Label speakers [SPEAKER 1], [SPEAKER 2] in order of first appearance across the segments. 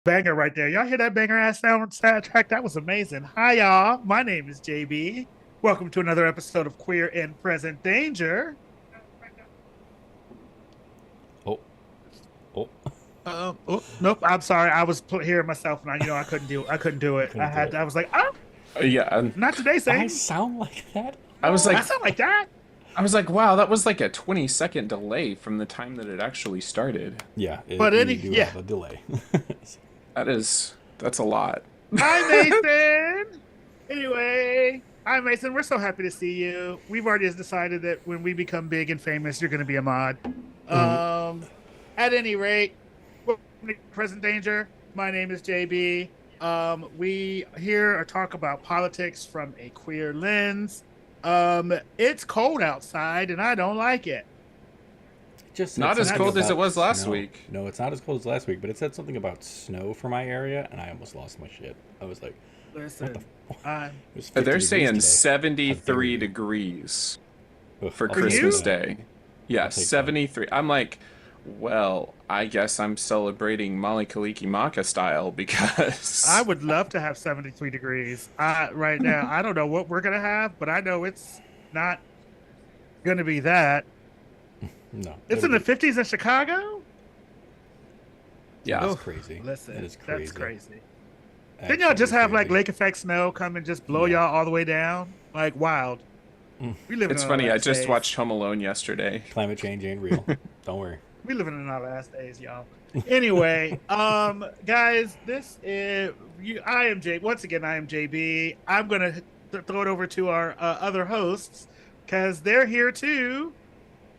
[SPEAKER 1] Banger right there. Y'all hear that banger ass soundtrack? That was amazing. Hi, y'all. My name is JB. Welcome to another episode of Queer in Present Danger.
[SPEAKER 2] Oh, oh,
[SPEAKER 1] Oh, nope. I'm sorry. I was hearing myself, and I couldn't do it.
[SPEAKER 2] couldn't do it.
[SPEAKER 1] I was like, oh,
[SPEAKER 3] Yeah,
[SPEAKER 1] not today,
[SPEAKER 2] I
[SPEAKER 1] Satan.
[SPEAKER 2] sound like that?
[SPEAKER 3] I was
[SPEAKER 1] I
[SPEAKER 3] like,
[SPEAKER 1] sound like that.
[SPEAKER 3] wow, that was like a 20-second delay from the time that it actually started.
[SPEAKER 2] Yeah,
[SPEAKER 1] But
[SPEAKER 2] we do
[SPEAKER 1] yeah.
[SPEAKER 2] have a delay.
[SPEAKER 3] That's a lot.
[SPEAKER 1] Hi, Mason. Anyway, hi, Mason. We're so happy to see you. We've already decided that when we become big and famous, you're going to be a mod. At any rate, welcome to Present Danger. My name is JB. We here talk about politics from a queer lens. It's cold outside, and I don't like it.
[SPEAKER 2] Just
[SPEAKER 3] Not
[SPEAKER 2] said
[SPEAKER 3] as
[SPEAKER 2] something
[SPEAKER 3] cold as it
[SPEAKER 2] about
[SPEAKER 3] was last
[SPEAKER 2] snow.
[SPEAKER 3] week.
[SPEAKER 2] No, it's not as cold as last week, but it said something about snow for my area, and I almost lost my shit. I was like,
[SPEAKER 1] Listen,
[SPEAKER 2] it
[SPEAKER 1] I'm
[SPEAKER 2] was 50
[SPEAKER 3] They're
[SPEAKER 2] degrees
[SPEAKER 3] saying
[SPEAKER 2] today.
[SPEAKER 3] 73 degrees
[SPEAKER 2] Ugh,
[SPEAKER 3] for
[SPEAKER 2] I'll
[SPEAKER 3] Christmas
[SPEAKER 2] take that.
[SPEAKER 3] Day. Yeah,
[SPEAKER 2] I'll take that.
[SPEAKER 3] 73. I'm like, well, I guess I'm celebrating Mali Kaliki Maka style because
[SPEAKER 1] I would love to have 73 degrees. Right now, I don't know what we're gonna have, but I know it's not gonna be that.
[SPEAKER 2] No,
[SPEAKER 1] It's in the 50s in Chicago.
[SPEAKER 3] yeah.
[SPEAKER 2] That's
[SPEAKER 1] Oh,
[SPEAKER 2] crazy.
[SPEAKER 1] listen,
[SPEAKER 2] That is crazy.
[SPEAKER 1] that's crazy. Didn't y'all just
[SPEAKER 2] Absolutely
[SPEAKER 1] have like
[SPEAKER 2] crazy.
[SPEAKER 1] lake effect snow come and just blow
[SPEAKER 2] Yeah.
[SPEAKER 1] y'all all the way down? Like wild.
[SPEAKER 2] Mm.
[SPEAKER 1] We live in
[SPEAKER 3] It's
[SPEAKER 1] our
[SPEAKER 3] funny, I
[SPEAKER 1] last
[SPEAKER 3] just
[SPEAKER 1] days.
[SPEAKER 3] watched Home Alone yesterday.
[SPEAKER 2] Climate change ain't real. Don't worry.
[SPEAKER 1] We living in our last days, y'all. Anyway, guys, this is you. I am J. Once again, I am JB. I'm gonna throw it over to our other hosts because they're here too.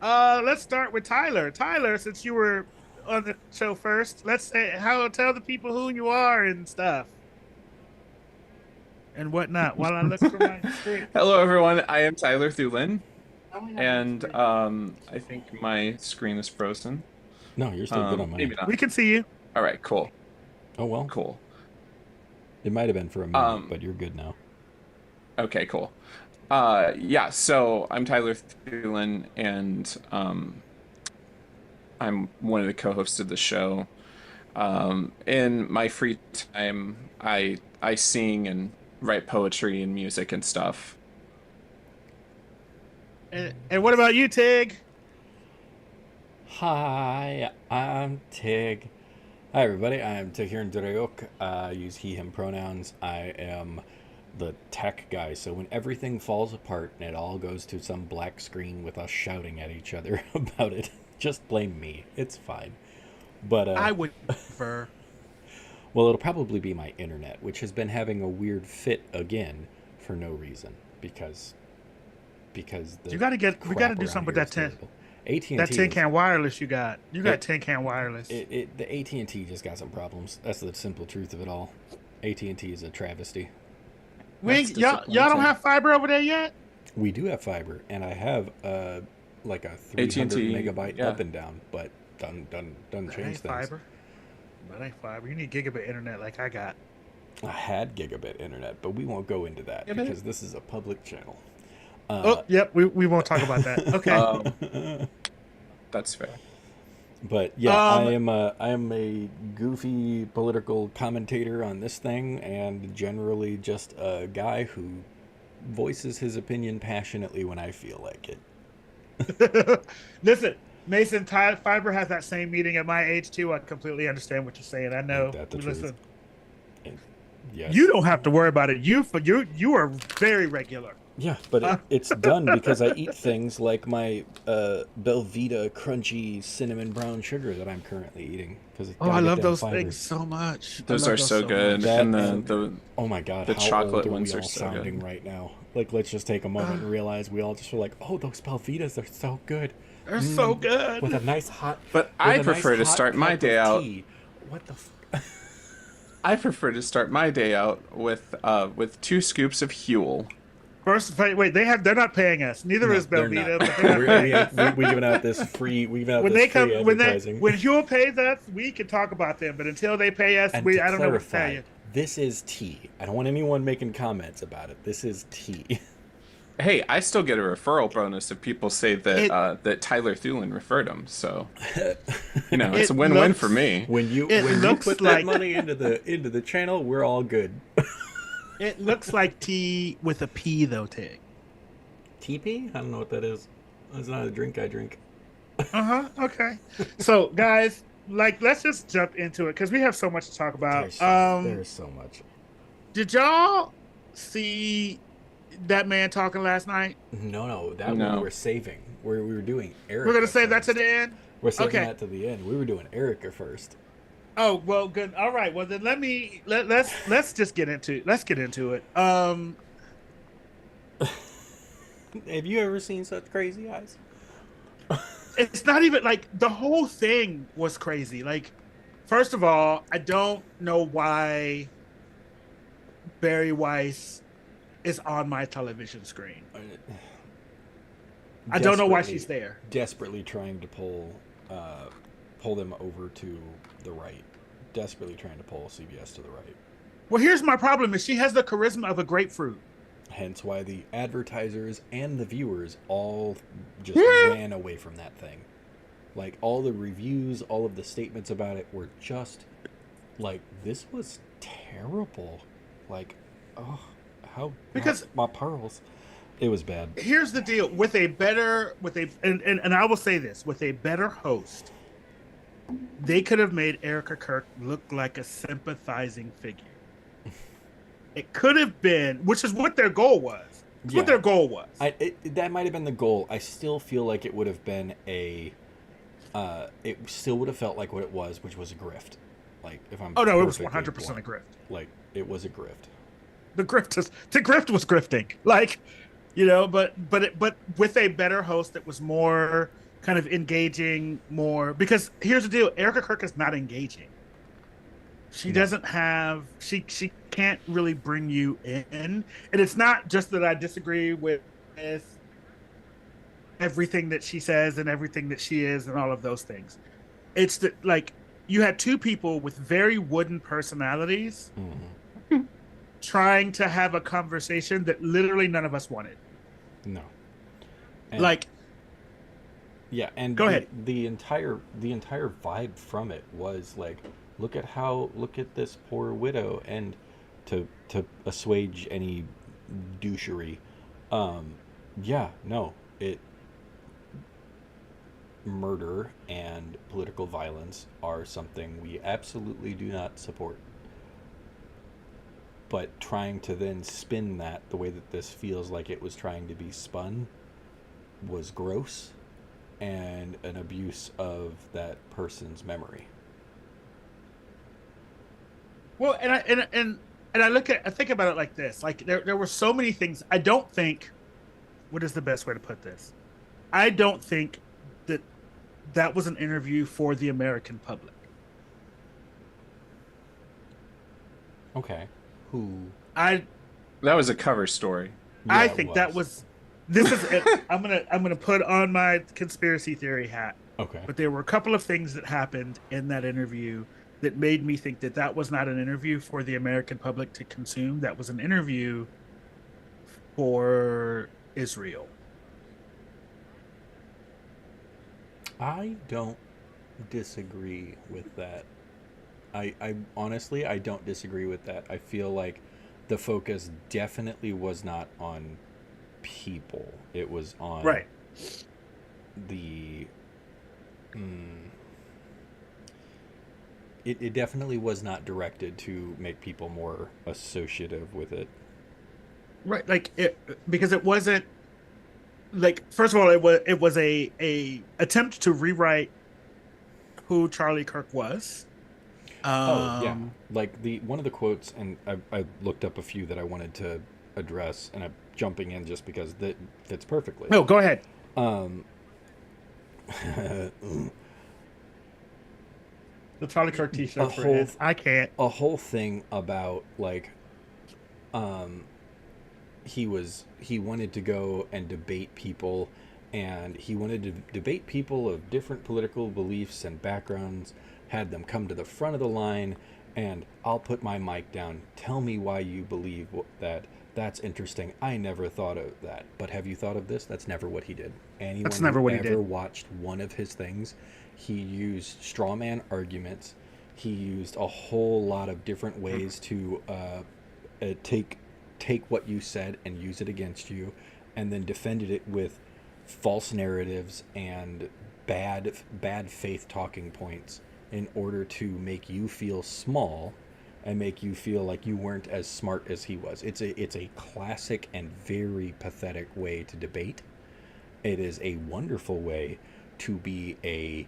[SPEAKER 1] Let's start with Tyler. Tyler, since you were on the show first, let's say tell the people who you are and stuff and whatnot while I look for my screen.
[SPEAKER 3] Hello, everyone. I am Tyler Thulin,
[SPEAKER 1] I only have one
[SPEAKER 3] and
[SPEAKER 1] screen.
[SPEAKER 3] I think my screen is frozen.
[SPEAKER 2] No, you're still good on
[SPEAKER 3] Maybe
[SPEAKER 2] mine.
[SPEAKER 3] not.
[SPEAKER 1] We can see you.
[SPEAKER 3] All right, cool,
[SPEAKER 2] Oh, well.
[SPEAKER 3] cool.
[SPEAKER 2] It might have been for a minute,
[SPEAKER 3] Um,
[SPEAKER 2] but you're good now.
[SPEAKER 3] Okay, cool. Yeah, so I'm Tyler Thulin, and I'm one of the co-hosts of the show. In my free time, I sing and write poetry and music and stuff.
[SPEAKER 1] And what about you, Tig?
[SPEAKER 2] Hi, I'm Tig. Hi, everybody. I'm Tig Drayok. I use he, him pronouns. I am the tech guy. So when everything falls apart and it all goes to some black screen with us shouting at each other about it, just blame me. It's fine. But,
[SPEAKER 1] I would prefer.
[SPEAKER 2] well, it'll probably be my internet, which has been having a weird fit again for no reason because the
[SPEAKER 1] You gotta get. We
[SPEAKER 2] crap
[SPEAKER 1] gotta do
[SPEAKER 2] around
[SPEAKER 1] something with
[SPEAKER 2] here
[SPEAKER 1] that
[SPEAKER 2] is
[SPEAKER 1] 10.
[SPEAKER 2] terrible. AT&T
[SPEAKER 1] That tin
[SPEAKER 2] is
[SPEAKER 1] can wireless you got. You got
[SPEAKER 2] it,
[SPEAKER 1] tin can wireless.
[SPEAKER 2] the AT&T just got some problems. That's the simple truth of it all. AT&T is a travesty.
[SPEAKER 3] That's
[SPEAKER 1] Y'all don't
[SPEAKER 3] disappointing.
[SPEAKER 1] have fiber over there yet?
[SPEAKER 2] We do have fiber, and I have like a 300
[SPEAKER 3] AT&T,
[SPEAKER 2] megabyte
[SPEAKER 3] yeah.
[SPEAKER 2] up and down, but doesn't
[SPEAKER 1] That
[SPEAKER 2] change
[SPEAKER 1] ain't
[SPEAKER 2] things.
[SPEAKER 1] fiber. That ain't fiber. You need gigabit internet like I got.
[SPEAKER 2] I had gigabit internet, but we won't go into that
[SPEAKER 3] Yeah, but
[SPEAKER 2] because this is a public channel.
[SPEAKER 1] Oh, yep. We won't talk about that. Okay.
[SPEAKER 3] That's fair.
[SPEAKER 2] But yeah,
[SPEAKER 1] Um,
[SPEAKER 2] I am a goofy political commentator on this thing, and generally just a guy who voices his opinion passionately when I feel like it.
[SPEAKER 1] Listen, Mason, fiber has that same meaning at my age too. I completely understand what you're saying. I know.
[SPEAKER 2] Ain't that the truth?
[SPEAKER 1] Listen,
[SPEAKER 2] And yes.
[SPEAKER 1] you don't have to worry about it. You are very regular.
[SPEAKER 2] Yeah, but it's done because I eat things like my Belvita crunchy cinnamon brown sugar that I'm currently eating. Because
[SPEAKER 1] Oh, I love those things so much. I
[SPEAKER 3] Those
[SPEAKER 1] love
[SPEAKER 3] are so good,
[SPEAKER 2] That
[SPEAKER 3] and
[SPEAKER 2] and-
[SPEAKER 3] the
[SPEAKER 2] Oh my god,
[SPEAKER 3] The
[SPEAKER 2] how
[SPEAKER 3] chocolate
[SPEAKER 2] old are
[SPEAKER 3] ones
[SPEAKER 2] we
[SPEAKER 3] are
[SPEAKER 2] all
[SPEAKER 3] so
[SPEAKER 2] sounding
[SPEAKER 3] good.
[SPEAKER 2] right now? Like, let's just take a moment and realize we all just were like, oh, those Belvitas are so good.
[SPEAKER 1] They're so good.
[SPEAKER 2] With a nice hot.
[SPEAKER 3] But
[SPEAKER 2] with
[SPEAKER 3] I
[SPEAKER 2] a
[SPEAKER 3] prefer
[SPEAKER 2] nice
[SPEAKER 3] to
[SPEAKER 2] hot
[SPEAKER 3] start my
[SPEAKER 2] cup
[SPEAKER 3] day
[SPEAKER 2] of
[SPEAKER 3] out.
[SPEAKER 2] tea. What the?
[SPEAKER 3] I prefer to start my day out with 2 scoops of Huel.
[SPEAKER 1] First, wait, they're not paying us. Neither
[SPEAKER 2] No,
[SPEAKER 1] is
[SPEAKER 2] they're
[SPEAKER 1] Belvita,
[SPEAKER 2] not.
[SPEAKER 1] but they're not paying us.
[SPEAKER 2] We giving out this free. We giving out
[SPEAKER 1] When
[SPEAKER 2] this
[SPEAKER 1] they
[SPEAKER 2] free
[SPEAKER 1] come,
[SPEAKER 2] advertising.
[SPEAKER 1] when Huel pays us, we can talk about them. But until they pay us,
[SPEAKER 2] And
[SPEAKER 1] I don't know what to tell you.
[SPEAKER 2] this is tea. I don't want anyone making comments about it. This is tea.
[SPEAKER 3] Hey, I still get a referral bonus if people say that
[SPEAKER 1] It
[SPEAKER 3] that Tyler Thulin referred him. So, you know, it's a
[SPEAKER 1] it
[SPEAKER 3] win-win for
[SPEAKER 1] looks
[SPEAKER 3] me.
[SPEAKER 1] it
[SPEAKER 2] When you
[SPEAKER 1] looks
[SPEAKER 2] put that
[SPEAKER 1] like
[SPEAKER 2] money into the channel, we're all good.
[SPEAKER 1] it looks like tea with a P though, Tig.
[SPEAKER 2] TP? I don't know what that is. That's not a drink I drink.
[SPEAKER 1] Uh-huh. Okay. So guys, like let's just jump into it because we have so much to talk about.
[SPEAKER 2] There's so much.
[SPEAKER 1] Did y'all see that man talking last night?
[SPEAKER 2] No, that one
[SPEAKER 3] No.
[SPEAKER 2] we're saving. We were doing
[SPEAKER 1] We're gonna
[SPEAKER 2] Erica
[SPEAKER 1] save that to
[SPEAKER 2] first.
[SPEAKER 1] the end.
[SPEAKER 2] We're saving
[SPEAKER 1] Okay.
[SPEAKER 2] that to the end. We were doing Erica first.
[SPEAKER 1] Oh well, good. All right. Well, then let's just get into it.
[SPEAKER 2] Have you ever seen such crazy eyes?
[SPEAKER 1] It's not even like the whole thing was crazy. Like, first of all, I don't know why Barry Weiss is on my television screen. I don't know why she's there.
[SPEAKER 2] Desperately trying to pull them over to the right. Desperately trying to pull CBS to the right.
[SPEAKER 1] Well, here's my problem: is she has the charisma of a grapefruit.
[SPEAKER 2] Hence why the advertisers and the viewers all just ran away from that thing. Like, all the reviews, all of the statements about it were just like, this was terrible. Like, oh, how
[SPEAKER 1] Because
[SPEAKER 2] my pearls. It was bad.
[SPEAKER 1] here's the deal: with a better, and I will say this, with a better host, they could have made Erika Kirk look like a sympathizing figure. It could have been, which is what their goal was. It's what their goal was.
[SPEAKER 2] That might have been the goal. I still feel like it would have been it still would have felt like what it was, which was a grift. Like, if I'm
[SPEAKER 1] Oh no, it was
[SPEAKER 2] perfectly
[SPEAKER 1] 100% a
[SPEAKER 2] blunt.
[SPEAKER 1] grift.
[SPEAKER 2] Like, it was a grift.
[SPEAKER 1] The grift was grifting. Like, but with a better host that was more kind of engaging, more because here's the deal: Erika Kirk is not engaging. She doesn't have she can't really bring you in, and it's not just that I disagree with everything that she says and everything that she is and all of those things. It's that, like, you had two people with very wooden personalities trying to have a conversation that literally none of us wanted.
[SPEAKER 2] No. And,
[SPEAKER 1] Like,
[SPEAKER 2] yeah, and
[SPEAKER 1] go ahead.
[SPEAKER 2] The entire vibe from it was like, look at this poor widow, and to assuage any douchery. Yeah, no, it murder and political violence are something we absolutely do not support. But trying to then spin that the way that this feels like it was trying to be spun was gross and an abuse of that person's memory.
[SPEAKER 1] Well, and I think about it like this. Like, there were so many things. I don't think, what is the best way to put this? I don't think that was an interview for the American public.
[SPEAKER 2] Okay. Who?
[SPEAKER 1] I
[SPEAKER 3] That was a cover story.
[SPEAKER 2] Yeah,
[SPEAKER 1] I
[SPEAKER 2] it
[SPEAKER 1] think that was. This is it. I'm gonna put on my conspiracy theory hat.
[SPEAKER 2] Okay.
[SPEAKER 1] But there were a couple of things that happened in that interview that made me think that was not an interview for the American public to consume. That was an interview for Israel.
[SPEAKER 2] I don't disagree with that. I honestly, I don't disagree with that. I feel like the focus definitely was not on people. It was on
[SPEAKER 1] Right.
[SPEAKER 2] the it definitely was not directed to make people more associative with it.
[SPEAKER 1] Right. Like, because it wasn't, like, first of all, it was a attempt to rewrite who Charlie Kirk was.
[SPEAKER 2] Oh yeah, like the one of the quotes, and I looked up a few that I wanted to address, and I'm jumping in just because that fits perfectly.
[SPEAKER 1] No, go ahead. The Charlie Kirk T-shirt for him. I can't.
[SPEAKER 2] A whole thing about, like, he wanted to go and debate people, and he wanted to debate people of different political beliefs and backgrounds, had them come to the front of the line, and I'll put my mic down. Tell me why you believe that That's interesting. I never thought of that. But have you thought of this? That's never what he did.
[SPEAKER 1] That's
[SPEAKER 2] Anyone
[SPEAKER 1] never
[SPEAKER 2] who
[SPEAKER 1] what he
[SPEAKER 2] ever
[SPEAKER 1] did.
[SPEAKER 2] watched one of his things, he used straw man arguments. He used a whole lot of different ways to take what you said and use it against you, and then defended it with false narratives and bad faith talking points in order to make you feel small and make you feel like you weren't as smart as he was. It's a classic and very pathetic way to debate. It is a wonderful way to be a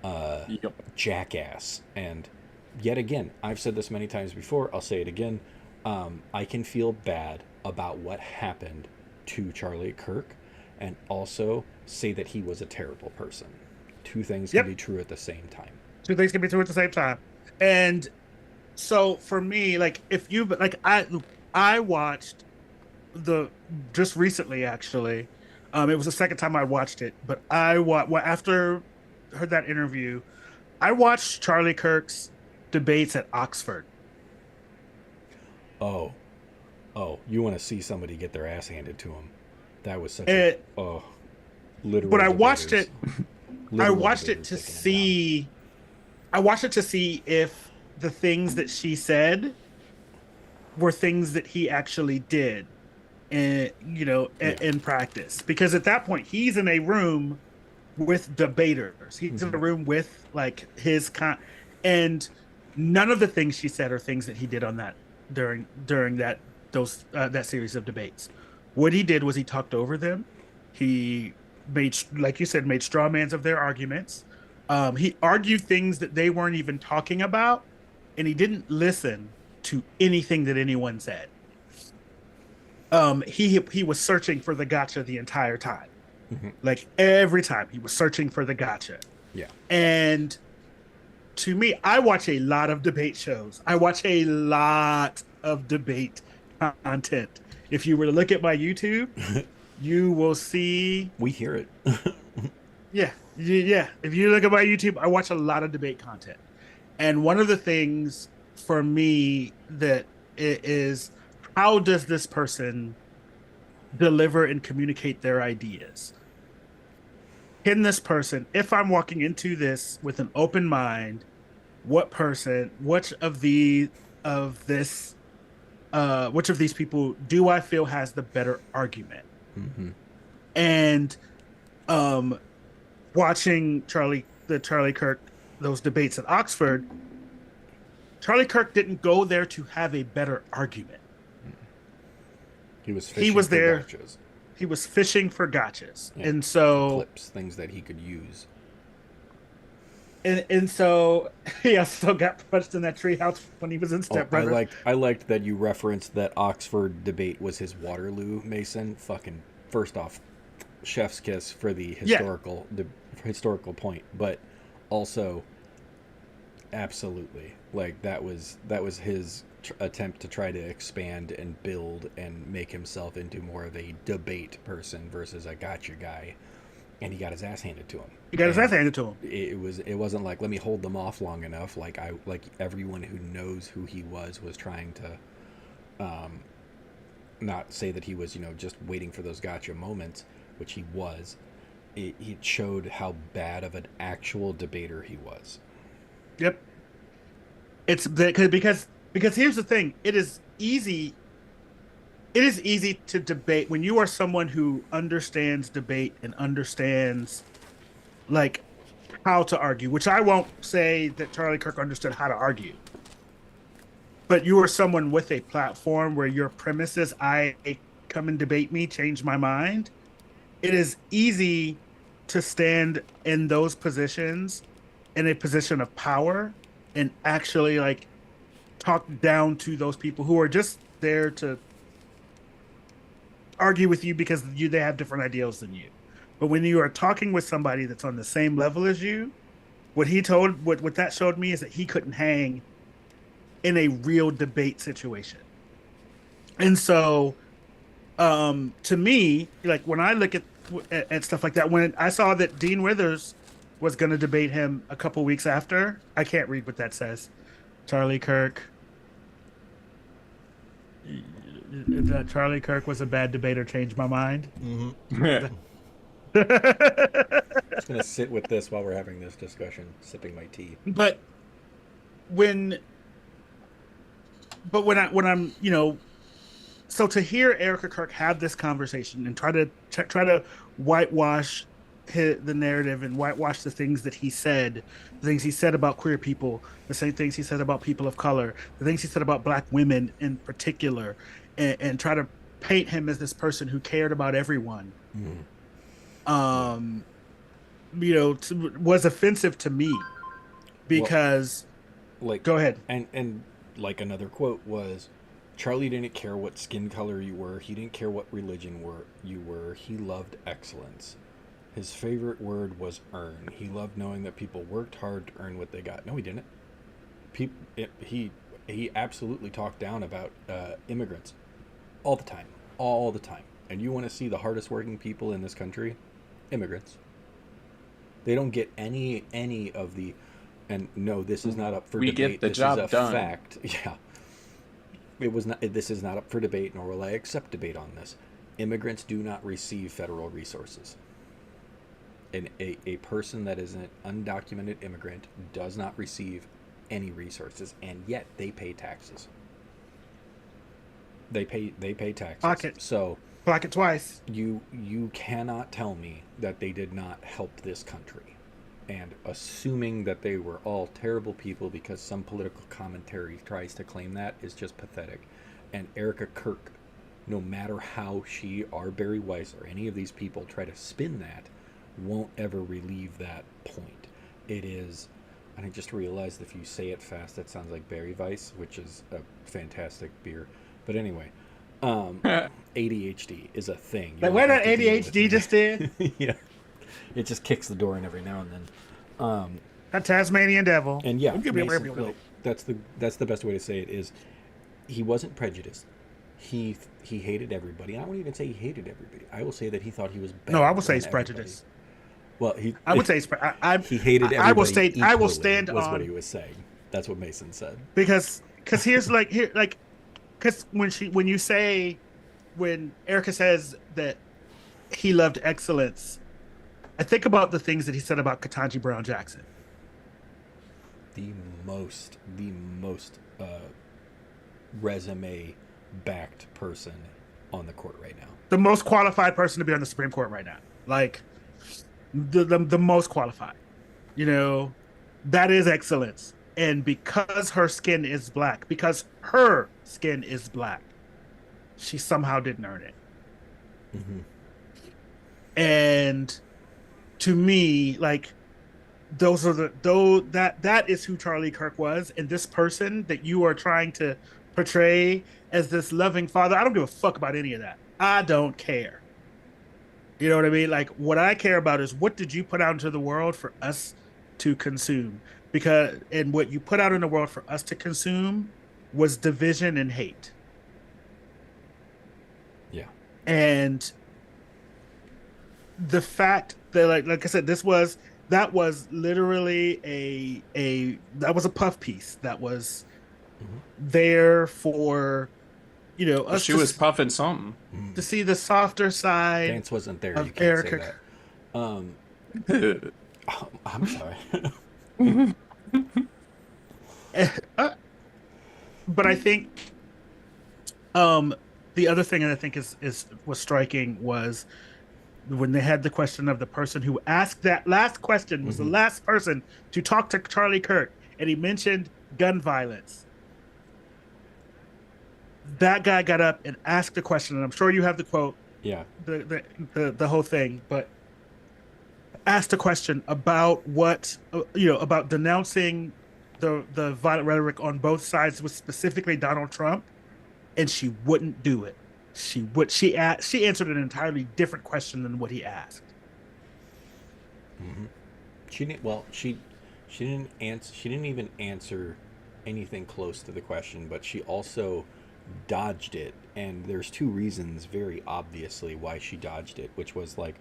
[SPEAKER 3] Yep.
[SPEAKER 2] jackass. And yet again, I've said this many times before, I'll say it again. I can feel bad about what happened to Charlie Kirk and also say that he was a terrible person. Two things can
[SPEAKER 1] Yep.
[SPEAKER 2] be true at the same time.
[SPEAKER 1] Two things can be true at the same time. And so for me, like if you like I watched the just recently actually. It was the second time I watched it, but after heard that interview, I watched Charlie Kirk's debates at Oxford.
[SPEAKER 2] Oh, you want to see somebody get their ass handed to them. That was such
[SPEAKER 1] It,
[SPEAKER 2] a, oh, literal
[SPEAKER 1] but I watched
[SPEAKER 2] debaters.
[SPEAKER 1] it. I
[SPEAKER 2] Literal
[SPEAKER 1] watched it
[SPEAKER 2] debaters
[SPEAKER 1] to
[SPEAKER 2] taking him down.
[SPEAKER 1] see. I watched it to see if the things that she said were things that he actually did, and
[SPEAKER 2] Yeah.
[SPEAKER 1] in practice. Because at that point, he's in a room with debaters. He's in a room with like and none of the things she said are things that he did on that during that series of debates. What he did was he talked over them. He made, like you said, made straw mans of their arguments. He argued things that they weren't even talking about, and he didn't listen to anything that anyone said. He was searching for the gotcha the entire time. Like every time he was searching for the gotcha.
[SPEAKER 2] Yeah.
[SPEAKER 1] And to me, I watch a lot of debate shows. I watch a lot of debate content. If you were to look at my YouTube, you will see.
[SPEAKER 2] We hear it.
[SPEAKER 1] Yeah. If you look at my YouTube, I watch a lot of debate content. And one of the things for me that it is, how does this person deliver and communicate their ideas? Can this person, if I'm walking into this with an open mind, which of these people do I feel has the better argument? And watching Charlie Kirk, those debates at Oxford, Charlie Kirk didn't go there to have a better argument.
[SPEAKER 2] He was fishing
[SPEAKER 1] He was
[SPEAKER 2] for
[SPEAKER 1] there.
[SPEAKER 2] gotchas.
[SPEAKER 1] He was fishing for gotchas.
[SPEAKER 2] Yeah,
[SPEAKER 1] And so
[SPEAKER 2] clips, things that he could use.
[SPEAKER 1] and so he also got punched in that treehouse when he was in Step
[SPEAKER 2] I
[SPEAKER 1] Brothers.
[SPEAKER 2] liked that you referenced that Oxford debate was his Waterloo, Mason. Fucking first off, chef's kiss for the historical point, but also absolutely, like that was his attempt to try to expand and build and make himself into more of a debate person versus a gotcha guy, and he got his ass handed to him.
[SPEAKER 1] He got his ass handed to him.
[SPEAKER 2] It wasn't like, let me hold them off long enough. Like everyone who knows who he was trying to not say that he was just waiting for those gotcha moments, which he was. It showed how bad of an actual debater he was.
[SPEAKER 1] Yep. It's because here's the thing. It is easy to debate when you are someone who understands debate and understands like how to argue, which I won't say that Charlie Kirk understood how to argue. But you are someone with a platform where your premise is, I come and debate me, change my mind. It is easy to stand in those positions, in a position of power, and actually like talk down to those people who are just there to argue with you because they have different ideals than you. But when you are talking with somebody that's on the same level as you, what that showed me is that he couldn't hang in a real debate situation. And so to me, like when I look at stuff like that, when I saw that Dean Withers was going to debate him a couple weeks after, I can't read what that says. Charlie Kirk that Charlie Kirk was a bad debater changed my mind.
[SPEAKER 2] Just gonna sit with this while we're having this discussion, sipping my tea.
[SPEAKER 1] But when, when I'm, so to hear Erika Kirk have this conversation and try to whitewash the narrative and whitewash the things that he said, the things he said about queer people, the same things he said about people of color, the things he said about Black women in particular, and try to paint him as this person who cared about everyone. Was offensive to me because,
[SPEAKER 2] like,
[SPEAKER 1] go ahead.
[SPEAKER 2] And like another quote was, Charlie didn't care what skin color you were. He didn't care what religion you were. He loved excellence. His favorite word was earn. He loved knowing that people worked hard to earn what they got. No, he didn't. He absolutely talked down about immigrants all the time. And you want to see the hardest working people in this country? Immigrants. They don't get any of the. And no, this is not up for debate.
[SPEAKER 3] We get the
[SPEAKER 2] this
[SPEAKER 3] job
[SPEAKER 2] is a
[SPEAKER 3] done.
[SPEAKER 2] fact. Yeah. It was not. This is not up for debate, nor will I accept debate on this. Immigrants do not receive federal resources. And a person that is an undocumented immigrant does not receive any resources, and yet they pay taxes. They pay taxes.
[SPEAKER 1] Pocket twice.
[SPEAKER 2] You cannot tell me that they did not help this country. And assuming that they were all terrible people because some political commentary tries to claim that is just pathetic. And Erika Kirk, no matter how she or Barry Weiss or any of these people try to spin that, won't ever relieve that point. It is, and I just realized if you say it fast, that sounds like Barry Weiss, which is a fantastic beer. But anyway, ADHD is a thing.
[SPEAKER 1] Like where that ADHD just did?
[SPEAKER 2] Yeah. It just kicks the door in every now and then.
[SPEAKER 1] That Tasmanian devil.
[SPEAKER 2] And yeah, Mason, that's the best way to say it is he wasn't prejudiced. He hated everybody. I won't even say he hated everybody. I will say that he thought he was better.
[SPEAKER 1] No, I will say he's prejudiced.
[SPEAKER 2] Well,
[SPEAKER 1] I would say he
[SPEAKER 2] hated everybody.
[SPEAKER 1] I will stand
[SPEAKER 2] was
[SPEAKER 1] on
[SPEAKER 2] what he was saying. That's what Mason said.
[SPEAKER 1] Because here's because when Erika says that he loved excellence, I think about the things that he said about Ketanji Brown Jackson.
[SPEAKER 2] The most resume backed person on the court right now.
[SPEAKER 1] The most qualified person to be on the Supreme Court right now. Like the most qualified. That is excellence. And because her skin is black, she somehow didn't earn it.
[SPEAKER 2] Mm-hmm.
[SPEAKER 1] And to me, like, that is who Charlie Kirk was. And this person that you are trying to portray as this loving father, I don't give a fuck about any of that. I don't care. You know what I mean? Like, what I care about is what did you put out into the world for us to consume? And what you put out in the world for us to consume was division and hate.
[SPEAKER 2] Yeah.
[SPEAKER 1] And the fact that, like I said, that was literally that was a puff piece that was there for, us.
[SPEAKER 3] She was puffing something
[SPEAKER 1] to see the softer side.
[SPEAKER 2] Vance wasn't there.
[SPEAKER 1] Of
[SPEAKER 2] You can't
[SPEAKER 1] Erika.
[SPEAKER 2] say that. I'm sorry.
[SPEAKER 1] But I think the other thing that I think was striking was when they had the question of the person who asked that last question was the last person to talk to Charlie Kirk, and he mentioned gun violence. That guy got up and asked a question, and I'm sure you have the quote.
[SPEAKER 2] Yeah.
[SPEAKER 1] The whole thing, but asked a question about about denouncing the violent rhetoric on both sides, with specifically Donald Trump, and she wouldn't do it. She answered an entirely different question than what he asked.
[SPEAKER 2] Mm-hmm. She didn't answer. She didn't even answer anything close to the question, but she also dodged it. And there's two reasons, very obviously, why she dodged it, which was like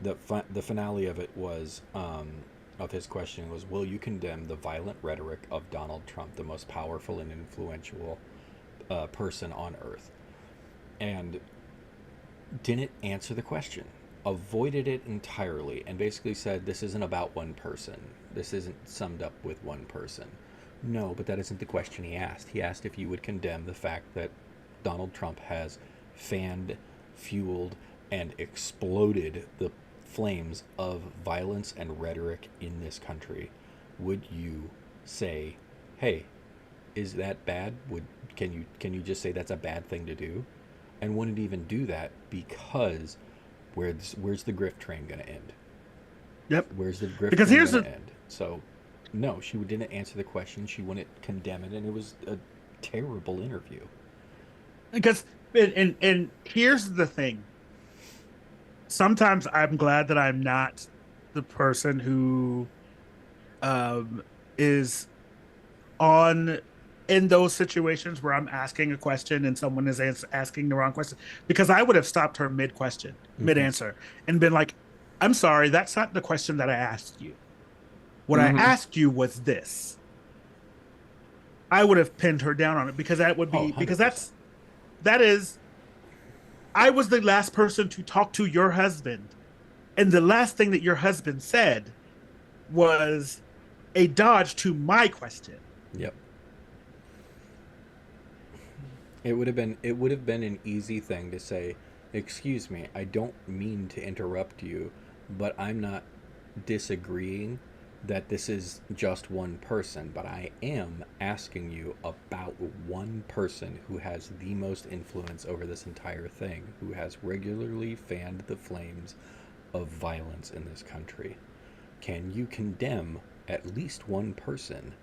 [SPEAKER 2] the finale of it was of his question was, will you condemn the violent rhetoric of Donald Trump, the most powerful and influential person on earth? and didn't answer the question, avoided it entirely, and basically said, this isn't about one person. This isn't summed up with one person. No, but that isn't the question he asked. He asked if you would condemn the fact that Donald Trump has fanned, fueled, and exploded the flames of violence and rhetoric in this country. Would you say, hey, is that bad? Can you just say that's a bad thing to do? And wouldn't even do that because where's the grift train going to end?
[SPEAKER 1] Yep.
[SPEAKER 2] Where's the grift
[SPEAKER 1] because
[SPEAKER 2] train
[SPEAKER 1] here's
[SPEAKER 2] going
[SPEAKER 1] the
[SPEAKER 2] to end? So, no, she didn't answer the question. She wouldn't condemn it, and it was a terrible interview.
[SPEAKER 1] because and here's the thing. Sometimes I'm glad that I'm not the person who is on in those situations where I'm asking a question and someone is asking the wrong question, because I would have stopped her mid question, mid answer, and been like, I'm sorry, that's not the question that I asked you. What I asked you was this. I would have pinned her down on it, because that would be, because
[SPEAKER 2] 100%.
[SPEAKER 1] that is, I was the last person to talk to your husband, and the last thing that your husband said was a dodge to my question.
[SPEAKER 2] Yep. It would have been an easy thing to say, excuse me, I don't mean to interrupt you, but I'm not disagreeing that this is just one person, but I am asking you about one person who has the most influence over this entire thing, who has regularly fanned the flames of violence in this country. Can you condemn at least one person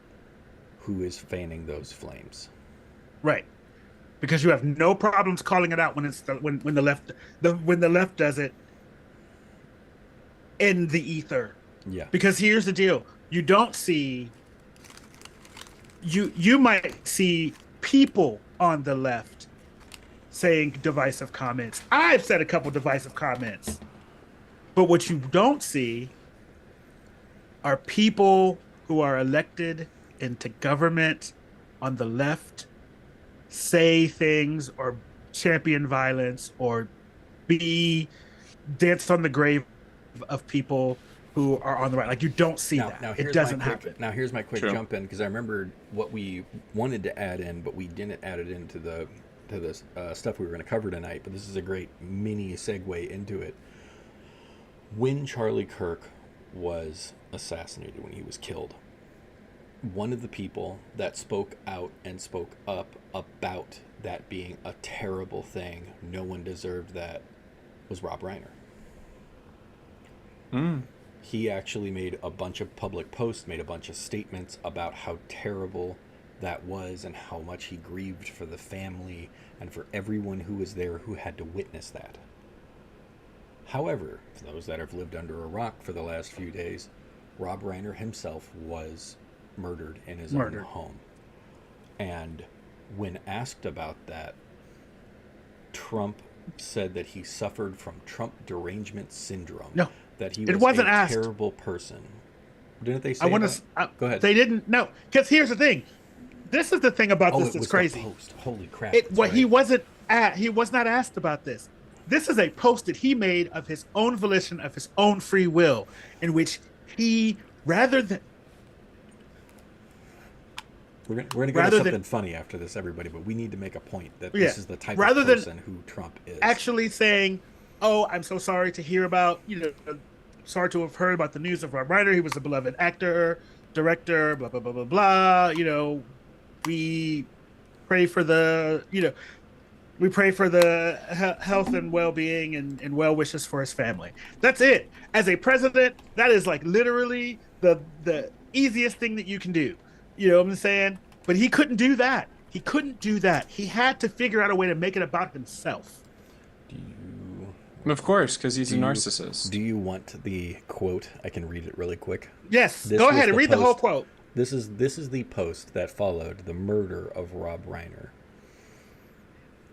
[SPEAKER 2] who is fanning those flames?
[SPEAKER 1] Right. Because you have no problems calling it out when it's when the left does it in the ether.
[SPEAKER 2] Yeah.
[SPEAKER 1] Because here's the deal. You don't see you might see people on the left saying divisive comments. I've said a couple divisive comments. But what you don't see are people who are elected into government on the left say things or champion violence or be dance on the grave of people who are on the right. Like, you don't see that. Now it doesn't happen.
[SPEAKER 2] Now here's my quick jump in, because I remembered what we wanted to add in, but we didn't add it into the stuff we were going to cover tonight. But this is a great mini segue into it. When Charlie Kirk was assassinated, when he was killed, one of the people that spoke out and spoke up about that being a terrible thing, no one deserved that, was Rob Reiner. He actually made a bunch of public posts, made a bunch of statements about how terrible that was and how much he grieved for the family and for everyone who was there who had to witness that. However, for those that have lived under a rock for the last few days, Rob Reiner himself was murdered in his own home. And when asked about that, Trump said that he suffered from Trump derangement syndrome.
[SPEAKER 1] No,
[SPEAKER 2] that he
[SPEAKER 1] it wasn't
[SPEAKER 2] a
[SPEAKER 1] asked.
[SPEAKER 2] Terrible person. Didn't they say
[SPEAKER 1] I want
[SPEAKER 2] that?
[SPEAKER 1] to.
[SPEAKER 2] Go ahead.
[SPEAKER 1] They didn't. No, because here's the thing. This is the thing about this that's crazy.
[SPEAKER 2] Post. Holy crap!
[SPEAKER 1] He was not asked about this. This is a post that he made of his own volition, of his own free will, in which he, rather than
[SPEAKER 2] we're going to go to something funny after this, everybody, but we need to make a point that this is the type of person who Trump is.
[SPEAKER 1] Actually saying, oh, I'm so sorry to hear about, sorry to have heard about the news of Rob Reiner. He was a beloved actor, director, blah, blah, blah, blah, blah. We pray for the, health and well-being and well wishes for his family. That's it. As a president, that is like literally the easiest thing that you can do. You know what I'm saying? But he couldn't do that. He couldn't do that. He had to figure out a way to make it about himself.
[SPEAKER 3] Of course, because he's a narcissist.
[SPEAKER 2] Do you want the quote? I can read it really quick.
[SPEAKER 1] Yes, go ahead and read the whole quote.
[SPEAKER 2] This is the post that followed the murder of Rob Reiner.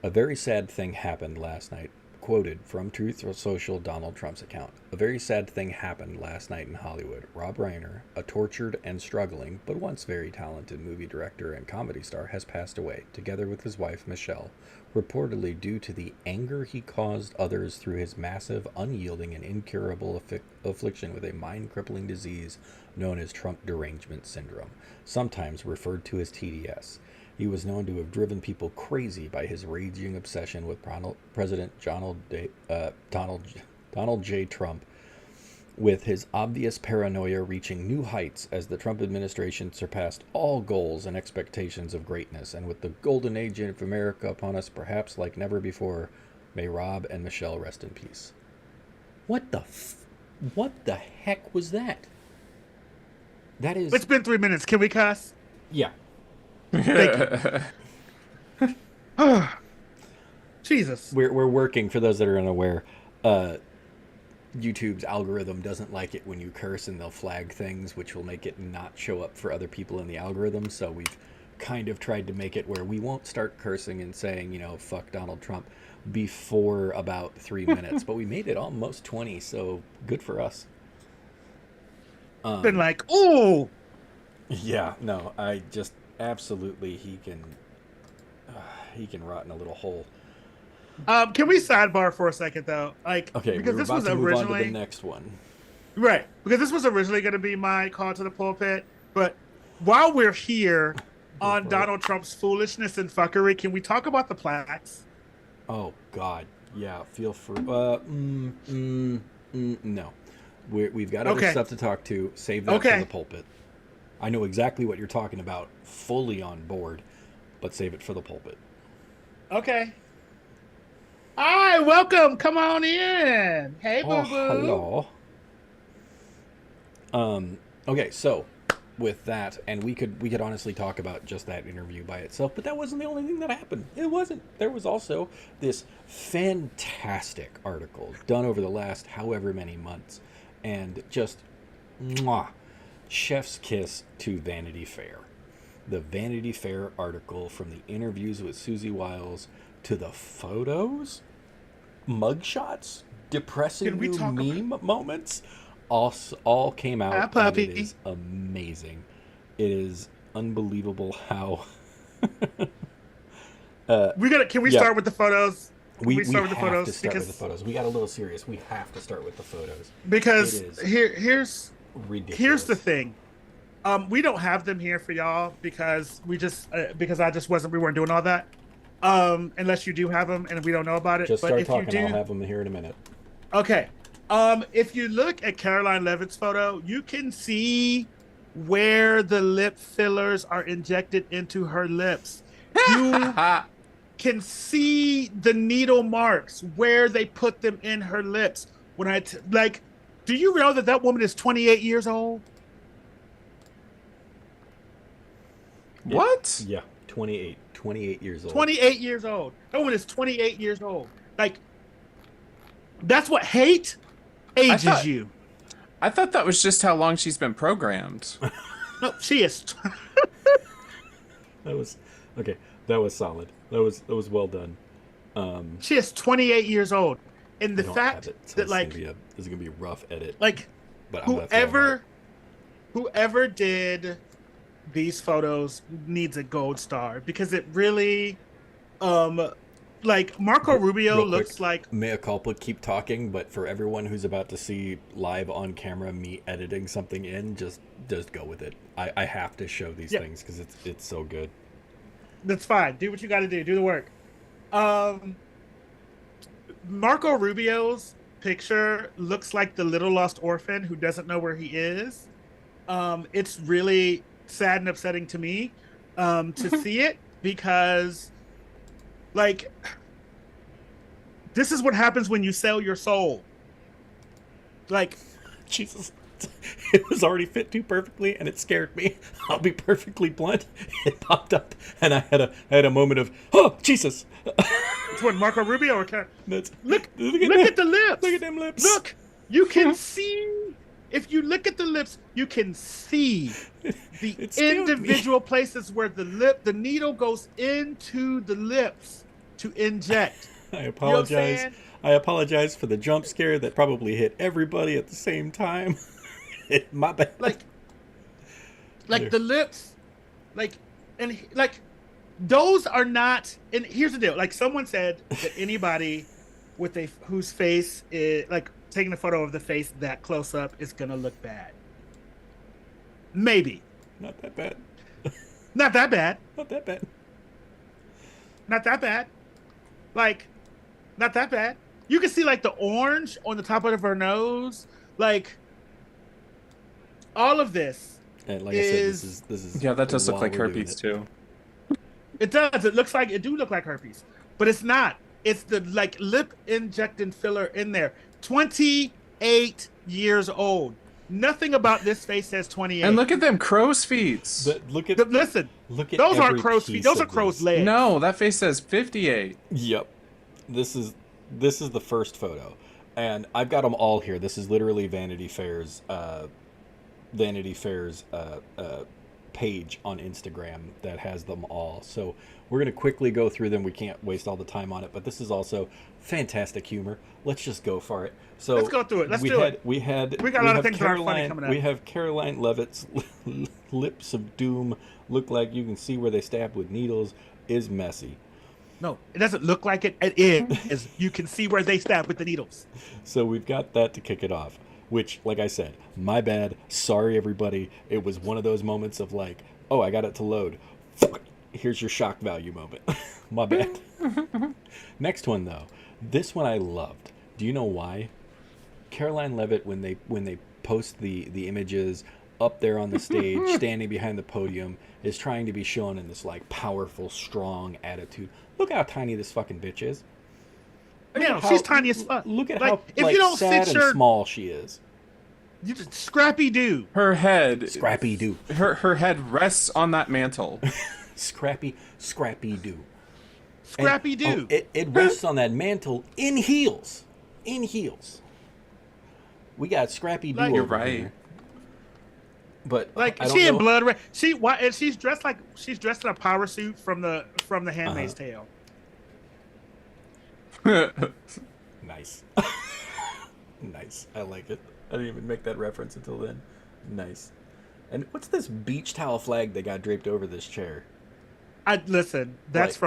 [SPEAKER 2] A very sad thing happened last night. quoted from Truth Social Donald Trump's account. A very sad thing happened last night in Hollywood. Rob Reiner, a tortured and struggling, but once very talented movie director and comedy star, has passed away, together with his wife Michelle, reportedly due to the anger he caused others through his massive, unyielding, and incurable affliction with a mind-crippling disease known as Trump derangement syndrome, sometimes referred to as TDS. He was known to have driven people crazy by his raging obsession with President Donald J. Trump, with his obvious paranoia reaching new heights as the Trump administration surpassed all goals and expectations of greatness, and with the golden age of America upon us perhaps like never before, may Rob and Michelle rest in peace. What the heck was that? That is...
[SPEAKER 1] It's been 3 minutes. Can we cuss?
[SPEAKER 2] Yeah.
[SPEAKER 1] Thank you. Jesus.
[SPEAKER 2] We're working, for those that are unaware, YouTube's algorithm doesn't like it when you curse, and they'll flag things which will make it not show up for other people in the algorithm. So we've kind of tried to make it where we won't start cursing and saying, you know, fuck Donald Trump before about 3 minutes. But we made it almost 20, so good for us.
[SPEAKER 1] Been like, ooh.
[SPEAKER 2] Yeah, no, I just absolutely he can rot in a little hole.
[SPEAKER 1] Can we sidebar for a second though? Like,
[SPEAKER 2] okay,
[SPEAKER 1] because
[SPEAKER 2] we're
[SPEAKER 1] this
[SPEAKER 2] about
[SPEAKER 1] was
[SPEAKER 2] to move
[SPEAKER 1] originally
[SPEAKER 2] on to the next one.
[SPEAKER 1] Right, because this was originally going to be my call to the pulpit, but while we're here on Donald Trump's foolishness and fuckery, can we talk about the plaques?
[SPEAKER 2] Oh God, yeah. Feel free. No, we've got other stuff to talk to. Save that for the pulpit. I know exactly what you're talking about. Fully on board, but save it for the pulpit.
[SPEAKER 1] Okay. Hi, welcome. Come on in. Hey, boo boo.
[SPEAKER 2] Hello. Okay, so with that, and we could honestly talk about just that interview by itself, but that wasn't the only thing that happened. It wasn't. There was also this fantastic article done over the last however many months, and just chef's kiss to Vanity Fair. The Vanity Fair article, from the interviews with Susie Wiles to the photos, mugshots, depressing new meme moments, all came out. And it is amazing. It is unbelievable how.
[SPEAKER 1] Can we start with the photos?
[SPEAKER 2] We start with the photos. We got a little serious. We have to start with the photos
[SPEAKER 1] because here's
[SPEAKER 2] ridiculous.
[SPEAKER 1] Here's the thing. We don't have them here for y'all because we weren't doing all that. Unless you do have them and we don't know about it.
[SPEAKER 2] Just start talking. I'll have them here in a minute.
[SPEAKER 1] Okay. If you look at Caroline Leavitt's photo, you can see where the lip fillers are injected into her lips. You can see the needle marks where they put them in her lips. When do you know that woman is 28 years old?
[SPEAKER 3] What?
[SPEAKER 2] Yeah, 28 years old.
[SPEAKER 1] 28 years old. That woman is 28 years old. Like, that's what hate ages you.
[SPEAKER 3] I thought that was just how long she's been programmed.
[SPEAKER 1] No, she is.
[SPEAKER 2] That was okay. That was solid. That was well done.
[SPEAKER 1] She is 28 years old, and the fact that
[SPEAKER 2] this is gonna be a rough edit.
[SPEAKER 1] Like,
[SPEAKER 2] but
[SPEAKER 1] whoever did these photos needs a gold star, because it really, like, Marco Rubio looks like
[SPEAKER 2] mea culpa. Keep talking, but for everyone who's about to see live on camera me editing something in, just go with it. I have to show these things because it's so good.
[SPEAKER 1] That's fine. Do what you got to do. Do the work. Marco Rubio's picture looks like the little lost orphan who doesn't know where he is. It's really sad and upsetting to me to see it, because, like, this is what happens when you sell your soul. Like,
[SPEAKER 2] Jesus, it was already fit too perfectly, and it scared me. I'll be perfectly blunt. It popped up, and I had a moment of, oh Jesus.
[SPEAKER 1] It's when Marco Rubio or look at the lips.
[SPEAKER 2] Look at them lips.
[SPEAKER 1] Look, you can see. If you look at the lips, you can see the individual places where the needle goes into the lips to inject.
[SPEAKER 2] I apologize. I apologize for the jump scare that probably hit everybody at the same time. My bad.
[SPEAKER 1] Like
[SPEAKER 2] There.
[SPEAKER 1] the lips, like, and like those are not. And here's the deal: like someone said that anybody with a whose face is like taking a photo of the face that close up is gonna look bad. Maybe
[SPEAKER 2] Not that bad.
[SPEAKER 1] not that bad.
[SPEAKER 2] Not that bad.
[SPEAKER 1] Not that bad. Like, not that bad. You can see like the orange on the top of her nose. Like, all of this.
[SPEAKER 2] And like I said, this is
[SPEAKER 3] Yeah, that does look
[SPEAKER 2] while
[SPEAKER 3] like
[SPEAKER 2] we're doing
[SPEAKER 3] herpes
[SPEAKER 2] it.
[SPEAKER 3] too.
[SPEAKER 1] It does. It do look like herpes, but it's not. It's the like lip injecting filler in there. 28 years old. Nothing about this face says 28.
[SPEAKER 3] And look at them crow's feet.
[SPEAKER 2] Look at
[SPEAKER 1] Listen,
[SPEAKER 2] look at
[SPEAKER 1] those aren't
[SPEAKER 2] every
[SPEAKER 1] crow's feet.
[SPEAKER 2] piece
[SPEAKER 1] Those are
[SPEAKER 2] of
[SPEAKER 1] crow's
[SPEAKER 2] this.
[SPEAKER 1] legs.
[SPEAKER 3] No, that face says 58.
[SPEAKER 2] Yep. This is the first photo, and I've got them all here. This is literally Vanity Fair's page on Instagram that has them all. So we're gonna quickly go through them. We can't waste all the time on it, but this is also fantastic humor. Let's just go for it. So
[SPEAKER 1] Let's go through it. Let's do it.
[SPEAKER 2] We got
[SPEAKER 1] a lot of things that are funny coming up.
[SPEAKER 2] We have Caroline Levitt's lips of doom look like you can see where they stabbed with needles is messy.
[SPEAKER 1] No, it doesn't look like it. It is. You can see where they stab with the needles.
[SPEAKER 2] So we've got that to kick it off, which, like I said, my bad. Sorry, everybody. It was one of those moments of like, oh, I got it to load. Here's your shock value moment. My bad. Next one, though. This one I loved. Do you know why? Caroline Levitt, when they post the images up there on the stage, standing behind the podium, is trying to be shown in this like powerful, strong attitude. Look how tiny this fucking bitch is.
[SPEAKER 1] Yeah, she's tiny as fuck.
[SPEAKER 2] Look at
[SPEAKER 1] like,
[SPEAKER 2] how
[SPEAKER 1] if
[SPEAKER 2] like,
[SPEAKER 1] you don't
[SPEAKER 2] sad
[SPEAKER 1] sit
[SPEAKER 2] and
[SPEAKER 1] your
[SPEAKER 2] small she is.
[SPEAKER 1] you just Scrappy Doo.
[SPEAKER 3] Her head.
[SPEAKER 2] Scrappy Doo.
[SPEAKER 3] Her head rests on that mantle.
[SPEAKER 2] Scrappy Doo.
[SPEAKER 1] Scrappy Doo.
[SPEAKER 2] It rests on that mantle in heels. In heels. We got Scrappy Doo.
[SPEAKER 1] Like-
[SPEAKER 3] You're
[SPEAKER 2] over
[SPEAKER 3] right.
[SPEAKER 2] here. But
[SPEAKER 1] Like
[SPEAKER 2] I don't
[SPEAKER 1] she in
[SPEAKER 2] know-
[SPEAKER 1] blood red. And she's dressed in a power suit from the Handmaid's Tale.
[SPEAKER 2] Nice. Nice. I like it. I didn't even make that reference until then. Nice. And what's this beach towel flag they got draped over this chair?
[SPEAKER 1] Listen. That's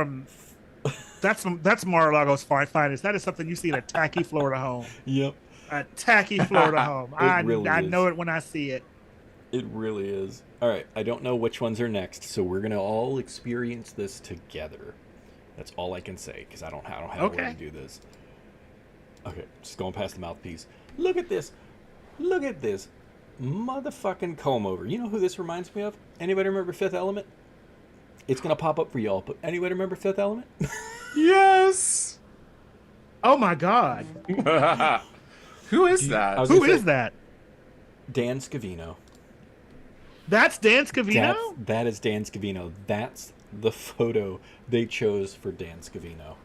[SPEAKER 1] Mar-a-Lago's finest. That is something you see in a tacky Florida home.
[SPEAKER 2] Yep.
[SPEAKER 1] A tacky Florida home. I
[SPEAKER 2] really
[SPEAKER 1] know
[SPEAKER 2] is.
[SPEAKER 1] it when I see it.
[SPEAKER 2] It really is. All right. I don't know which ones are next, so we're gonna all experience this together. That's all I can say because I don't have a way to do this. Okay, just going past the mouthpiece. Look at this. Look at this motherfucking comb over. You know who this reminds me of? Anybody remember Fifth Element? It's gonna pop up for y'all. But anybody remember Fifth Element?
[SPEAKER 3] Yes.
[SPEAKER 1] Oh my God.
[SPEAKER 3] Who is that?
[SPEAKER 2] I was
[SPEAKER 1] Who
[SPEAKER 2] gonna say,
[SPEAKER 1] is that?
[SPEAKER 2] Dan Scavino.
[SPEAKER 1] That's Dan Scavino?
[SPEAKER 2] That is Dan Scavino. That's the photo they chose for Dan Scavino.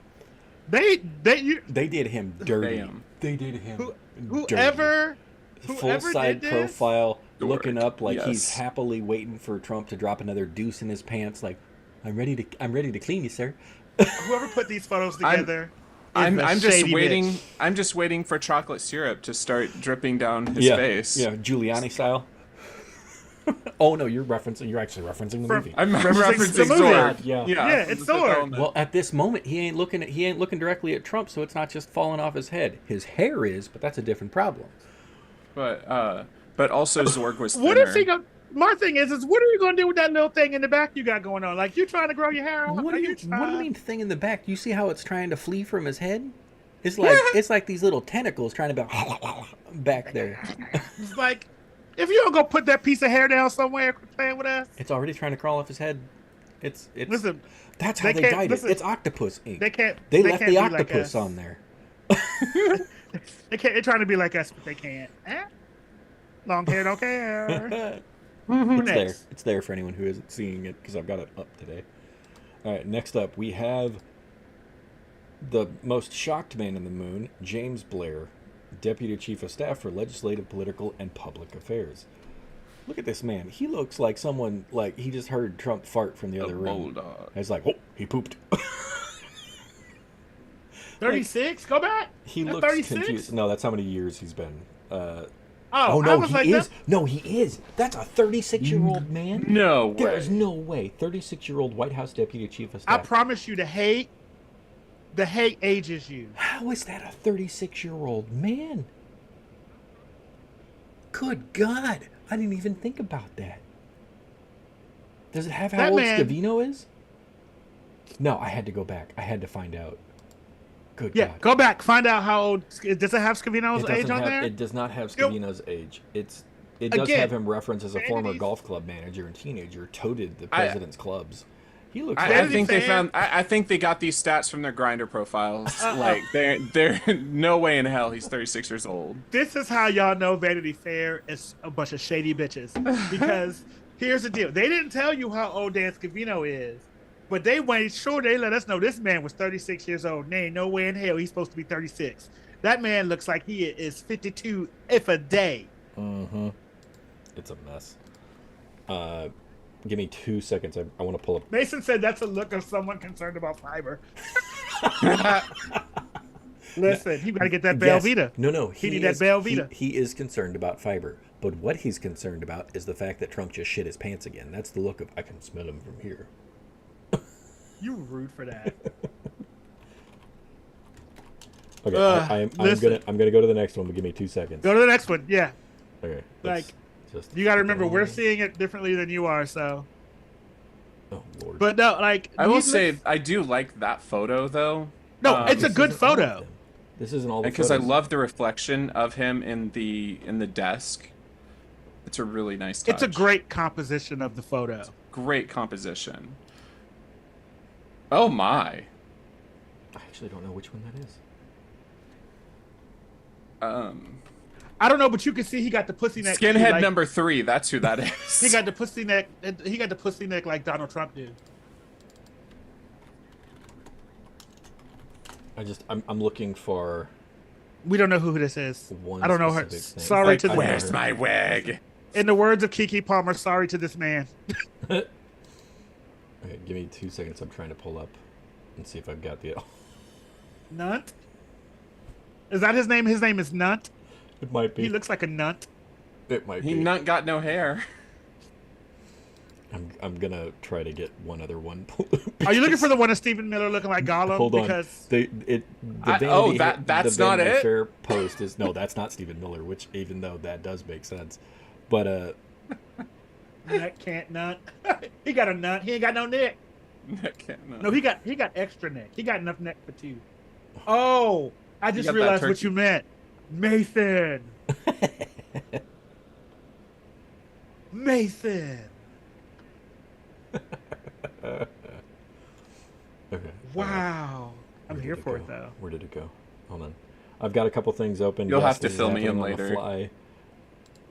[SPEAKER 2] They did him dirty.
[SPEAKER 3] Damn.
[SPEAKER 2] They did him dirty.
[SPEAKER 1] Whoever
[SPEAKER 2] Full side
[SPEAKER 1] did this,
[SPEAKER 2] profile,
[SPEAKER 3] Dork.
[SPEAKER 2] looking up like
[SPEAKER 3] Yes.
[SPEAKER 2] he's happily waiting for Trump to drop another deuce in his pants. Like, I'm ready to clean you, sir.
[SPEAKER 1] whoever put these photos together.
[SPEAKER 3] I'm just
[SPEAKER 1] shady
[SPEAKER 3] waiting.
[SPEAKER 1] bitch.
[SPEAKER 3] I'm just waiting for chocolate syrup to start dripping down his face.
[SPEAKER 2] Yeah, Giuliani style. Oh no, you're actually referencing the movie.
[SPEAKER 3] I'm
[SPEAKER 1] Referencing
[SPEAKER 3] referencing
[SPEAKER 1] the movie.
[SPEAKER 3] Zorg.
[SPEAKER 2] Yeah.
[SPEAKER 1] Yeah, it's
[SPEAKER 3] the Fifth
[SPEAKER 1] Zorg.
[SPEAKER 3] Element.
[SPEAKER 2] Well, at this moment, he ain't looking directly at Trump, so it's not just falling off his head. His hair is, but that's a different problem.
[SPEAKER 3] But also Zorg was thinner.
[SPEAKER 1] What if he go? My thing is what are you gonna do with that little thing in the back you got going on? Like you trying to grow your hair out?
[SPEAKER 2] What
[SPEAKER 1] Are
[SPEAKER 2] do you
[SPEAKER 1] trying?
[SPEAKER 2] mean thing in the back? You see how it's trying to flee from his head? It's like these little tentacles trying to be back there.
[SPEAKER 1] It's like if you don't go put that piece of hair down somewhere, quit playing with us.
[SPEAKER 2] It's already trying to crawl off his head. It's
[SPEAKER 1] Listen,
[SPEAKER 2] that's how
[SPEAKER 1] they
[SPEAKER 2] they
[SPEAKER 1] can't-
[SPEAKER 2] dyed
[SPEAKER 1] listen,
[SPEAKER 2] it. It's octopus ink.
[SPEAKER 1] they can't.
[SPEAKER 2] They left
[SPEAKER 1] can't
[SPEAKER 2] the
[SPEAKER 1] be like
[SPEAKER 2] octopus
[SPEAKER 1] us.
[SPEAKER 2] on there.
[SPEAKER 1] They can't. They're trying to be like us, but they can't. Long hair don't care.
[SPEAKER 2] It's there.
[SPEAKER 1] Next.
[SPEAKER 2] It's there for anyone who isn't seeing it because I've got it up today. All right, next up we have the most shocked man in the moon, James Blair, Deputy Chief of Staff for Legislative, Political, and Public Affairs. Look at this man. He looks like someone like he just heard Trump fart from the other room.
[SPEAKER 3] Bulldog.
[SPEAKER 2] It's like, oh, he pooped.
[SPEAKER 1] 36? Go back.
[SPEAKER 2] He
[SPEAKER 1] At
[SPEAKER 2] looks
[SPEAKER 1] 36?
[SPEAKER 2] confused. No, that's how many years he's been.
[SPEAKER 1] Oh,
[SPEAKER 2] Oh
[SPEAKER 1] I
[SPEAKER 2] no,
[SPEAKER 1] was
[SPEAKER 2] he
[SPEAKER 1] like
[SPEAKER 2] is.
[SPEAKER 1] that.
[SPEAKER 2] No, he is. That's a 36-year-old man.
[SPEAKER 3] No way.
[SPEAKER 2] There's no way. 36-year-old White House Deputy Chief of
[SPEAKER 1] I
[SPEAKER 2] Staff.
[SPEAKER 1] promise you, the hate ages you.
[SPEAKER 2] How is that a 36-year-old man? Good God. I didn't even think about that. Does it have how
[SPEAKER 1] That
[SPEAKER 2] old
[SPEAKER 1] man-
[SPEAKER 2] Scavino is? No, I had to go back. I had to find out. Good
[SPEAKER 1] Yeah,
[SPEAKER 2] God.
[SPEAKER 1] go back. Find out how old. Does it have Scavino's
[SPEAKER 2] It
[SPEAKER 1] age
[SPEAKER 2] doesn't
[SPEAKER 1] on
[SPEAKER 2] have,
[SPEAKER 1] there?
[SPEAKER 2] it does not have Scavino's age. It does
[SPEAKER 1] Again,
[SPEAKER 2] have him referenced as a former
[SPEAKER 1] Vanity's-
[SPEAKER 2] golf club manager and teenager, toted the president's clubs. He looks
[SPEAKER 3] I
[SPEAKER 1] Vanity
[SPEAKER 3] think they
[SPEAKER 1] Fair-
[SPEAKER 3] found. I think they got these stats from their grinder profiles. Like, they're no way in hell he's 36 years old.
[SPEAKER 1] This is how y'all know Vanity Fair is a bunch of shady bitches. Because here's the deal: they didn't tell you how old Dan Scavino is, but they made sure they let us know this man was 36 years old. There ain't no way in hell he's supposed to be 36. That man looks like he is 52 if a day.
[SPEAKER 2] Mm-hmm. It's a mess. Give me 2 seconds. I want to pull up.
[SPEAKER 1] Mason said that's a look of someone concerned about fiber. Listen, he got to get that Belvita.
[SPEAKER 2] No, no.
[SPEAKER 1] He need that Belvita.
[SPEAKER 2] He is concerned about fiber. But what he's concerned about is the fact that Trump just shit his pants again. That's the look of, I can smell him from here.
[SPEAKER 1] You rude for that.
[SPEAKER 2] Okay, I'm gonna go to the next one, but give me 2 seconds.
[SPEAKER 1] Go to the next one. Yeah.
[SPEAKER 2] Okay.
[SPEAKER 1] Like,
[SPEAKER 2] just
[SPEAKER 1] you got to remember, we're
[SPEAKER 2] on.
[SPEAKER 1] seeing it differently than you are, so.
[SPEAKER 2] Oh Lord.
[SPEAKER 1] But no, like.
[SPEAKER 3] I will
[SPEAKER 1] he
[SPEAKER 3] say
[SPEAKER 1] looks-
[SPEAKER 3] I do like that photo though.
[SPEAKER 1] No, it's a
[SPEAKER 2] This
[SPEAKER 1] good
[SPEAKER 2] isn't all of
[SPEAKER 1] photo.
[SPEAKER 2] them. This isn't all the
[SPEAKER 3] Because I
[SPEAKER 2] photos.
[SPEAKER 3] love the reflection of him in the desk. It's a really nice touch.
[SPEAKER 1] It's a great composition of the photo.
[SPEAKER 3] great composition. Oh my.
[SPEAKER 2] I actually don't know which one that is.
[SPEAKER 1] I don't know, but you can see he got the pussy neck.
[SPEAKER 3] Skinhead
[SPEAKER 1] like,
[SPEAKER 3] number 3. That's who that is.
[SPEAKER 1] He got the pussy neck. He got the pussy neck like Donald Trump did.
[SPEAKER 2] I'm looking for
[SPEAKER 1] We don't know who this is.
[SPEAKER 2] one.
[SPEAKER 1] I don't know her.
[SPEAKER 2] specific thing.
[SPEAKER 1] Sorry
[SPEAKER 3] Like,
[SPEAKER 1] to the.
[SPEAKER 3] where's my wig?
[SPEAKER 1] In the words of Kiki Palmer, sorry to this man.
[SPEAKER 2] Okay, give me 2 seconds. I'm trying to pull up and see if I've got the.
[SPEAKER 1] Nunt. Is that his name? His name is Nunt.
[SPEAKER 2] It might be.
[SPEAKER 1] He looks like a nunt.
[SPEAKER 2] It might
[SPEAKER 3] He
[SPEAKER 2] be.
[SPEAKER 3] not got no hair.
[SPEAKER 2] I'm gonna try to get one other one.
[SPEAKER 1] Are you looking for the one of Stephen Miller looking like Gollum?
[SPEAKER 2] Hold on.
[SPEAKER 1] Because
[SPEAKER 3] That's
[SPEAKER 2] the
[SPEAKER 3] not
[SPEAKER 2] Vanity
[SPEAKER 3] it?
[SPEAKER 2] Fair post is no, that's not Stephen Miller. Which even though that does make sense, but
[SPEAKER 1] neck can't nut. He got a nut. He ain't got no neck. No, he got extra neck. He got enough neck for two. Oh, I just
[SPEAKER 3] got that
[SPEAKER 1] realized what
[SPEAKER 3] turkey.
[SPEAKER 1] you meant. Mason. Mason.
[SPEAKER 2] okay.
[SPEAKER 1] Wow. I'm
[SPEAKER 2] Where
[SPEAKER 1] here
[SPEAKER 2] did
[SPEAKER 1] for
[SPEAKER 2] go?
[SPEAKER 1] it though.
[SPEAKER 2] Where did it go? Hold on. I've got a couple things open.
[SPEAKER 3] You'll have to
[SPEAKER 2] this is
[SPEAKER 3] fill me in
[SPEAKER 2] happening on the
[SPEAKER 3] later.
[SPEAKER 2] fly.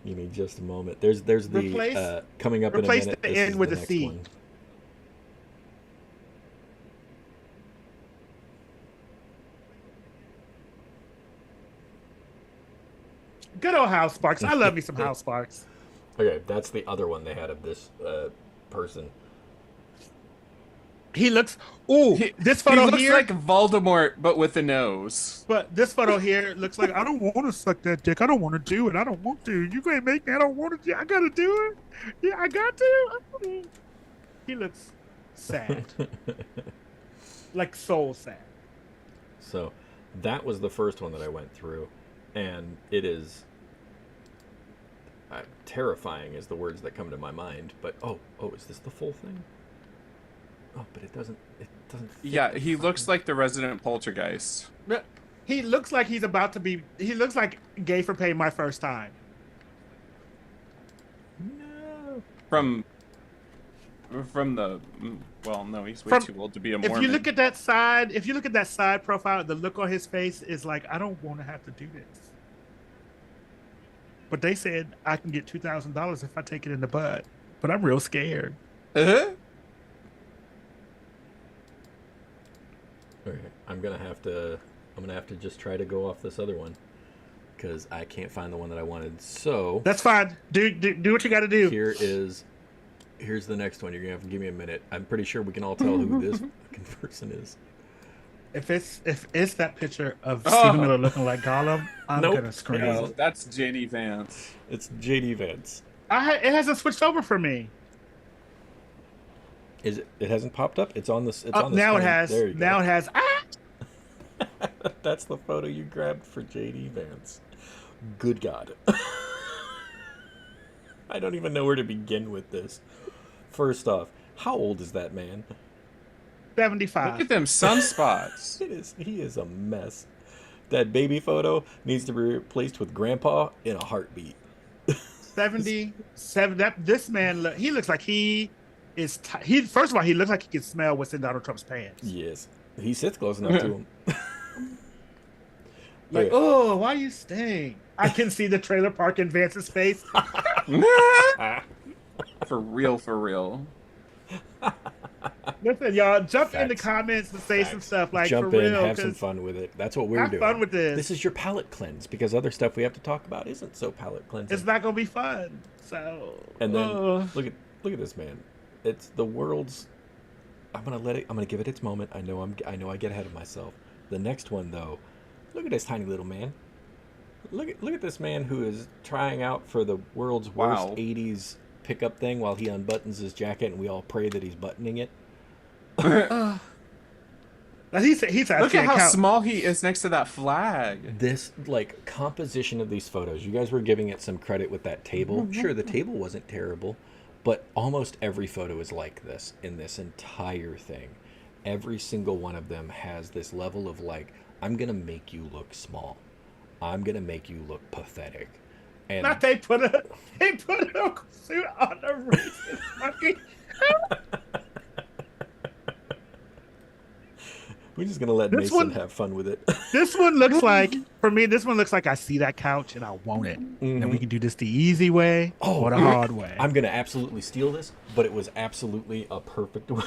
[SPEAKER 2] Give me just a moment. There's the
[SPEAKER 1] Replace-
[SPEAKER 2] coming up in a
[SPEAKER 1] replace
[SPEAKER 2] minute.
[SPEAKER 1] the
[SPEAKER 2] This
[SPEAKER 1] N
[SPEAKER 2] is
[SPEAKER 1] with
[SPEAKER 2] the
[SPEAKER 1] a
[SPEAKER 2] next
[SPEAKER 1] C.
[SPEAKER 2] one.
[SPEAKER 1] Good old House Sparks. I love me some House Sparks.
[SPEAKER 2] Okay, that's the other one they had of this person.
[SPEAKER 1] He looks. Ooh, this photo
[SPEAKER 3] he looks
[SPEAKER 1] here.
[SPEAKER 3] like Voldemort, but with a nose.
[SPEAKER 1] But this photo here looks like I don't want to suck that dick. I don't want to do it. I don't want to. You can't make me. I don't want to. I gotta do it. Yeah, I got to. He looks sad, like soul sad.
[SPEAKER 2] So that was the first one that I went through, and it is terrifying is the words that come to my mind. But oh, is this the full thing? Oh, but it doesn't. It doesn't. Fit
[SPEAKER 3] Yeah,
[SPEAKER 2] the
[SPEAKER 3] he looks
[SPEAKER 2] fucking-
[SPEAKER 3] like the resident poltergeist.
[SPEAKER 1] But he looks like he's about to be. He looks like gay for paying my first time.
[SPEAKER 2] No.
[SPEAKER 3] From the well, no, he's way
[SPEAKER 1] From-
[SPEAKER 3] too old to be a
[SPEAKER 1] If
[SPEAKER 3] Mormon.
[SPEAKER 1] you look at that side, profile, the look on his face is like, I don't want to have to do this. But they said I can get $2,000 if I take it in the butt. But I'm real scared.
[SPEAKER 3] Uh-huh.
[SPEAKER 2] Okay, I'm gonna have to just try to go off this other one because I can't find the one that I wanted. So
[SPEAKER 1] That's fine. Do what you got to do.
[SPEAKER 2] here's the next one. You're gonna have to give me a minute. I'm pretty sure we can all tell who this fucking person is.
[SPEAKER 1] If it's that picture of Stephen
[SPEAKER 3] Oh,
[SPEAKER 1] Miller looking like Gollum, I'm
[SPEAKER 2] Nope.
[SPEAKER 1] gonna scream.
[SPEAKER 2] No.
[SPEAKER 3] that's JD Vance.
[SPEAKER 2] It's JD Vance.
[SPEAKER 1] It hasn't switched over for me.
[SPEAKER 2] Is it? It hasn't popped up. It's on this. It's
[SPEAKER 1] Oh,
[SPEAKER 2] on the
[SPEAKER 1] now it
[SPEAKER 2] screen.
[SPEAKER 1] has.
[SPEAKER 2] There you
[SPEAKER 1] Now
[SPEAKER 2] go.
[SPEAKER 1] it has.
[SPEAKER 2] That's the photo you grabbed for JD Vance. Good God. I don't even know where to begin with this. First off, how old is that man?
[SPEAKER 1] 75.
[SPEAKER 3] Look at them sunspots.
[SPEAKER 2] He is a mess. That baby photo needs to be replaced with grandpa in a heartbeat.
[SPEAKER 1] 77. This man, he looks like he is. First of all, he looks like he can smell what's in Donald Trump's pants.
[SPEAKER 2] Yes. He sits close enough to him.
[SPEAKER 1] Like,
[SPEAKER 2] Yeah.
[SPEAKER 1] oh, why you staying? I can see the trailer park in Vance's face.
[SPEAKER 3] For real, for real.
[SPEAKER 1] Listen, y'all, jump in the
[SPEAKER 2] Facts.
[SPEAKER 1] comments and say some stuff like
[SPEAKER 2] Jump
[SPEAKER 1] for
[SPEAKER 2] in,
[SPEAKER 1] real.
[SPEAKER 2] have some
[SPEAKER 1] 'cause
[SPEAKER 2] fun with it. That's what we're
[SPEAKER 1] have
[SPEAKER 2] doing.
[SPEAKER 1] fun with this.
[SPEAKER 2] This is your palate cleanse because other stuff we have to talk about isn't so palate cleansing.
[SPEAKER 1] It's not gonna be fun. So
[SPEAKER 2] And then look at this man. It's the world's. I'm gonna give it its moment. I know I get ahead of myself. The next one though, look at this tiny little man. Look at this man who is trying out for the world's worst
[SPEAKER 3] Wow.
[SPEAKER 2] '80s pickup thing while he unbuttons his jacket and we all pray that he's buttoning it.
[SPEAKER 1] he's
[SPEAKER 3] Look at how small he is next to that flag.
[SPEAKER 2] This like composition of these photos. You guys were giving it some credit with that table. Sure, the table wasn't terrible, but almost every photo is like this in this entire thing. Every single one of them has this level of like, I'm gonna make you look small. I'm gonna make you look pathetic. And
[SPEAKER 1] Not they put a suit on a racist monkey.
[SPEAKER 2] we're just gonna let
[SPEAKER 1] This
[SPEAKER 2] Mason
[SPEAKER 1] one-
[SPEAKER 2] have fun with it.
[SPEAKER 1] This one looks like, for me, this one looks like I see that couch and I want it. And we can do this the easy way or the hard way.
[SPEAKER 2] I'm gonna absolutely steal this, but it was absolutely a perfect way.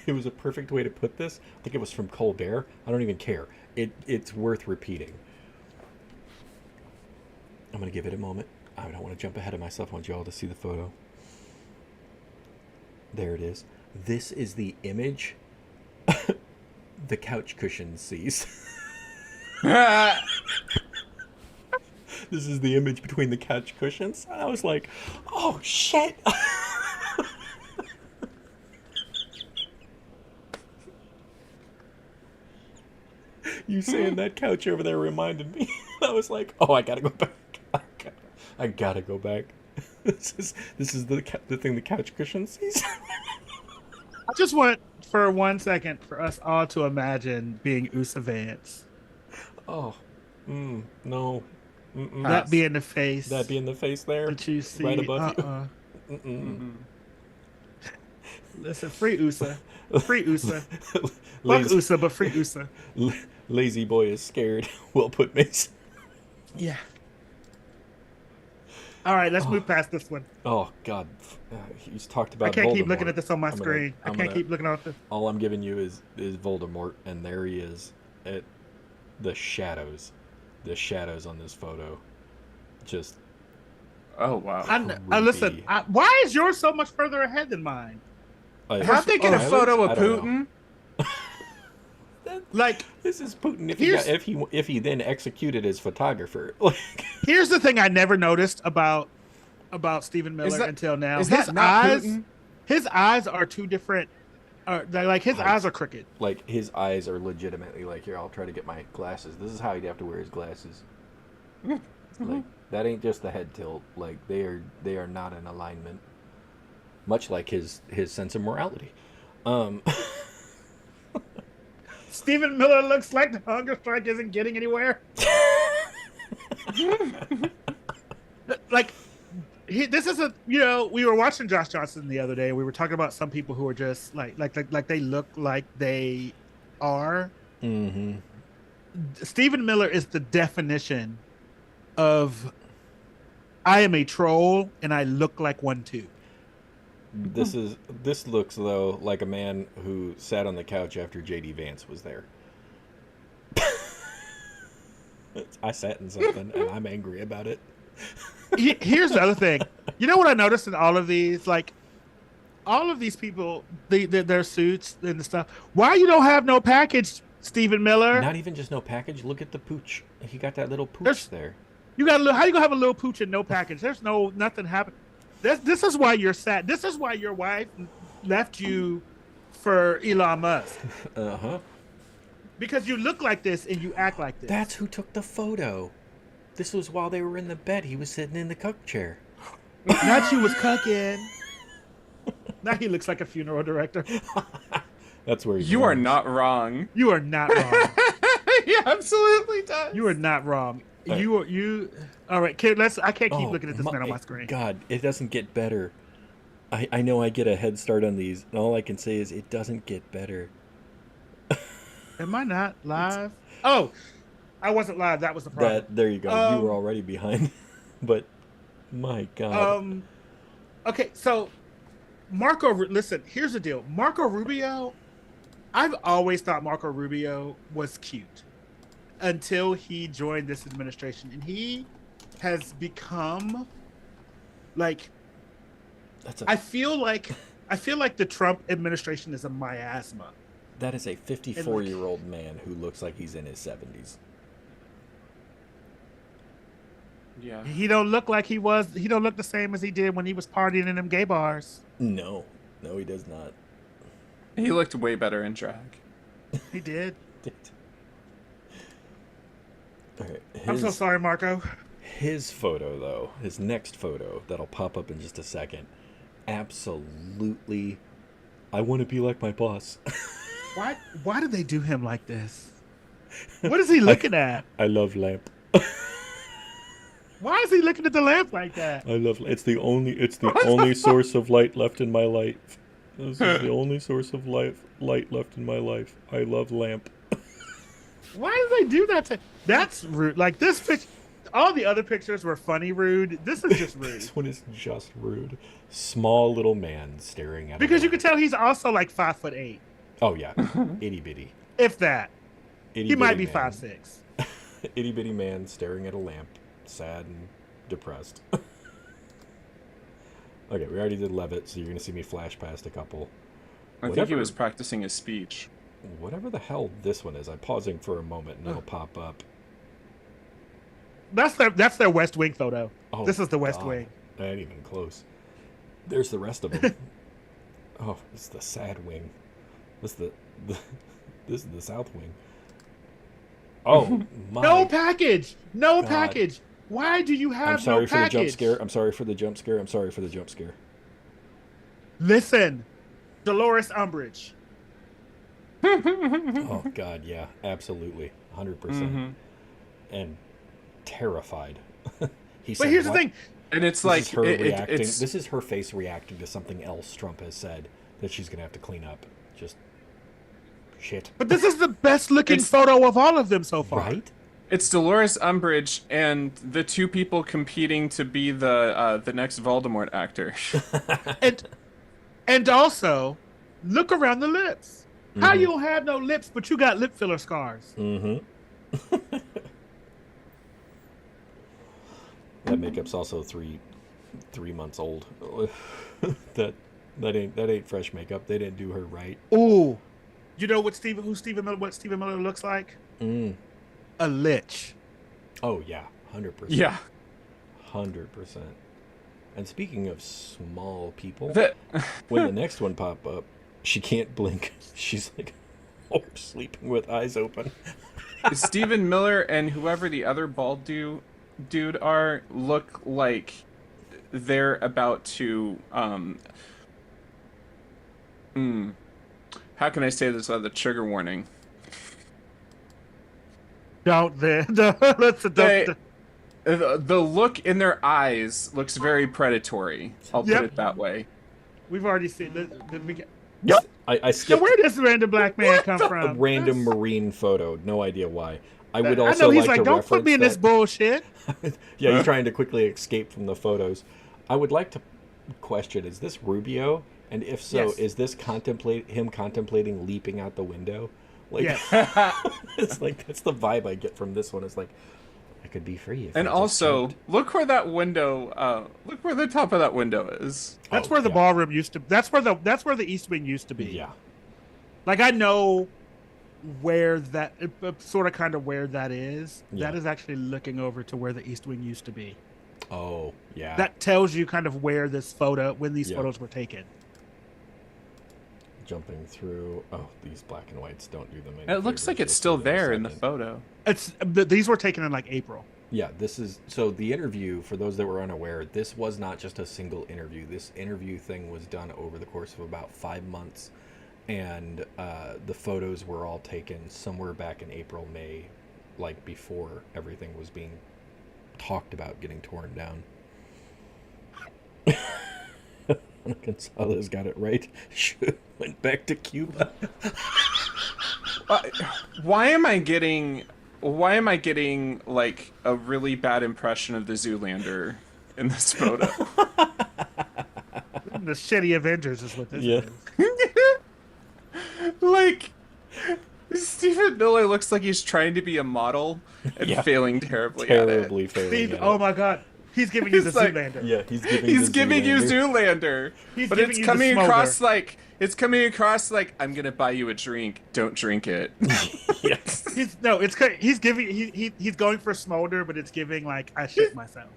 [SPEAKER 2] It was a perfect way to put this. I think it was from Colbert. I don't even care. It's worth repeating. I'm gonna give it a moment. I don't want to jump ahead of myself. I want you all to see the photo. There it is. This is the image the couch cushion sees. This is the image between the couch cushions. And I was like, oh shit. You saying that couch over there reminded me. I was like, oh, I gotta go back. I gotta go back. This is the thing the couch cushion sees.
[SPEAKER 1] I just want, for 1 second, for us all to imagine being USA Vance.
[SPEAKER 2] Oh, no.
[SPEAKER 1] That being the face.
[SPEAKER 2] That being the face there,
[SPEAKER 1] that you see.
[SPEAKER 2] right above you.
[SPEAKER 1] Listen, free USA. Free USA. Fuck
[SPEAKER 2] Lazy,
[SPEAKER 1] USA, but free USA.
[SPEAKER 2] lazy boy is scared. Well put, Mason.
[SPEAKER 1] Yeah. All right, let's move past this one.
[SPEAKER 2] Oh God, he's talked about.
[SPEAKER 1] I can't keep
[SPEAKER 2] Voldemort.
[SPEAKER 1] looking at this on my
[SPEAKER 2] I'm
[SPEAKER 1] screen. I can't keep looking at this.
[SPEAKER 2] All I'm giving you is Voldemort, and there he is at the shadows on this photo. Just
[SPEAKER 3] Oh wow.
[SPEAKER 1] I listen. Why is yours so much further ahead than mine?
[SPEAKER 3] How'd they get a photo of
[SPEAKER 2] I don't know.
[SPEAKER 3] Putin?
[SPEAKER 1] Like,
[SPEAKER 2] this is Putin
[SPEAKER 1] Here's-
[SPEAKER 2] if he then executed his photographer. Like,
[SPEAKER 1] here's the thing I never noticed about Stephen Miller until now.
[SPEAKER 3] Is that not Putin?
[SPEAKER 1] His eyes are two different. Like his eyes are crooked.
[SPEAKER 2] like his eyes are legitimately like, here, I'll try to get my glasses. This is how he'd have to wear his glasses. Like, that ain't just the head tilt. Like, they are not in alignment. Much like his sense of morality.
[SPEAKER 1] Stephen Miller looks like the hunger strike isn't getting anywhere. Like, this is we were watching Josh Johnson the other day. We were talking about some people who are just like they look like they are.
[SPEAKER 2] Mm-hmm.
[SPEAKER 1] Stephen Miller is the definition of I am a troll and I look like one too.
[SPEAKER 2] This looks though like a man who sat on the couch after JD Vance was there. I sat in something and I'm angry about it.
[SPEAKER 1] Here's the other thing. You know what I noticed in all of these? Like, all of these people, their suits and the stuff. Why you don't have no package Stephen Miller.
[SPEAKER 2] Not even just no package. Look at the pooch. He got that little pooch there.
[SPEAKER 1] You got a little. How you gonna have a little pooch and no package? There's nothing happened. This is why you're sad. This is why your wife left you for Elon Musk. Because you look like this and you act like this.
[SPEAKER 2] That's who took the photo. This was while they were in the bed. He was sitting in the cuck chair.
[SPEAKER 1] Not you was cucking. Now he looks like a funeral director.
[SPEAKER 2] That's where
[SPEAKER 3] you are not wrong.
[SPEAKER 1] You are not wrong.
[SPEAKER 3] He absolutely does.
[SPEAKER 1] You are not wrong.
[SPEAKER 2] Right.
[SPEAKER 1] You. All right, kid. I can't keep looking at this man on my screen.
[SPEAKER 2] God, it doesn't get better. I know I get a head start on these, and all I can say is it doesn't get better.
[SPEAKER 1] Am I not live? Oh, I wasn't live. That was the problem.
[SPEAKER 2] There you go. You were already behind. But my God.
[SPEAKER 1] Okay, so listen, here's the deal. Marco Rubio, I've always thought Marco Rubio was cute until he joined this administration, and he has become like I feel like the Trump administration is a miasma.
[SPEAKER 2] That is a 54-year-old man who looks like he's in his 70s.
[SPEAKER 3] Yeah.
[SPEAKER 1] He don't look like he was. He don't look the same as he did when he was partying in them gay bars.
[SPEAKER 2] No, he does not.
[SPEAKER 3] He looked way better in drag.
[SPEAKER 1] He did.
[SPEAKER 2] All right,
[SPEAKER 1] I'm so sorry, Marco.
[SPEAKER 2] His photo, though, his next photo that'll pop up in just a second, absolutely, I want to be like my boss.
[SPEAKER 1] Why did they do him like this? What is he looking at?
[SPEAKER 2] I love lamp.
[SPEAKER 1] Why is he looking at the lamp like that?
[SPEAKER 2] It's the only source of light left in my life. This is the only source of light left in my life. I love lamp.
[SPEAKER 1] Why do they do that? That's rude. Like this picture, all the other pictures were funny rude. This is just rude.
[SPEAKER 2] This one is just rude. Small little man staring at.
[SPEAKER 1] Because you can tell he's also like 5'8".
[SPEAKER 2] Oh yeah, itty bitty.
[SPEAKER 1] If that,
[SPEAKER 2] Itty
[SPEAKER 1] he might be
[SPEAKER 2] man.
[SPEAKER 1] 5'6".
[SPEAKER 2] Itty bitty man staring at a lamp, sad and depressed. Okay, we already did Levitt, so you're gonna see me flash past a couple.
[SPEAKER 3] I think he was practicing his speech.
[SPEAKER 2] Whatever the hell this one is, I'm pausing for a moment and it'll pop up.
[SPEAKER 1] That's their West Wing photo.
[SPEAKER 2] Oh,
[SPEAKER 1] this is the West
[SPEAKER 2] God.
[SPEAKER 1] Wing.
[SPEAKER 2] Not even close. There's the rest of them. Oh, it's the sad wing. This is the South Wing. Oh my!
[SPEAKER 1] No package. No
[SPEAKER 2] God.
[SPEAKER 1] package. Why do you have
[SPEAKER 2] I'm sorry
[SPEAKER 1] no
[SPEAKER 2] for the jump
[SPEAKER 1] package?
[SPEAKER 2] scare. I'm sorry for the jump scare. I'm sorry for the jump scare.
[SPEAKER 1] Listen, Dolores Umbridge.
[SPEAKER 2] Oh God, yeah, absolutely, 100%, and terrified. He said,
[SPEAKER 1] But here's
[SPEAKER 2] what?
[SPEAKER 1] the thing.
[SPEAKER 3] And it's
[SPEAKER 2] This
[SPEAKER 3] like
[SPEAKER 2] is her reacting.
[SPEAKER 3] it's
[SPEAKER 2] This is her face reacting to something else Trump has said that she's gonna have to clean up. Just shit.
[SPEAKER 1] But this is the best looking photo of all of them so far.
[SPEAKER 2] Right?
[SPEAKER 3] It's Dolores Umbridge and the two people competing to be the next Voldemort actor.
[SPEAKER 1] and also, look around the lips. How you don't have no lips, but you got lip filler scars?
[SPEAKER 2] Mm-hmm. That makeup's also three months old. that ain't fresh makeup. They didn't do her right.
[SPEAKER 1] Ooh, you know what Stephen Miller looks like? A lich.
[SPEAKER 2] Oh yeah, 100%.
[SPEAKER 3] Yeah,
[SPEAKER 2] 100%. And speaking of small people,
[SPEAKER 3] that
[SPEAKER 2] when the next one pop up, she can't blink. She's like, sleeping with eyes open.
[SPEAKER 3] Stephen Miller and whoever the other bald dude are look like they're about to how can I say this without the trigger warning? The look in their eyes looks very predatory. I'll put it that way.
[SPEAKER 1] We've already seen this.
[SPEAKER 2] Yep. I skipped.
[SPEAKER 1] So where does the random black man come
[SPEAKER 2] a
[SPEAKER 1] from?
[SPEAKER 2] random marine photo. No idea why. I would also
[SPEAKER 1] I know he's
[SPEAKER 2] like to
[SPEAKER 1] don't
[SPEAKER 2] reference
[SPEAKER 1] put me in this
[SPEAKER 2] that-
[SPEAKER 1] bullshit.
[SPEAKER 2] Yeah, he's trying to quickly escape from the photos. I would like to question: is this Rubio? And if so,
[SPEAKER 1] Yes.
[SPEAKER 2] is this contemplating leaping out the window? Like,
[SPEAKER 1] Yes.
[SPEAKER 2] it's like that's the vibe I get from this one. It's like I could be free. If
[SPEAKER 3] And
[SPEAKER 2] I just
[SPEAKER 3] also,
[SPEAKER 2] jumped.
[SPEAKER 3] look where that window. Look where the top of that window is.
[SPEAKER 1] That's
[SPEAKER 2] Oh,
[SPEAKER 1] where the
[SPEAKER 2] yeah.
[SPEAKER 1] ballroom used to. That's where the East Wing used to be.
[SPEAKER 2] Yeah.
[SPEAKER 1] Like I know where that sort of kind of where that is,
[SPEAKER 2] Yeah.
[SPEAKER 1] that is actually looking over to where the East Wing used to be.
[SPEAKER 2] Oh, yeah.
[SPEAKER 1] That tells you kind of where when these
[SPEAKER 2] Yeah.
[SPEAKER 1] photos were taken.
[SPEAKER 2] Jumping through. Oh, these black and whites don't do them any
[SPEAKER 3] It looks like
[SPEAKER 2] favors.
[SPEAKER 3] it's
[SPEAKER 2] You'll
[SPEAKER 3] still
[SPEAKER 2] see in a
[SPEAKER 3] there in the
[SPEAKER 2] second.
[SPEAKER 3] photo.
[SPEAKER 1] These were taken in like April.
[SPEAKER 2] Yeah, this is so the interview, for those that were unaware, this was not just a single interview. This interview thing was done over the course of about 5 months, and the photos were all taken somewhere back in April, May, like before everything was being talked about getting torn down. Gonzalez got it right. Should went back to Cuba.
[SPEAKER 3] Why am I getting like a really bad impression of the Zoolander in this photo?
[SPEAKER 1] The shitty Avengers is what this
[SPEAKER 2] Yeah.
[SPEAKER 1] is.
[SPEAKER 3] Like, Stephen Miller looks like he's trying to be a model and
[SPEAKER 2] Yeah.
[SPEAKER 3] failing terribly at it.
[SPEAKER 2] Terribly failing.
[SPEAKER 1] Steve,
[SPEAKER 2] at
[SPEAKER 1] oh
[SPEAKER 2] it.
[SPEAKER 1] my God, he's giving you the
[SPEAKER 3] It's like-
[SPEAKER 1] Zoolander.
[SPEAKER 2] Yeah, he's giving.
[SPEAKER 3] He's
[SPEAKER 2] the
[SPEAKER 3] giving you
[SPEAKER 2] Zoolander.
[SPEAKER 3] Zoolander,
[SPEAKER 1] He's
[SPEAKER 3] but
[SPEAKER 1] giving
[SPEAKER 3] it's
[SPEAKER 1] you the
[SPEAKER 3] coming
[SPEAKER 1] smolder.
[SPEAKER 3] across like I'm gonna buy you a drink. Don't drink it.
[SPEAKER 2] Yes.
[SPEAKER 1] He's giving he's going for smolder, but it's giving like I shit myself.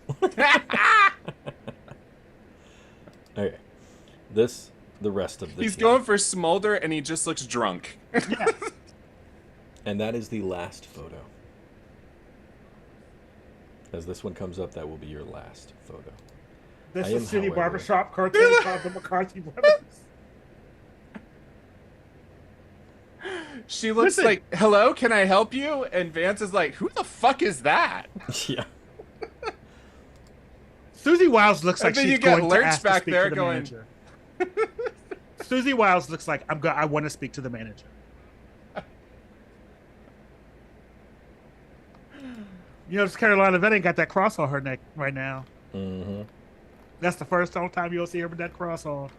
[SPEAKER 2] Okay. The rest of the
[SPEAKER 3] He's
[SPEAKER 2] team.
[SPEAKER 3] going for smolder, and he just looks drunk.
[SPEAKER 1] Yeah.
[SPEAKER 2] And that is the last photo. As this one comes up, that will be your last photo.
[SPEAKER 1] This
[SPEAKER 2] I am,
[SPEAKER 1] is City
[SPEAKER 2] however-
[SPEAKER 1] Barbershop cartoon called the McCarthy Brothers.
[SPEAKER 3] She looks
[SPEAKER 1] Listen.
[SPEAKER 3] like, "Hello, can I help you?" And Vance is like, "Who the fuck is that?"
[SPEAKER 2] Yeah.
[SPEAKER 1] Susie Wiles looks
[SPEAKER 3] And
[SPEAKER 1] like
[SPEAKER 3] then
[SPEAKER 1] she's
[SPEAKER 3] you got
[SPEAKER 1] going
[SPEAKER 3] Lurch
[SPEAKER 1] to ask
[SPEAKER 3] back
[SPEAKER 1] to speak
[SPEAKER 3] there
[SPEAKER 1] to the
[SPEAKER 3] going-
[SPEAKER 1] manager. Susie Wiles looks like I want to speak to the manager. You know, Carolina Vet ain't got that cross on her neck right now.
[SPEAKER 2] Mm-hmm.
[SPEAKER 1] That's the first time you'll see her with that cross on.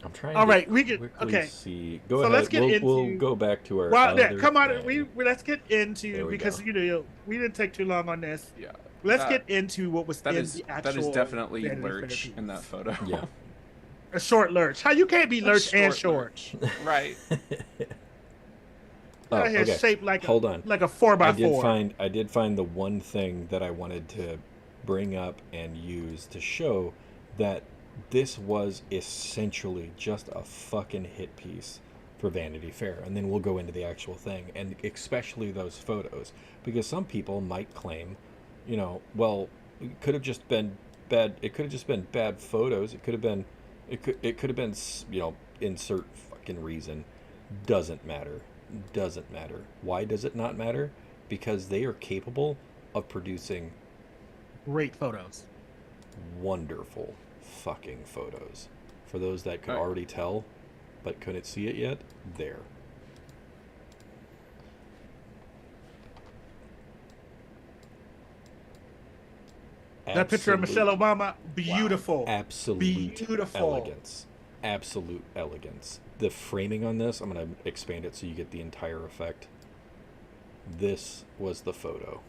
[SPEAKER 2] I'm trying.
[SPEAKER 1] All
[SPEAKER 2] to
[SPEAKER 1] right, we can-
[SPEAKER 2] quickly
[SPEAKER 1] okay.
[SPEAKER 2] See. Go
[SPEAKER 1] So
[SPEAKER 2] ahead.
[SPEAKER 1] let's get
[SPEAKER 2] we'll
[SPEAKER 1] into-
[SPEAKER 2] go back to our.
[SPEAKER 1] Well, yeah,
[SPEAKER 2] other
[SPEAKER 1] come on.
[SPEAKER 2] thing.
[SPEAKER 1] Let's get
[SPEAKER 2] There
[SPEAKER 1] into
[SPEAKER 2] we
[SPEAKER 1] because
[SPEAKER 2] go.
[SPEAKER 1] you know we didn't take too long on this.
[SPEAKER 3] Yeah,
[SPEAKER 1] Let's
[SPEAKER 3] That-
[SPEAKER 1] get into what was
[SPEAKER 3] that
[SPEAKER 1] in
[SPEAKER 3] is
[SPEAKER 1] the actual.
[SPEAKER 3] that is definitely
[SPEAKER 1] Vanity Fair
[SPEAKER 3] Lurch
[SPEAKER 1] piece.
[SPEAKER 3] in that photo.
[SPEAKER 2] Yeah.
[SPEAKER 1] A short lurch. How you can't be
[SPEAKER 3] A
[SPEAKER 1] lurch and
[SPEAKER 3] short
[SPEAKER 1] short?
[SPEAKER 3] Lurch. Right.
[SPEAKER 2] Oh,
[SPEAKER 1] Out here
[SPEAKER 2] okay.
[SPEAKER 1] shaped like
[SPEAKER 2] Hold on.
[SPEAKER 1] like a 4x4.
[SPEAKER 2] I did find the one thing that I wanted to bring up and use to show that this was essentially just a fucking hit piece for Vanity Fair, and then we'll go into the actual thing, and especially those photos, because some people might claim, you know, well, it could have just been bad. It could have just been bad photos. It could have been, it could have been, you know, insert fucking reason. Doesn't matter. Doesn't matter. Why does it not matter? Because they are capable of producing
[SPEAKER 1] Great photos.
[SPEAKER 2] wonderful fucking photos. For those that could
[SPEAKER 3] Right.
[SPEAKER 2] already tell but couldn't see it yet, there.
[SPEAKER 1] That picture of Michelle Obama, beautiful.
[SPEAKER 2] Absolute
[SPEAKER 1] Beautiful.
[SPEAKER 2] elegance. Absolute elegance. The framing on this, I'm going to expand it so you get the entire effect. This was the photo.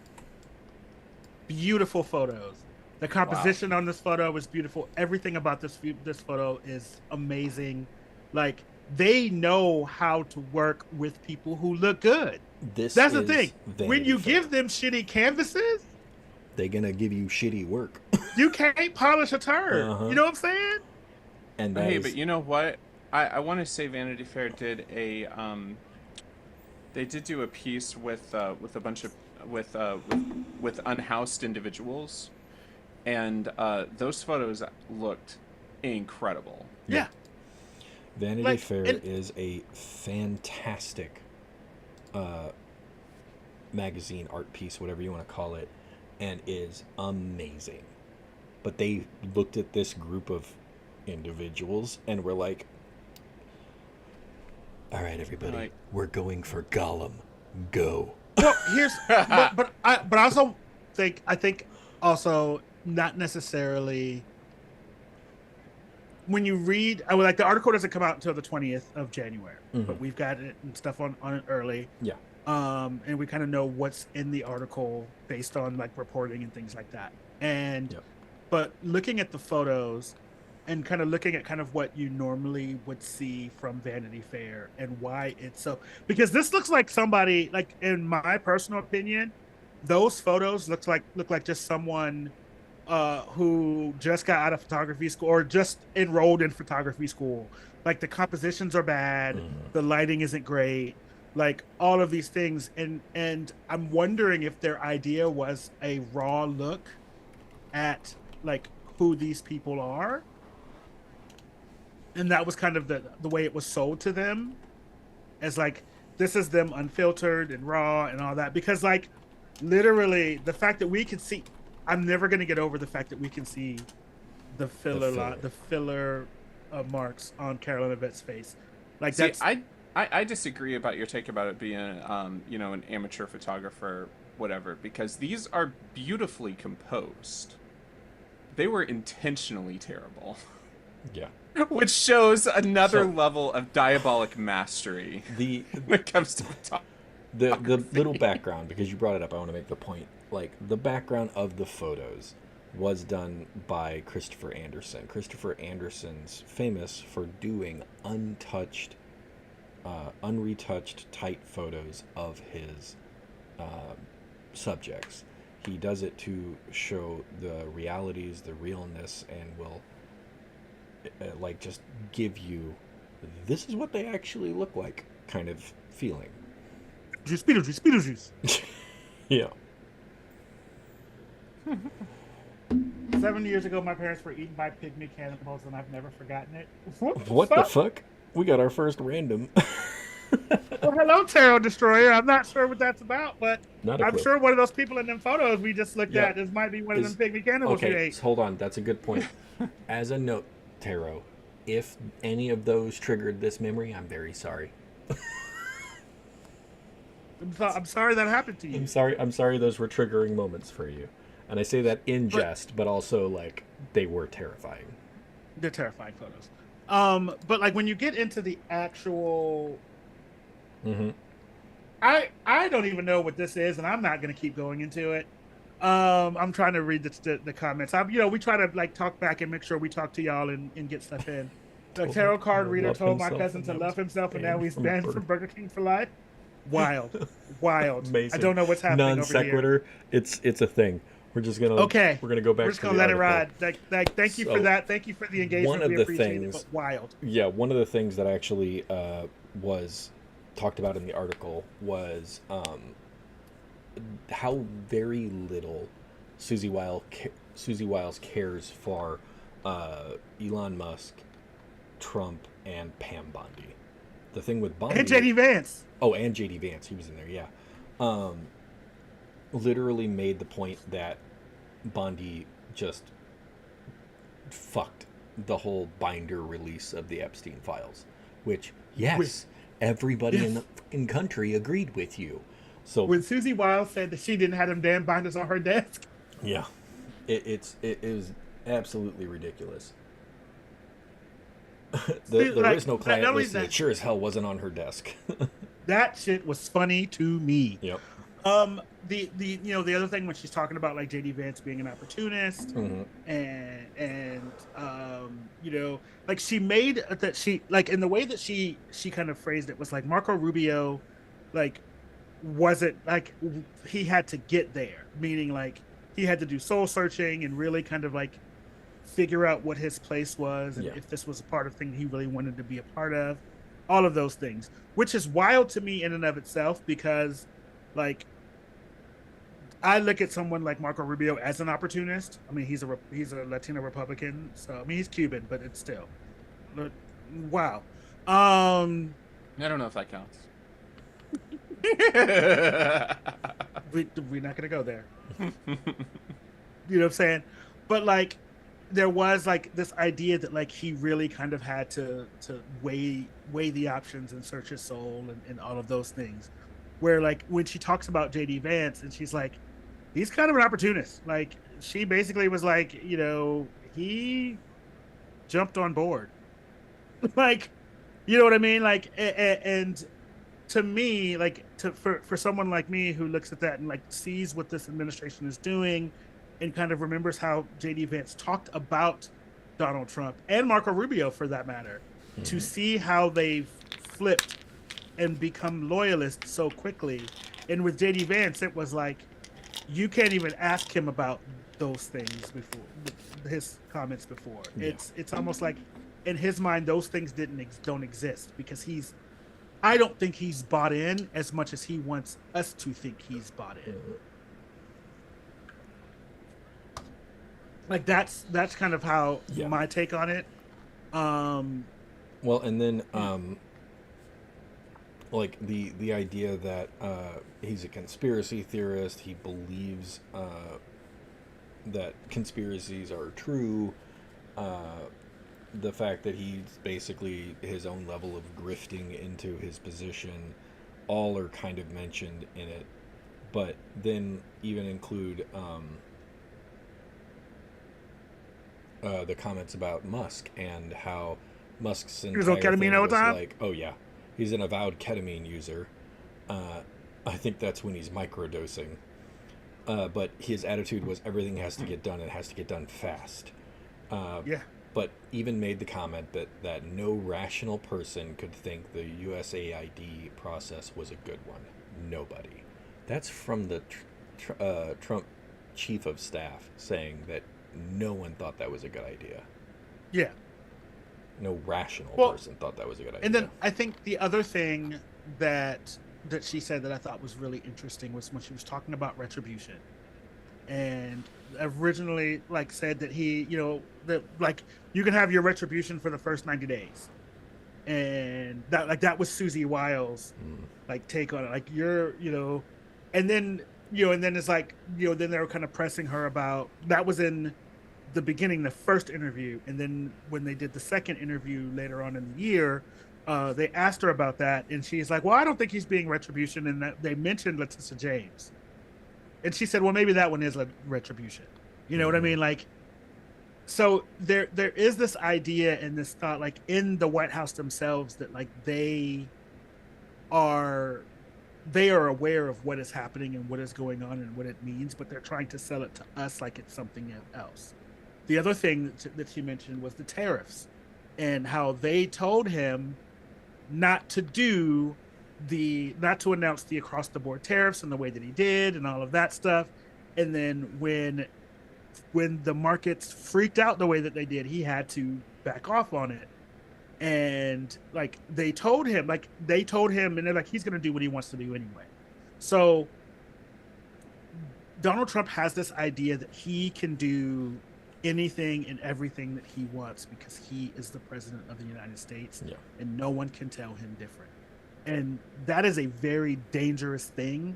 [SPEAKER 1] Beautiful photos. The composition on this photo is beautiful. Everything about this photo is amazing. Like they know how to work with people who look good.
[SPEAKER 2] This
[SPEAKER 1] That's the
[SPEAKER 2] is
[SPEAKER 1] thing. When
[SPEAKER 2] Vanity
[SPEAKER 1] you
[SPEAKER 2] Fair.
[SPEAKER 1] give them shitty canvases,
[SPEAKER 2] They're going to give you shitty work.
[SPEAKER 1] you can't polish a turd.
[SPEAKER 2] Uh-huh.
[SPEAKER 1] You know what I'm saying?
[SPEAKER 2] And that
[SPEAKER 3] Hey,
[SPEAKER 2] is-
[SPEAKER 3] but you know what? I want to say Vanity Fair did a they did do a piece with a bunch of with unhoused individuals, and those photos looked incredible.
[SPEAKER 1] Yeah.
[SPEAKER 2] Vanity
[SPEAKER 1] Like,
[SPEAKER 2] Fair
[SPEAKER 1] and-
[SPEAKER 2] is a fantastic magazine, art piece, whatever you want to call it, and is amazing. But they looked at this group of individuals and were like, all right, everybody,
[SPEAKER 3] Like-
[SPEAKER 2] we're going for Gollum. Go.
[SPEAKER 1] Well, here's but I also think also not necessarily when you read like the article doesn't come out until the 20th of January, but we've got it and stuff on it early.
[SPEAKER 2] Yeah.
[SPEAKER 1] And we kind of know what's in the article based on like reporting and things like that. And
[SPEAKER 2] Yep.
[SPEAKER 1] but looking at the photos, and kind of looking at kind of what you normally would see from Vanity Fair and why it's so, because this looks like somebody, like in my personal opinion, those photos look like just someone who just got out of photography school or just enrolled in photography school. Like the compositions are bad, the lighting isn't great, like all of these things, and I'm wondering if their idea was a raw look at like who these people are, and that was kind of the way it was sold to them, as like this is them unfiltered and raw and all that, because like literally the fact that we could see, I'm never going to get over the fact that we can see the filler marks on Carolyn Yvette's face. Like
[SPEAKER 3] See,
[SPEAKER 1] that's
[SPEAKER 3] I disagree about your take about it being, you know, an amateur photographer, whatever, because these are beautifully composed. They were intentionally terrible.
[SPEAKER 2] Yeah.
[SPEAKER 3] Which shows another level of diabolic mastery when it comes to photography.
[SPEAKER 2] The little background, because you brought it up, I want to make the point. Like, the background of the photos was done by Christopher Anderson. Christopher Anderson's famous for doing untouched, unretouched, tight photos of his subjects. He does it to show the realities, the realness, and will like just give you, this is what they actually look like kind of feeling.
[SPEAKER 1] Beetlejuice.
[SPEAKER 2] Yeah.
[SPEAKER 1] 7 years ago, my parents were eaten by pygmy cannibals, and I've never forgotten it.
[SPEAKER 2] What the fuck? We got our first random.
[SPEAKER 1] Well, hello, Tarot Destroyer. I'm not sure what that's about, but I'm
[SPEAKER 2] clue.
[SPEAKER 1] sure one of those people in them photos we just looked at, this might be one of them pygmy cannibals you
[SPEAKER 2] Okay,
[SPEAKER 1] ate.
[SPEAKER 2] so hold on. That's a good point. As a note, Tarot, if any of those triggered this memory, I'm very sorry.
[SPEAKER 1] I'm sorry that happened to you.
[SPEAKER 2] I'm sorry those were triggering moments for you. And I say that in jest, but also, like, they were terrifying.
[SPEAKER 1] They're terrifying photos. But, like, when you get into the actual...
[SPEAKER 2] Mm-hmm.
[SPEAKER 1] I don't even know what this is, and I'm not going to keep going into it. I'm trying to read the comments. We try to, like, talk back and make sure we talk to y'all and get stuff in. The tarot card reader told my cousin to love himself, and now he's banned from Burger King for life. Wild.
[SPEAKER 2] Amazing.
[SPEAKER 1] I don't know what's happening
[SPEAKER 2] non sequitur. It's a thing. We're just gonna We're gonna go back.
[SPEAKER 1] We're just gonna let it ride. Thank you for that. Thank you for the engagement.
[SPEAKER 2] One of
[SPEAKER 1] we
[SPEAKER 2] the
[SPEAKER 1] appreciate
[SPEAKER 2] things,
[SPEAKER 1] it, but wild.
[SPEAKER 2] Yeah, one of the things that actually was talked about in the article was how very little Susie Wiles cares for Elon Musk, Trump, and Pam Bondi. The thing with Bondi
[SPEAKER 1] and JD Vance.
[SPEAKER 2] Oh, and JD Vance, he was in there, yeah. Literally made the point that Bondi just fucked the whole binder release of the Epstein files, which, yes, everybody in the fucking country agreed with you. So
[SPEAKER 1] when Susie Wiles said that she didn't have them damn binders on her desk,
[SPEAKER 2] yeah, it is absolutely ridiculous. There is no client list. It sure as hell wasn't on her desk.
[SPEAKER 1] That shit was funny to me.
[SPEAKER 2] Yep.
[SPEAKER 1] The other thing when she's talking about like JD Vance being an opportunist,
[SPEAKER 2] mm-hmm.
[SPEAKER 1] and like she made that, she like, in the way that she kind of phrased it was like Marco Rubio, like, wasn't like he had to get there, meaning like he had to do soul searching and really kind of like figure out what his place was and if this was a part of thing he really wanted to be a part of, all of those things, which is wild to me in and of itself, because like I look at someone like Marco Rubio as an opportunist. I mean, he's a Latino Republican, so I mean he's Cuban, but it's still wow.
[SPEAKER 3] I don't know if that counts.
[SPEAKER 1] We're not gonna go there. You know what I'm saying? But like, there was like this idea that like he really kind of had to weigh the options and search his soul and all of those things. Where like when she talks about JD Vance and she's like, he's kind of an opportunist. Like she basically was like, he jumped on board. Like, you know what I mean? Like, and to me, like for someone like me who looks at that and like sees what this administration is doing and kind of remembers how JD Vance talked about Donald Trump and Marco Rubio, for that matter, to
[SPEAKER 2] Mm-hmm.
[SPEAKER 1] see how they've flipped and become loyalists so quickly. And with JD Vance, it was like you can't even ask him about those things before his comments before.
[SPEAKER 2] Yeah.
[SPEAKER 1] It's almost like in his mind those things don't exist because I don't think he's bought in as much as he wants us to think he's bought in. Like that's kind of how
[SPEAKER 2] Yeah.
[SPEAKER 1] my take on it.
[SPEAKER 2] Well, and then like the idea that he's a conspiracy theorist, he believes that conspiracies are true. The fact that he's basically his own level of grifting into his position, all are kind of mentioned in it, but then even include the comments about Musk and how Musk's
[SPEAKER 1] He was on
[SPEAKER 2] entire thing
[SPEAKER 1] ketamine all the
[SPEAKER 2] was
[SPEAKER 1] time?
[SPEAKER 2] like, oh yeah, he's an avowed ketamine user. I think that's when he's microdosing. But his attitude was everything has to get done. It has to get done fast.
[SPEAKER 1] Yeah.
[SPEAKER 2] But even made the comment that no rational person could think the USAID process was a good one. Nobody. That's from the Trump chief of staff saying that no one thought that was a good idea.
[SPEAKER 1] Yeah.
[SPEAKER 2] No rational
[SPEAKER 1] Well,
[SPEAKER 2] person thought that was a good idea.
[SPEAKER 1] and then I think the other thing that she said that I thought was really interesting was when she was talking about retribution. And originally like said that he, that like you can have your retribution for the first 90 days. And that was Susie Wiles like take on it. Like and then and then it's like, then they were kind of pressing her about that was in the beginning, the first interview, and then when they did the second interview later on in the year, they asked her about that, and she's like, "Well, I don't think he's being retribution," and that they mentioned Letitia James, and she said, "Well, maybe that one is a retribution." You know what I mean? Like, so there is this idea and this thought, like in the White House themselves, that like they are aware of what is happening and what is going on and what it means, but they're trying to sell it to us like it's something else. The other thing that she mentioned was the tariffs and how they told him not to announce the across the board tariffs in the way that he did and all of that stuff. And then when the markets freaked out the way that they did, he had to back off on it. And like they told him, and they're like, he's going to do what he wants to do anyway. So Donald Trump has this idea that he can do anything and everything that he wants because he is the president of the United States, and no one can tell him different. And that is a very dangerous thing,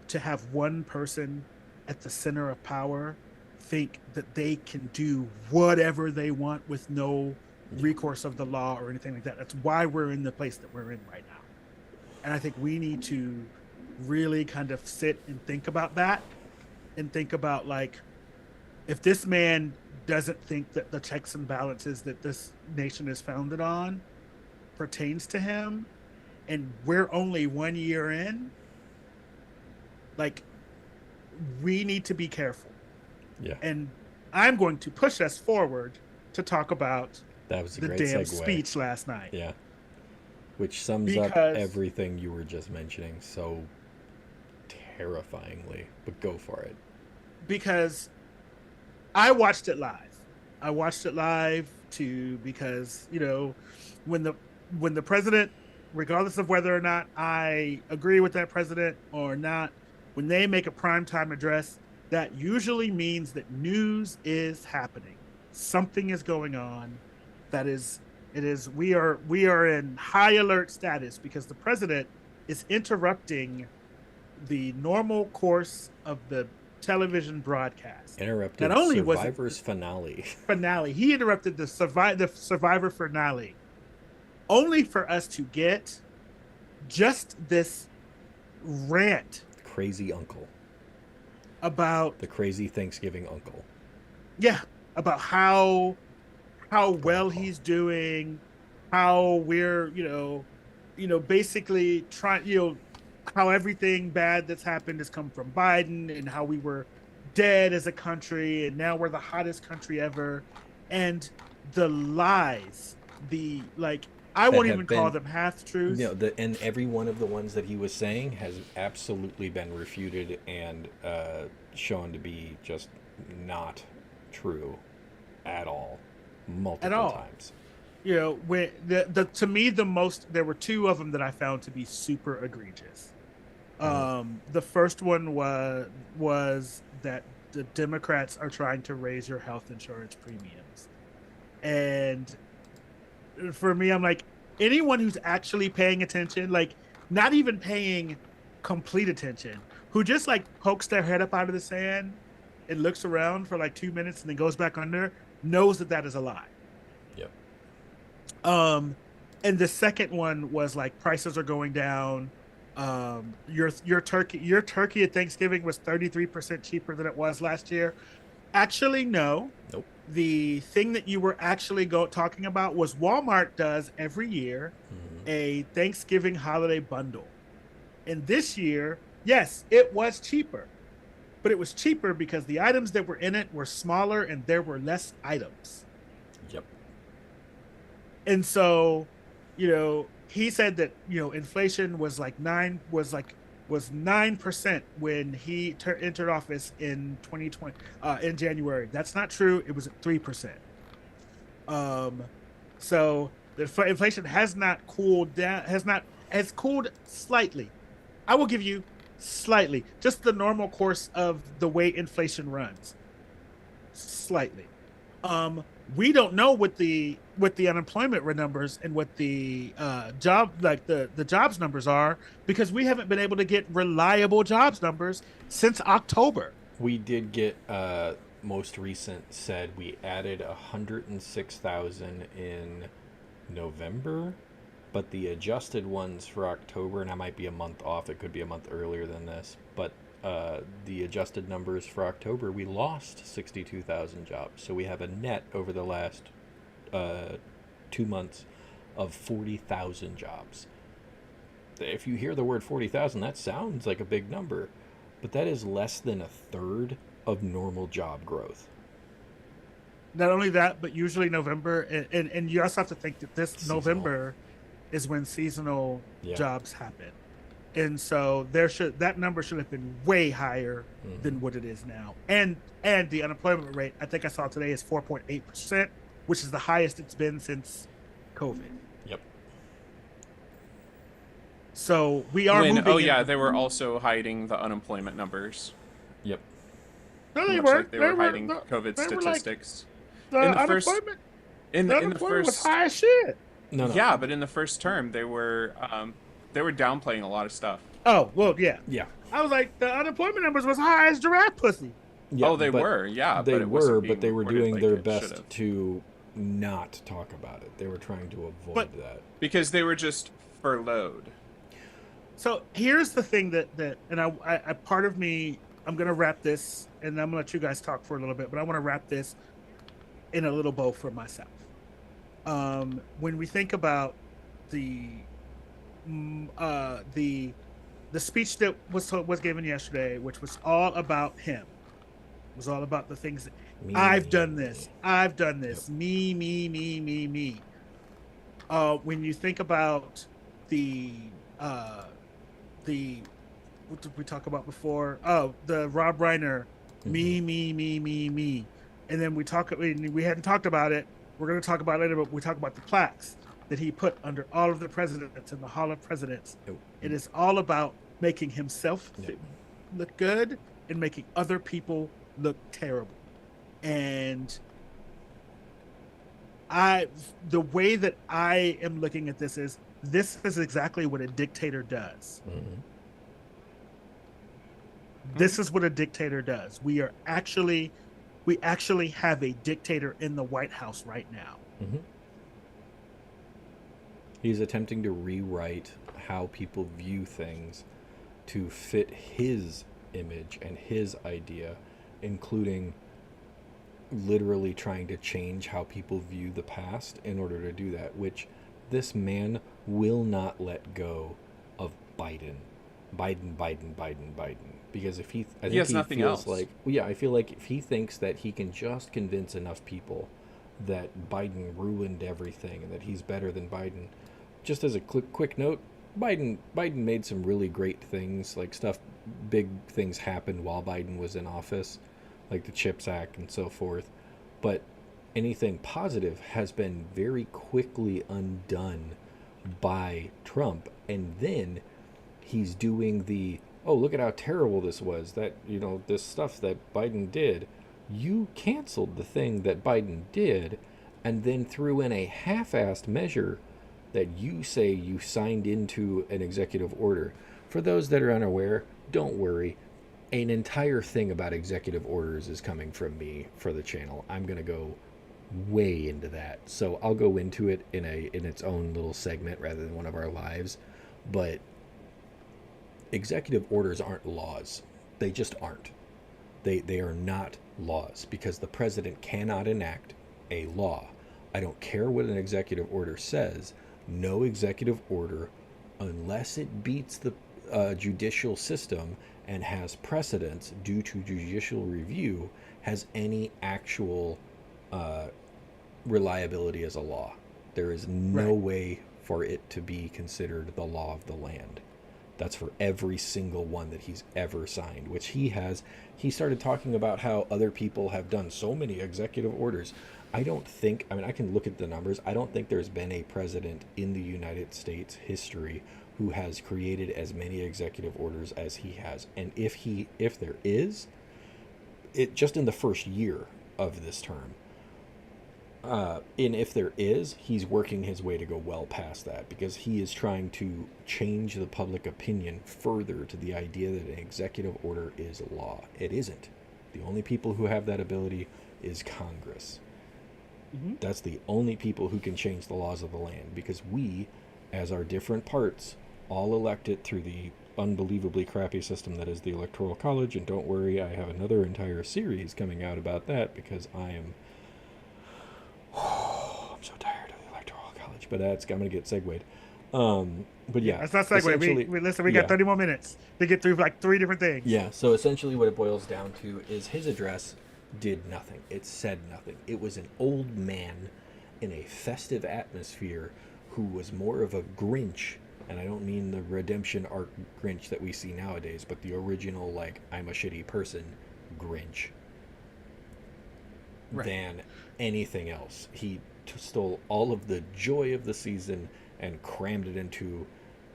[SPEAKER 1] to have one person at the center of power think that they can do whatever they want with no recourse of the law or anything like that. That's why we're in the place that we're in right now. And I think we need to really kind of sit and think about that, and think about, like, if this man doesn't think that the checks and balances that this nation is founded on pertains to him, and we're only 1 year in, like, we need to be careful.
[SPEAKER 2] Yeah.
[SPEAKER 1] And I'm going to push us forward to talk about
[SPEAKER 2] that was a
[SPEAKER 1] the
[SPEAKER 2] great
[SPEAKER 1] damn
[SPEAKER 2] segue.
[SPEAKER 1] speech last night.
[SPEAKER 2] Yeah. Which sums up everything you were just mentioning so terrifyingly. But go for it.
[SPEAKER 1] Because I watched it live. Because, when the president, regardless of whether or not I agree with that president or not, when they make a primetime address, that usually means that news is happening. Something is going on. We are in high alert status because the president is interrupting the normal course of the television broadcast.
[SPEAKER 2] Interrupted
[SPEAKER 1] Not only
[SPEAKER 2] Survivor's finale.
[SPEAKER 1] He interrupted the Survivor finale, only for us to get just this rant.
[SPEAKER 2] Crazy uncle.
[SPEAKER 1] About
[SPEAKER 2] the crazy Thanksgiving uncle.
[SPEAKER 1] Yeah, about how well he's doing, how we're, basically trying, how everything bad that's happened has come from Biden, and how we were dead as a country and now we're the hottest country ever. And the lies, the like, I
[SPEAKER 2] That
[SPEAKER 1] won't even
[SPEAKER 2] have
[SPEAKER 1] call
[SPEAKER 2] been,
[SPEAKER 1] them half
[SPEAKER 2] you
[SPEAKER 1] truths.
[SPEAKER 2] know, and every one of the ones that he was saying has absolutely been refuted and shown to be just not true at all,
[SPEAKER 1] At
[SPEAKER 2] multiple
[SPEAKER 1] all.
[SPEAKER 2] times.
[SPEAKER 1] When the to me the most, there were two of them that I found to be super egregious.
[SPEAKER 2] Mhm.
[SPEAKER 1] The first one was that the Democrats are trying to raise your health insurance premiums, and for me, I'm like, anyone who's actually paying attention, like not even paying complete attention, who just like pokes their head up out of the sand and looks around for like 2 minutes and then goes back under, knows that that is a lie.
[SPEAKER 2] Yep.
[SPEAKER 1] Um, and the second one was like prices are going down. Your turkey at Thanksgiving was 33% cheaper than it was last year. Actually, no.
[SPEAKER 2] Nope.
[SPEAKER 1] The thing that you were actually talking about was Walmart does every year
[SPEAKER 2] Mhm.
[SPEAKER 1] a Thanksgiving holiday bundle. And this year, yes, it was cheaper, but it was cheaper because the items that were in it were smaller and there were less items.
[SPEAKER 2] Yep.
[SPEAKER 1] And so, he said that, inflation was 9% when he entered office in 2020, in January. That's not true. It was at 3%. Um, so the inflation has not cooled down, has cooled slightly. I will give you slightly, just the normal course of the way inflation runs, slightly. We don't know what the unemployment numbers and what the the jobs numbers are, because we haven't been able to get reliable jobs numbers since October.
[SPEAKER 2] We did get most recent said we added 106,000 in November, but the adjusted ones for October, and I might be a month off, it could be a month earlier than this, but the adjusted numbers for October, we lost 62,000 jobs. So we have a net over the last 2 months of 40,000 jobs. If you hear the word 40,000, that sounds like a big number, but that is less than a third of normal job growth.
[SPEAKER 1] Not only that, but usually November, and you also have to think that this
[SPEAKER 2] Seasonal.
[SPEAKER 1] November is when seasonal
[SPEAKER 2] Yeah.
[SPEAKER 1] jobs happen. And so that number should have been way higher than what it is now. And the unemployment rate, I think I saw today, is 4.8%, which is the highest it's been since COVID.
[SPEAKER 2] Yep.
[SPEAKER 1] So we are
[SPEAKER 3] When
[SPEAKER 1] moving
[SPEAKER 3] yeah,
[SPEAKER 1] into,
[SPEAKER 3] they were also hiding the unemployment numbers,
[SPEAKER 2] Yep.
[SPEAKER 1] no, they
[SPEAKER 3] much
[SPEAKER 1] weren't.
[SPEAKER 3] like they were hiding COVID
[SPEAKER 1] They were like,
[SPEAKER 3] statistics.
[SPEAKER 1] the
[SPEAKER 3] In the first
[SPEAKER 1] unemployment
[SPEAKER 3] in
[SPEAKER 1] the
[SPEAKER 3] the in the
[SPEAKER 1] unemployment was
[SPEAKER 3] first
[SPEAKER 1] high as shit.
[SPEAKER 2] No, no.
[SPEAKER 3] Yeah, but in the first term they were downplaying a lot of stuff.
[SPEAKER 1] Oh, well, yeah.
[SPEAKER 2] Yeah.
[SPEAKER 1] I was like, the unemployment numbers was high as giraffe pussy.
[SPEAKER 2] Yeah,
[SPEAKER 3] Oh, they
[SPEAKER 2] but
[SPEAKER 3] were, yeah,
[SPEAKER 2] They
[SPEAKER 3] but it wasn't
[SPEAKER 2] were,
[SPEAKER 3] being
[SPEAKER 2] but they were
[SPEAKER 3] reported
[SPEAKER 2] doing
[SPEAKER 3] like
[SPEAKER 2] their
[SPEAKER 3] it
[SPEAKER 2] best
[SPEAKER 3] should've.
[SPEAKER 2] to not talk about it. They were trying to avoid
[SPEAKER 1] But
[SPEAKER 2] that.
[SPEAKER 3] Because they were just furloughed.
[SPEAKER 1] So here's the thing and I part of me, I'm gonna wrap this, and I'm gonna let you guys talk for a little bit, but I want to wrap this in a little bow for myself. When we think about the the speech that was given yesterday, which was all about him, was all about the things that
[SPEAKER 2] Me,
[SPEAKER 1] I've
[SPEAKER 2] me,
[SPEAKER 1] done
[SPEAKER 2] me.
[SPEAKER 1] this, I've done this, me, me, me, me, me. When you think about the uh the what did we talk about before? Oh, the Rob Reiner, me,
[SPEAKER 2] Mhm.
[SPEAKER 1] me, me, me, me. And then we hadn't talked about it. We're going to talk about it later, but we talk about the plaques that he put under all of the presidents in the Hall of Presidents.
[SPEAKER 2] Oh,
[SPEAKER 1] It is all about making himself
[SPEAKER 2] Yeah.
[SPEAKER 1] look good and making other people look terrible. And the way that I am looking at this is exactly what a dictator does.
[SPEAKER 2] Mhm.
[SPEAKER 1] This is what a dictator does. We actually have a dictator in the White House right now.
[SPEAKER 2] Mhm. He's attempting to rewrite how people view things to fit his image and his idea, including literally trying to change how people view the past in order to do that, which this man will not let go of Biden. Biden. Because if I think
[SPEAKER 3] He has nothing
[SPEAKER 2] feels
[SPEAKER 3] else.
[SPEAKER 2] like, well, yeah, I feel like if he thinks that he can just convince enough people that Biden ruined everything and that he's better than Biden. Just as a quick note, Biden made some really great things, like big things happened while Biden was in office, like the CHIPS Act and so forth. But anything positive has been very quickly undone by Trump. And then he's doing oh, look at how terrible this was, that, this stuff that Biden did. You canceled the thing that Biden did and then threw in a half-assed measure that you say you signed into an executive order. For those that are unaware, don't worry. An entire thing about executive orders is coming from me for the channel. I'm going to go way into that. So I'll go into it in its own little segment rather than one of our lives. But executive orders aren't laws. They just aren't. They are not laws because the president cannot enact a law. I don't care what an executive order says. No executive order, unless it beats the judicial system and has precedence due to judicial review, has any actual reliability as a law. There is no way for it to be considered the law of the land. That's for every single one that he's ever signed, which he has. He started talking about how other people have done so many executive orders. I can look at the numbers. I don't think there's been a president in the United States history who has created as many executive orders as he has. And if there is, it just in the first year of this term. And if there is, he's working his way to go well past that because he is trying to change the public opinion further to the idea that an executive order is law. It isn't. The only people who have that ability is Congress. Mm-hmm. That's the only people who can change the laws of the land because we, as our different parts, all elected through the unbelievably crappy system that is the Electoral College. And don't worry, I have another entire series coming out about that because I'm so tired of the Electoral College, but I'm going to get segued. But yeah.
[SPEAKER 1] That's not segue. We got 30 more minutes to get through like 3 different things.
[SPEAKER 2] Yeah, so essentially what it boils down to is his address did nothing. It said nothing. It was an old man in a festive atmosphere who was more of a Grinch, and I don't mean the redemption arc Grinch that we see nowadays, but the original, like, I'm a shitty person Grinch. Than anything else. He stole all of the joy of the season and crammed it into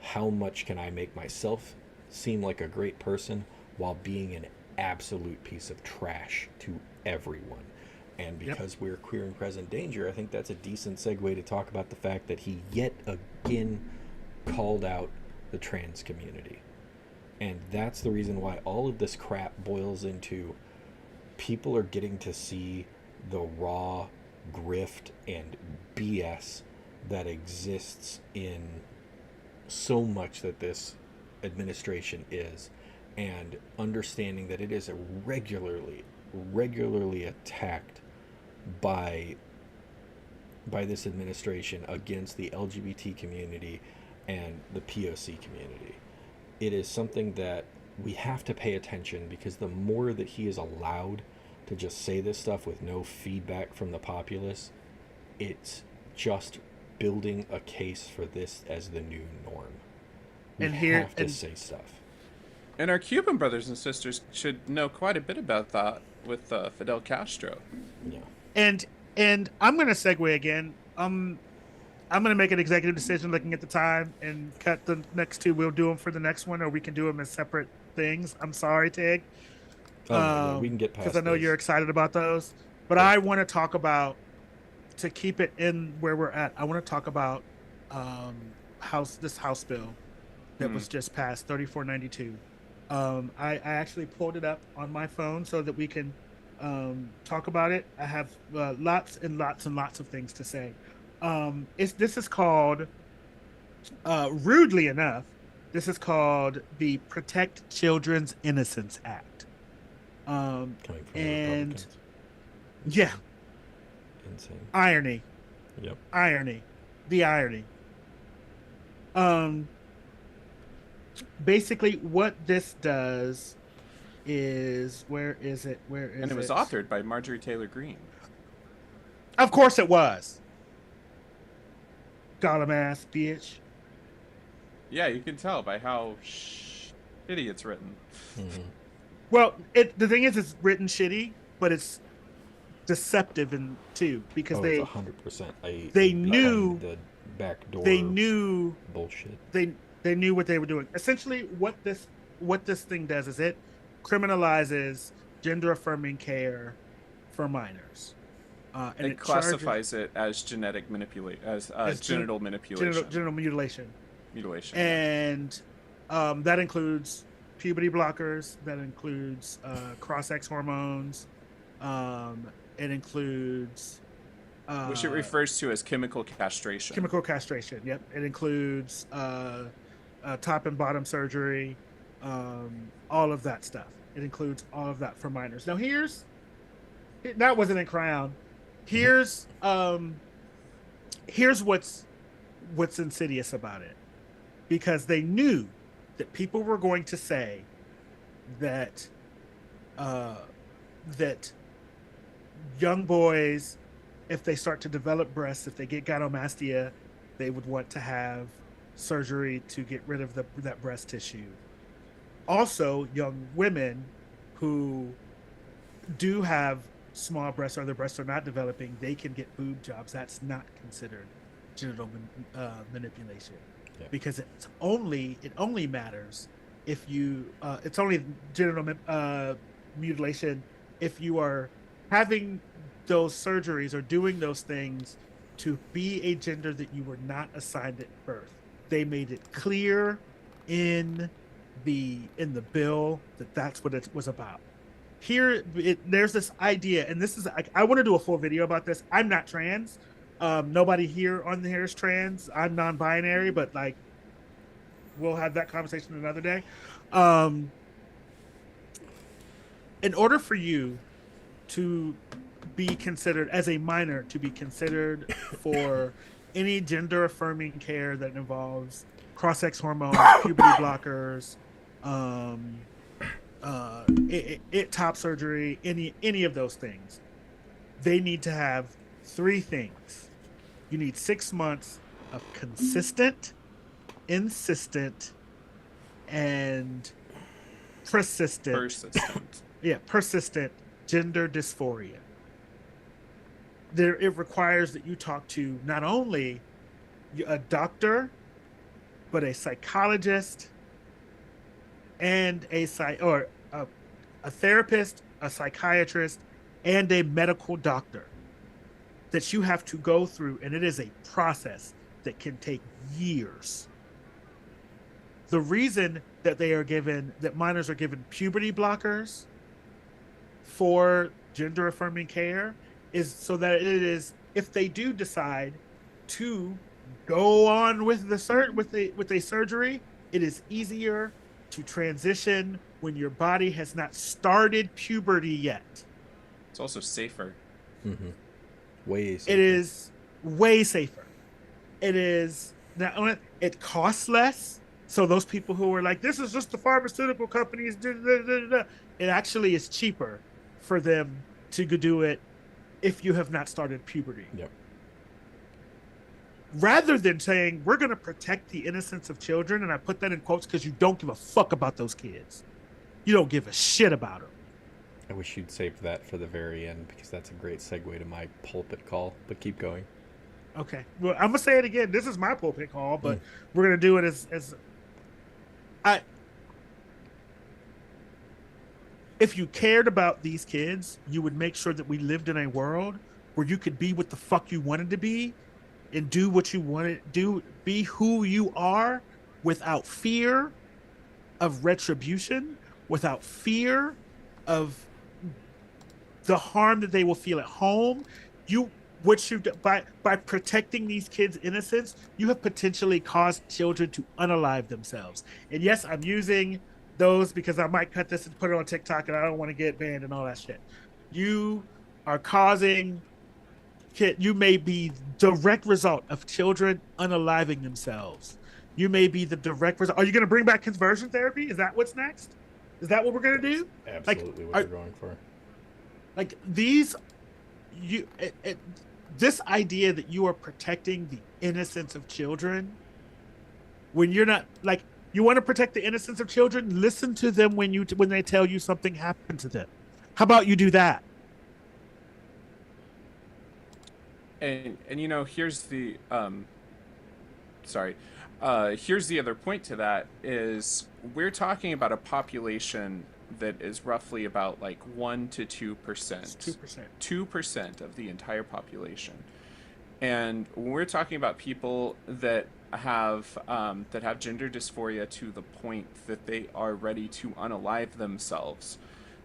[SPEAKER 2] how much can I make myself seem like a great person while being an absolute piece of trash to everyone. And because we're queer and present danger, I think that's a decent segue to talk about the fact that he yet again called out the trans community. And that's the reason why all of this crap boils into people are getting to see the raw grift and BS that exists in so much that this administration is, and understanding that it is regularly attacked by this administration against the LGBT community and the POC community. It is something that we have to pay attention because the more that he is allowed to just say this stuff with no feedback from the populace, it's just building a case for this as the new norm. We have to say stuff.
[SPEAKER 3] And our Cuban brothers and sisters should know quite a bit about that with Fidel Castro.
[SPEAKER 2] Yeah.
[SPEAKER 1] And I'm going to segue again. I'm going to make an executive decision looking at the time and cut the next 2. We'll do them for the next one, or we can do them as separate things. I'm sorry, Tig.
[SPEAKER 2] No, we can get past
[SPEAKER 1] because I know you're excited about those, but I want to talk about, to keep it in where we're at, I want to talk about House bill that was just passed, 3492. I actually pulled it up on my phone so that we can talk about it. I have lots and lots and lots of things to say. This is called, rudely enough, this is called the Protect Children's Innocence Act. And yeah,
[SPEAKER 2] insane
[SPEAKER 1] irony.
[SPEAKER 2] Yep.
[SPEAKER 1] Irony. The irony. Basically what this does is, where is it?
[SPEAKER 3] And it was authored by Marjorie Taylor Greene.
[SPEAKER 1] Of course it was. Gollum ass bitch.
[SPEAKER 3] Yeah, you can tell by how shitty it's written.
[SPEAKER 2] Mm-hmm.
[SPEAKER 1] Well, the thing is, it's written shitty, but it's deceptive in too because
[SPEAKER 2] Oh, it's 100%
[SPEAKER 1] they
[SPEAKER 2] behind
[SPEAKER 1] knew
[SPEAKER 2] the back door
[SPEAKER 1] they knew
[SPEAKER 2] bullshit.
[SPEAKER 1] they knew what they were doing. Essentially, what this thing does is it criminalizes gender affirming care for minors. And
[SPEAKER 3] It classifies it as genetic manipulate as genital manipulation,
[SPEAKER 1] genital mutilation,
[SPEAKER 3] mutilation,
[SPEAKER 1] and that includes puberty blockers. That includes cross-sex hormones. It includes
[SPEAKER 3] which it refers to as chemical castration.
[SPEAKER 1] Chemical castration. Yep. It includes top and bottom surgery, all of that stuff. It includes all of that for minors. Now that wasn't in Crown. Here's what's insidious about it, because they knew that people were going to say that that young boys, if they start to develop breasts, if they get gynecomastia, they would want to have surgery to get rid of that breast tissue. Also, young women who do have small breasts or their breasts are not developing, they can get boob jobs. That's not considered genital manipulation, because it only matters if you it's only genital mutilation if you are having those surgeries or doing those things to be a gender that you were not assigned at birth. They made it clear in the bill that that's what it was about. Here, there's this idea, and this is, I want to do a full video about this. I'm not trans. Nobody here on here is trans. I'm non-binary, but like, we'll have that conversation another day. In order for you to be considered as a minor, to be considered for any gender affirming care that involves cross-sex hormones, puberty blockers, top surgery, any of those things, they need to have three things. You need 6 months of consistent, insistent, and persistent gender dysphoria. It requires that you talk to not only a doctor, but a psychologist and a therapist, a psychiatrist, and a medical doctor that you have to go through, and it is a process that can take years. The reason that minors are given puberty blockers for gender affirming care is so that it is, if they do decide to go on with a surgery, it is easier to transition when your body has not started puberty yet.
[SPEAKER 3] It's also safer.
[SPEAKER 2] Mm-hmm. Way safer.
[SPEAKER 1] It is way safer. It costs less. So those people who are like, this is just the pharmaceutical companies, it actually is cheaper for them to do it if you have not started puberty.
[SPEAKER 2] Yep.
[SPEAKER 1] Rather than saying, we're going to protect the innocence of children, and I put that in quotes because you don't give a fuck about those kids. You don't give a shit about them.
[SPEAKER 2] I wish you'd saved that for the very end, because that's a great segue to my pulpit call, but keep going.
[SPEAKER 1] Okay. Well, I'm going to say it again. This is my pulpit call, but we're going to do it as if you cared about these kids, you would make sure that we lived in a world where you could be what the fuck you wanted to be and do what you wanted to do, be who you are without fear of retribution, without fear of the harm that they will feel at home. By protecting these kids' innocence, you have potentially caused children to unalive themselves. And yes, I'm using those because I might cut this and put it on TikTok, and I don't want to get banned and all that shit. You are causing you may be direct result of children unaliving themselves. You may be the direct result. Are you going to bring back conversion therapy? Is that what's next? Is that what we're going to do?
[SPEAKER 2] Absolutely, what we're going for.
[SPEAKER 1] Like these, this idea that you are protecting the innocence of children when you're not like you want to protect the innocence of children, listen to them when they tell you something happened to them. How about you do that?
[SPEAKER 3] And you know, here's the sorry. Here's the other point to that is we're talking about a population that is roughly about like 1 to 2%.
[SPEAKER 1] 2%.
[SPEAKER 3] 2% of the entire population. And when we're talking about people that have gender dysphoria to the point that they are ready to unalive themselves,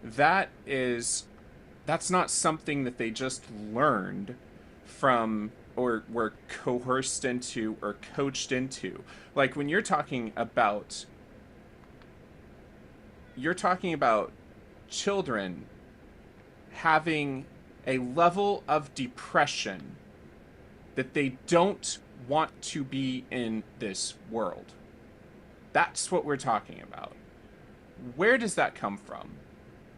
[SPEAKER 3] that's not something that they just learned from or were coerced into or coached into. Like when you're talking about children having a level of depression that they don't want to be in this world. That's what we're talking about. Where does that come from?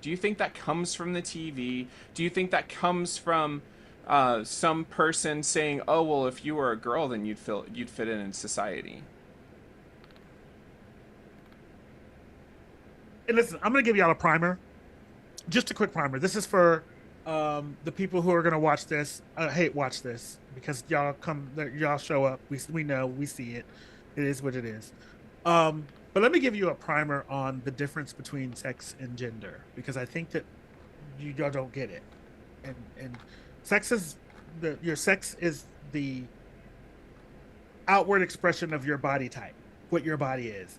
[SPEAKER 3] Do you think that comes from the TV? Do you think that comes from some person saying, "Oh, well, if you were a girl, then you'd fit in society"?
[SPEAKER 1] And listen, I'm going to give y'all a primer. Just a quick primer. This is for the people who are going to watch this. Watch this because y'all show up. We know, we see it. It is what it is. But let me give you a primer on the difference between sex and gender because I think that y'all don't get it. And sex is your sex is the outward expression of your body type, what your body is.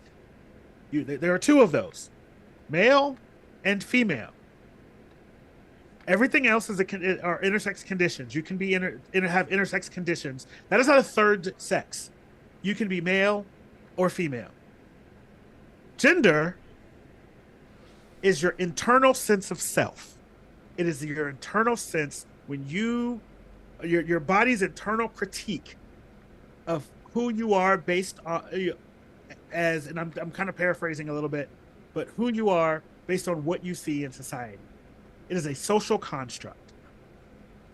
[SPEAKER 1] There are two of those, male and female. Everything else are intersex conditions. You can be have intersex conditions. That is not a third sex. You can be male or female. Gender is your internal sense of self. It is your internal sense when your body's internal critique of who you are based on and I'm kind of paraphrasing a little bit, but who you are based on what you see in society. It is a social construct.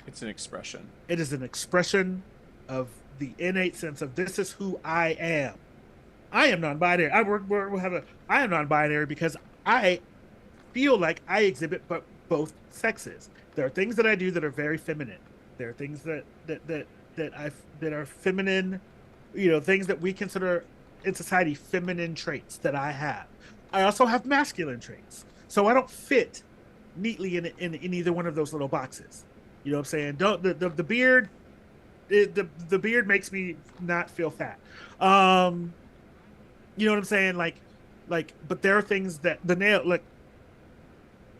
[SPEAKER 3] It's an expression.
[SPEAKER 1] It is an expression of the innate sense of this is who I am. I am non-binary. I am non-binary because I feel like I exhibit both sexes. There are things that I do that are very feminine. There are things that are feminine, things that we consider in society feminine traits that I have. I also have masculine traits. So I don't fit neatly in either one of those little boxes. You know what I'm saying? The beard the beard makes me not feel fat. You know what I'm saying? But there are things that the nail, like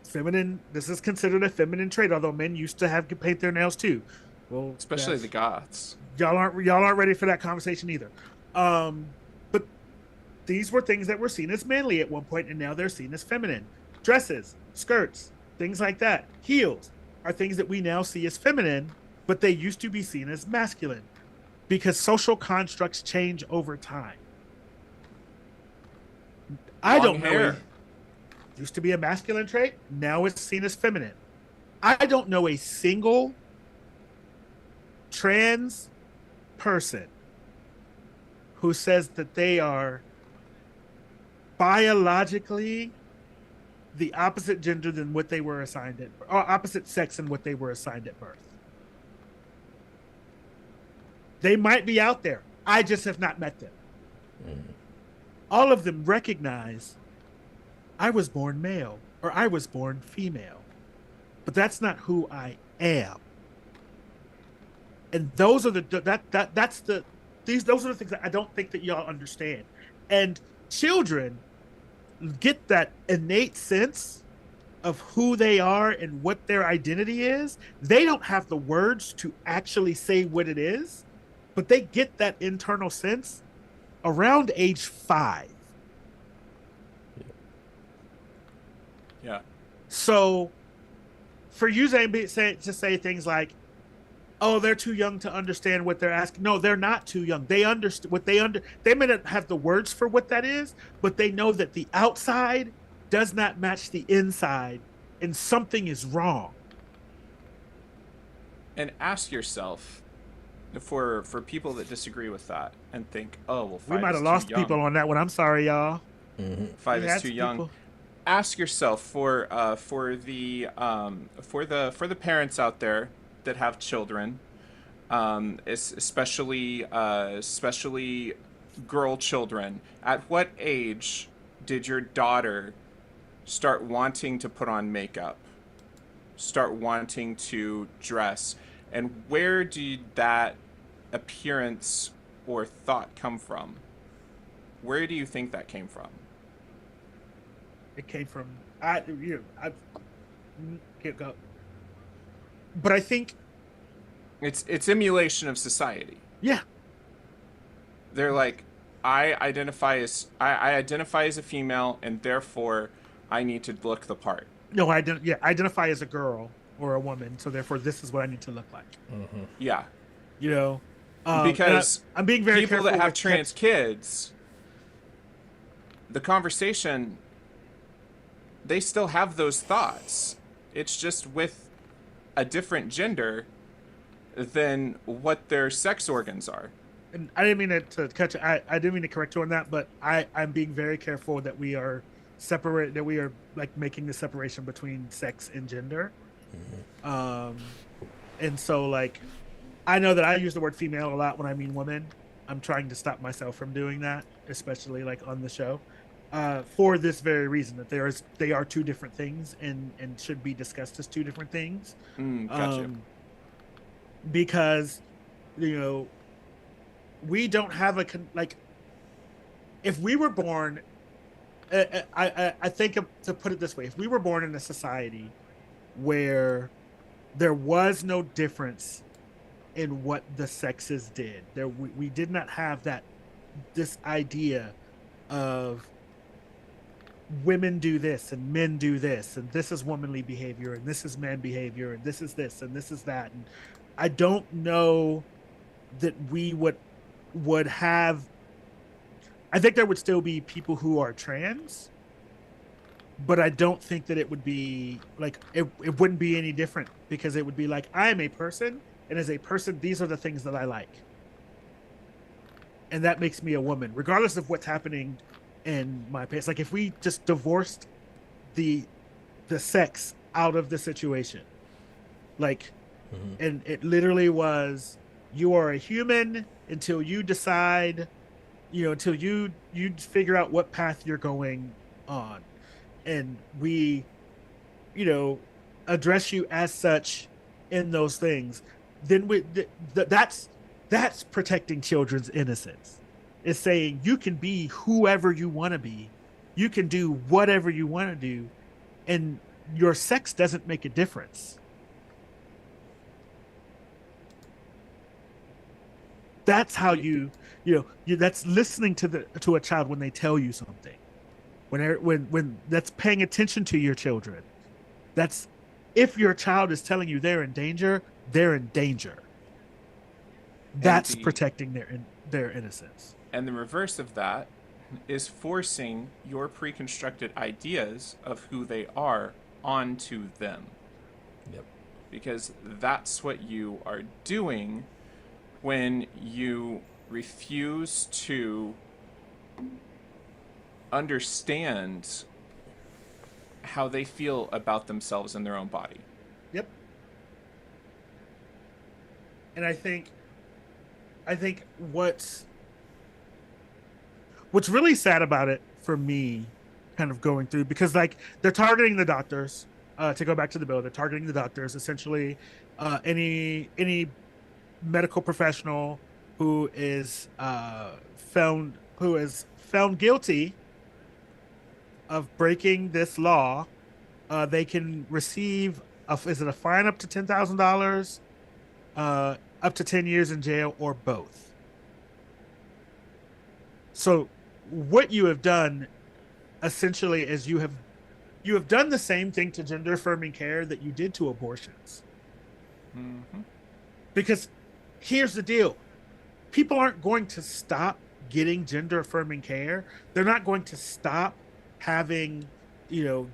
[SPEAKER 1] feminine. This is considered a feminine trait, although men used to have to paint their nails too. Well,
[SPEAKER 3] especially the Goths.
[SPEAKER 1] Y'all aren't ready for that conversation either. But these were things that were seen as manly at one point, and now they're seen as feminine. Dresses, skirts, things like that. Heels are things that we now see as feminine, but they used to be seen as masculine because social constructs change over time. I don't know. Used to be a masculine trait. Now it's seen as feminine. I don't know a single trans person who says that they are biologically the opposite gender than what they were assigned at, or opposite sex than what they were assigned at birth. They might be out there. I just have not met them. All of them recognize I was born male or I was born female, but that's not who I am. And those are those are the things that I don't think that y'all understand. And children get that innate sense of who they are and what their identity is. They don't have the words to actually say what it is, but they get that internal sense around age 5.
[SPEAKER 3] Yeah.
[SPEAKER 1] So for you to say things like, oh, they're too young to understand what they're asking. No, they're not too young. They understand what they may not have the words for what that is, but they know that the outside does not match the inside and something is wrong.
[SPEAKER 3] And ask yourself, for people that disagree with that and think, oh well,
[SPEAKER 1] We
[SPEAKER 3] 5
[SPEAKER 1] might
[SPEAKER 3] is
[SPEAKER 1] have
[SPEAKER 3] too
[SPEAKER 1] lost
[SPEAKER 3] young.
[SPEAKER 1] people on that one. I'm sorry, y'all. We
[SPEAKER 3] 5 is
[SPEAKER 1] had
[SPEAKER 3] too
[SPEAKER 1] some
[SPEAKER 3] young.
[SPEAKER 1] people.
[SPEAKER 3] Ask yourself for the parents out there that have children, especially girl children. At what age did your daughter start wanting to put on makeup, start wanting to dress, and where did that appearance or thought come from? Where do you think that came from?
[SPEAKER 1] It came from I can't go, but I think
[SPEAKER 3] It's emulation of society.
[SPEAKER 1] yeah,
[SPEAKER 3] They're like, I identify as a female, and therefore I need to look the part.
[SPEAKER 1] no, identify as a girl or a woman, so therefore this is what I need to look like.
[SPEAKER 3] Yeah,
[SPEAKER 1] You know, and
[SPEAKER 3] because
[SPEAKER 1] I'm being very
[SPEAKER 3] people that
[SPEAKER 1] careful
[SPEAKER 3] have
[SPEAKER 1] with
[SPEAKER 3] trans kids, the conversation, they still have those thoughts. It's just with a different gender than what their sex organs are.
[SPEAKER 1] and I didn't mean to cut you. I didn't mean to correct you on that, but I'm being very careful that we are separate, that we are like making the separation between sex and gender. Um, and so like I know that I use the word female a lot when I mean woman. I'm trying to stop myself from doing that, especially like on the show, for this very reason that they are two different things and should be discussed as two different things.
[SPEAKER 3] Gotcha.
[SPEAKER 1] Because you know we don't have like if we were born, I think to put it this way, if we were born in a society where there was no difference in what the sexes did. We did not have this idea of women do this and men do this, and this is womanly behavior, and this is man behavior, and this is this, and this is that. And I don't know that we would have. I think there would still be people who are trans, but I don't think that it would be like it wouldn't be any different, because it would be like, I am a person, and as a person, these are the things that I like. And that makes me a woman, regardless of what's happening in my past. Like if we just divorced the sex out of the situation, like, and it literally was, you are a human until you decide, until you figure out what path you're going on. And we, address you as such in those things, then that's protecting children's innocence. It's saying you can be whoever you want to be, you can do whatever you want to do, and your sex doesn't make a difference. That's how that's listening to a child when they tell you something, when that's paying attention to your children. That's, if your child is telling you they're in danger, they're in danger. That's protecting their innocence.
[SPEAKER 3] And the reverse of that is forcing your pre-constructed ideas of who they are onto them.
[SPEAKER 2] Yep.
[SPEAKER 3] Because that's what you are doing when you refuse to understand how they feel about themselves and their own body.
[SPEAKER 1] Yep. And I think what's really sad about it for me, kind of going through, because like they're targeting the doctors, to go back to the bill, they're targeting the doctors, essentially, any medical professional who is found guilty of breaking this law, they can receive is it a fine up to $10,000, up to 10 years in jail, or both. So what you have done essentially is you have done the same thing to gender affirming care that you did to abortions.
[SPEAKER 3] Mm-hmm.
[SPEAKER 1] Because here's the deal. People aren't going to stop getting gender affirming care. They're not going to stop having,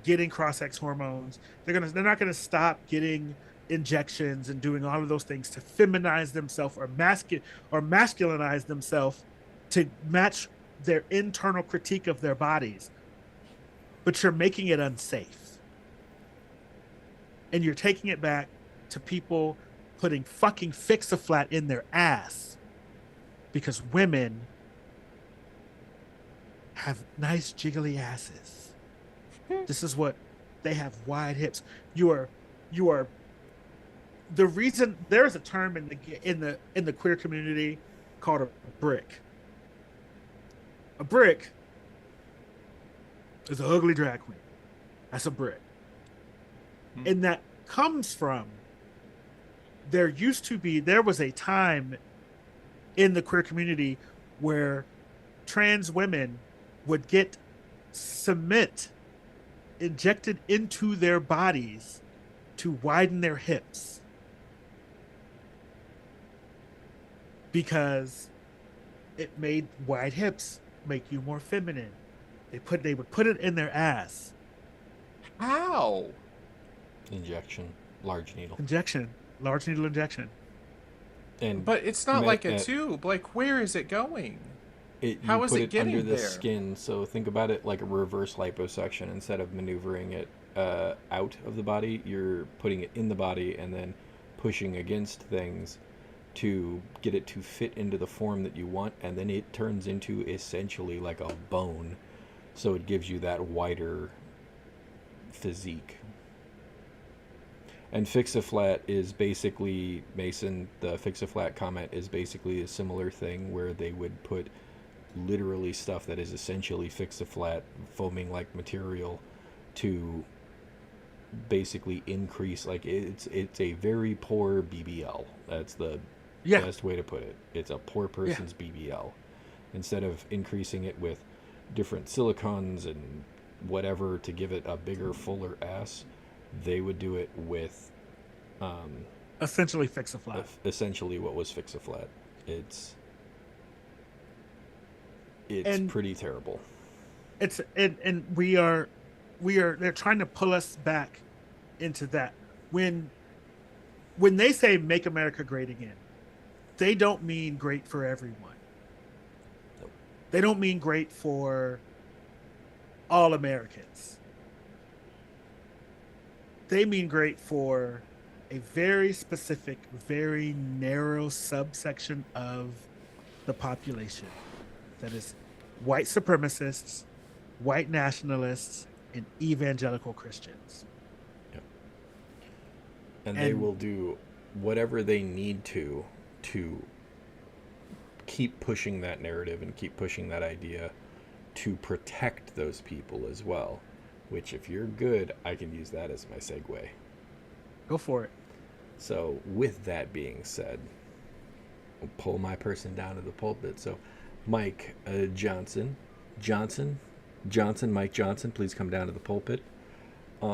[SPEAKER 1] getting cross-sex hormones. They're not going to stop getting injections and doing all of those things to feminize themselves or masculinize themselves to match their internal critique of their bodies, but you're making it unsafe. And you're taking it back to people putting fucking Fix-A-Flat in their ass because women have nice jiggly asses. This is what they have, wide hips. You are the reason. There is a term in the queer community called a brick. A brick is an ugly drag queen. That's a brick. And that comes from, there was a time in the queer community where trans women would get cement injected into their bodies to widen their hips because it made wide hips make you more feminine. They would put it in their ass.
[SPEAKER 3] How?
[SPEAKER 2] Injection, large needle.
[SPEAKER 1] Large needle injection.
[SPEAKER 3] But it's not like a tube. Like, where is it going? How is it getting
[SPEAKER 2] under the
[SPEAKER 3] there?
[SPEAKER 2] skin? So think about it like a reverse liposuction. Instead of maneuvering it out of the body, you're putting it in the body and then pushing against things to get it to fit into the form that you want, and then it turns into essentially like a bone. So it gives you that wider physique. And Fix-A-Flat is basically, Mason, the Fix-A-Flat comment is basically a similar thing where they would put literally stuff that is essentially Fix-A-Flat foaming like material to basically increase, like it's a very poor BBL. That's the best way to put it. It's a poor person's BBL. Instead of increasing it with different silicons and whatever to give it a bigger, fuller ass, they would do it with
[SPEAKER 1] essentially Fix-A-Flat.
[SPEAKER 2] Essentially what was Fix-A-Flat. It's pretty terrible.
[SPEAKER 1] It's and we are they're trying to pull us back into that. When they say make America great again, they don't mean great for everyone.
[SPEAKER 2] Nope.
[SPEAKER 1] They don't mean great for all Americans. They mean great for a very specific, very narrow subsection of the population. That is white supremacists, white nationalists, and evangelical Christians.
[SPEAKER 2] Yep. And they will do whatever they need to keep pushing that narrative and keep pushing that idea to protect those people as well. Which, if you're good, I can use that as my segue.
[SPEAKER 1] Go for it.
[SPEAKER 2] So, with that being said, I'll pull my person down to the pulpit. So, Mike Johnson, Mike Johnson, please come down to the pulpit. I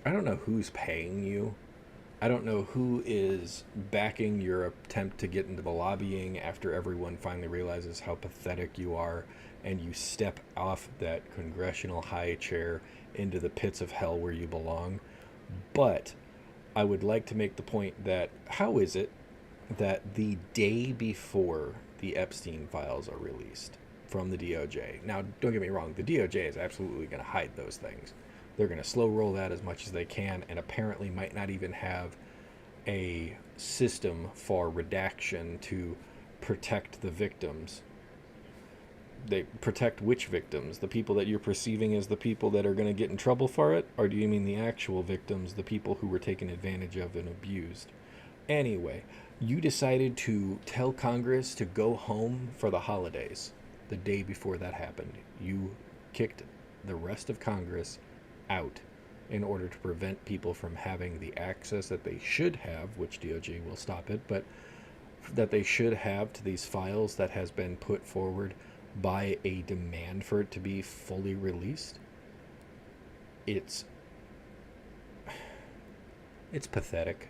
[SPEAKER 2] don't know who's paying you. I don't know who is backing your attempt to get into the lobbying after everyone finally realizes how pathetic you are and you step off that congressional high chair into the pits of hell where you belong. But I would like to make the point that how is it that the day before the Epstein files are released from the DOJ. Now, don't get me wrong, the DOJ is absolutely going to hide those things. They're going to slow roll that as much as they can, and apparently might not even have a system for redaction to protect the victims. They protect which victims? The people that you're perceiving as the people that are going to get in trouble for it? Or do you mean the actual victims, the people who were taken advantage of and abused? Anyway, you decided to tell Congress to go home for the holidays. The day before that happened, you kicked the rest of Congress out in order to prevent people from having the access that they should have, which DOJ will stop it, but that they should have to these files that has been put forward by a demand for it to be fully released. It's pathetic.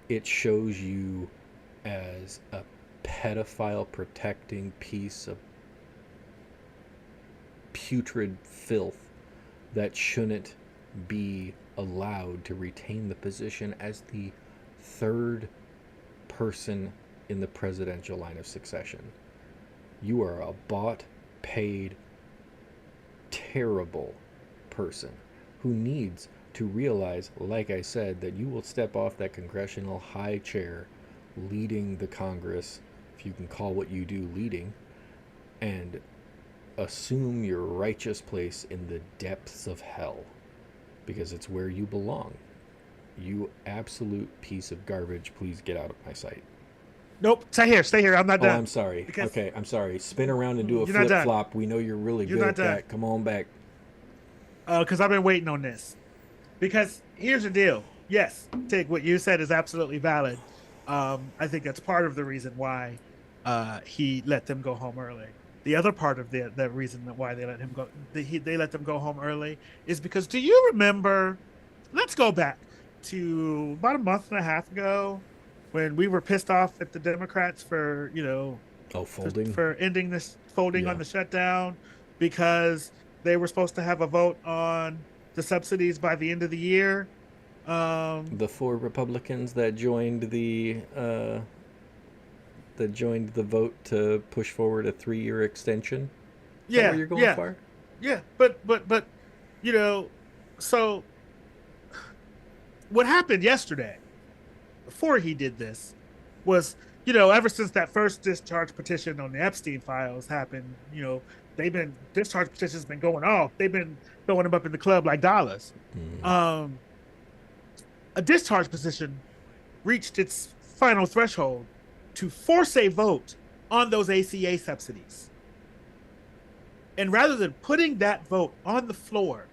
[SPEAKER 2] It shows you as a pedophile protecting piece of putrid filth that shouldn't be allowed to retain the position as the third person in the presidential line of succession. You are a bought, paid, terrible person who needs to realize, like I said, that you will step off that congressional high chair leading the Congress, if you can call what you do leading, and assume your righteous place in the depths of hell, because it's where you belong. You absolute piece of garbage, please get out of my sight.
[SPEAKER 1] Nope, stay here. I'm not
[SPEAKER 2] Oh,
[SPEAKER 1] done.
[SPEAKER 2] I'm sorry.
[SPEAKER 1] Because
[SPEAKER 2] Okay, I'm sorry. Spin around and do a
[SPEAKER 1] You're not
[SPEAKER 2] flip
[SPEAKER 1] done.
[SPEAKER 2] flop. We know you're really
[SPEAKER 1] You're
[SPEAKER 2] good
[SPEAKER 1] not
[SPEAKER 2] at
[SPEAKER 1] done.
[SPEAKER 2] that. Come on back.
[SPEAKER 1] Because I've been waiting on this. Because here's the deal. Yes, Tig, what you said is absolutely valid. I think that's part of the reason why he let them go home early. The other part of the reason that why they let him go, they let them go home early, is because, do you remember? Let's go back to about a month and a half ago, when we were pissed off at the Democrats for
[SPEAKER 2] folding
[SPEAKER 1] for ending this folding
[SPEAKER 2] Yeah.
[SPEAKER 1] on the shutdown, because they were supposed to have a vote on the subsidies by the end of the year.
[SPEAKER 2] The 4 Republicans that joined the vote to push forward a 3-year extension. Is that where you're going for?
[SPEAKER 1] Yeah, but so what happened yesterday, before he did this, was, ever since that first discharge petition on the Epstein files happened, discharge petitions been going off. They've been throwing them up in the club like dollars. A discharge petition reached its final threshold to force a vote on those ACA subsidies. And rather than putting that vote on the floor,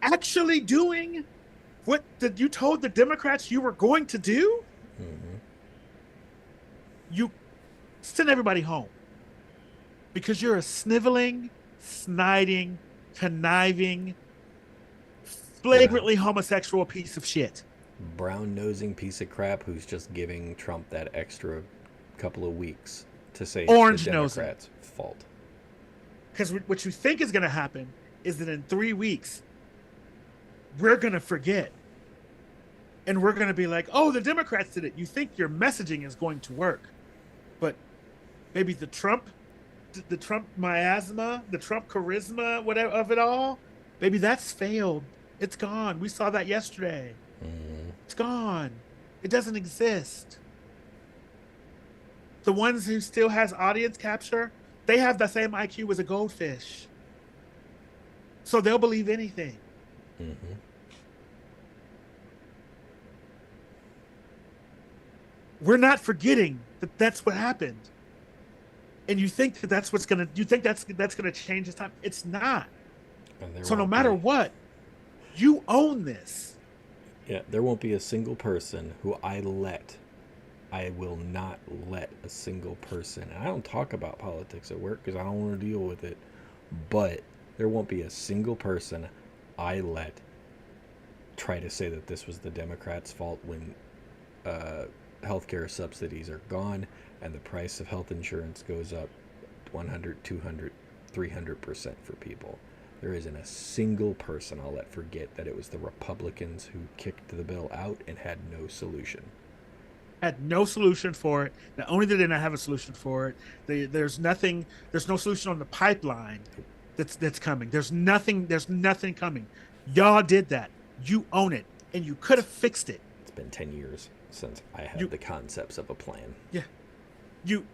[SPEAKER 1] actually doing what you told the Democrats you were going to do, you send everybody home. Because you're a sniveling, sniding, conniving, flagrantly homosexual piece of shit.
[SPEAKER 2] Brown-nosing piece of crap who's just giving Trump that extra couple of weeks to say
[SPEAKER 1] Orange
[SPEAKER 2] it's the Democrats' fault.
[SPEAKER 1] Because what you think is going to happen is that in 3 weeks, we're going to forget. And we're going to be like, oh, the Democrats did it. You think your messaging is going to work. But maybe the Trump miasma, the Trump charisma, whatever of it all, maybe that's failed. It's gone. We saw that yesterday. It's gone. It doesn't exist. The ones who still has audience capture, they have the same IQ as a goldfish. So they'll believe anything. We're not forgetting that that's what happened. And you think that that's gonna change this time. It's not. So no matter what, you own this.
[SPEAKER 2] Yeah, there won't be a single person who I will not let a single person, and I don't talk about politics at work because I don't want to deal with it, but there won't be a single person I let try to say that this was the Democrats' fault when healthcare subsidies are gone and the price of health insurance goes up 100, 200, 300% for people. There isn't a single person I'll let forget that it was the Republicans who kicked the bill out and had no solution.
[SPEAKER 1] Had no solution for it. Not only did they not have a solution for it, there's no solution on the pipeline that's coming. There's nothing coming. Y'all did that. You own it. And you could have fixed it.
[SPEAKER 2] It's been 10 years since I had the concepts of a plan.
[SPEAKER 1] Yeah. You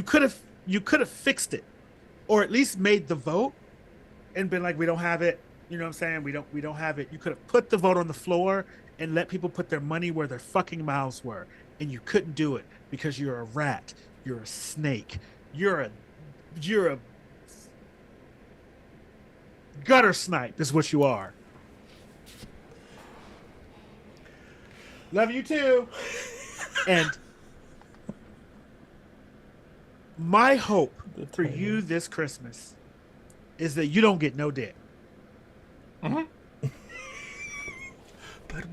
[SPEAKER 1] could have fixed it, or at least made the vote and been like, we don't have it. You know what I'm saying? We don't have it. You could have put the vote on the floor and let people put their money where their fucking mouths were. And you couldn't do it because you're a rat. You're a snake. You're a gutter snipe is what you are. Love you too. And my hope for you this Christmas is that you don't get no dick.
[SPEAKER 2] But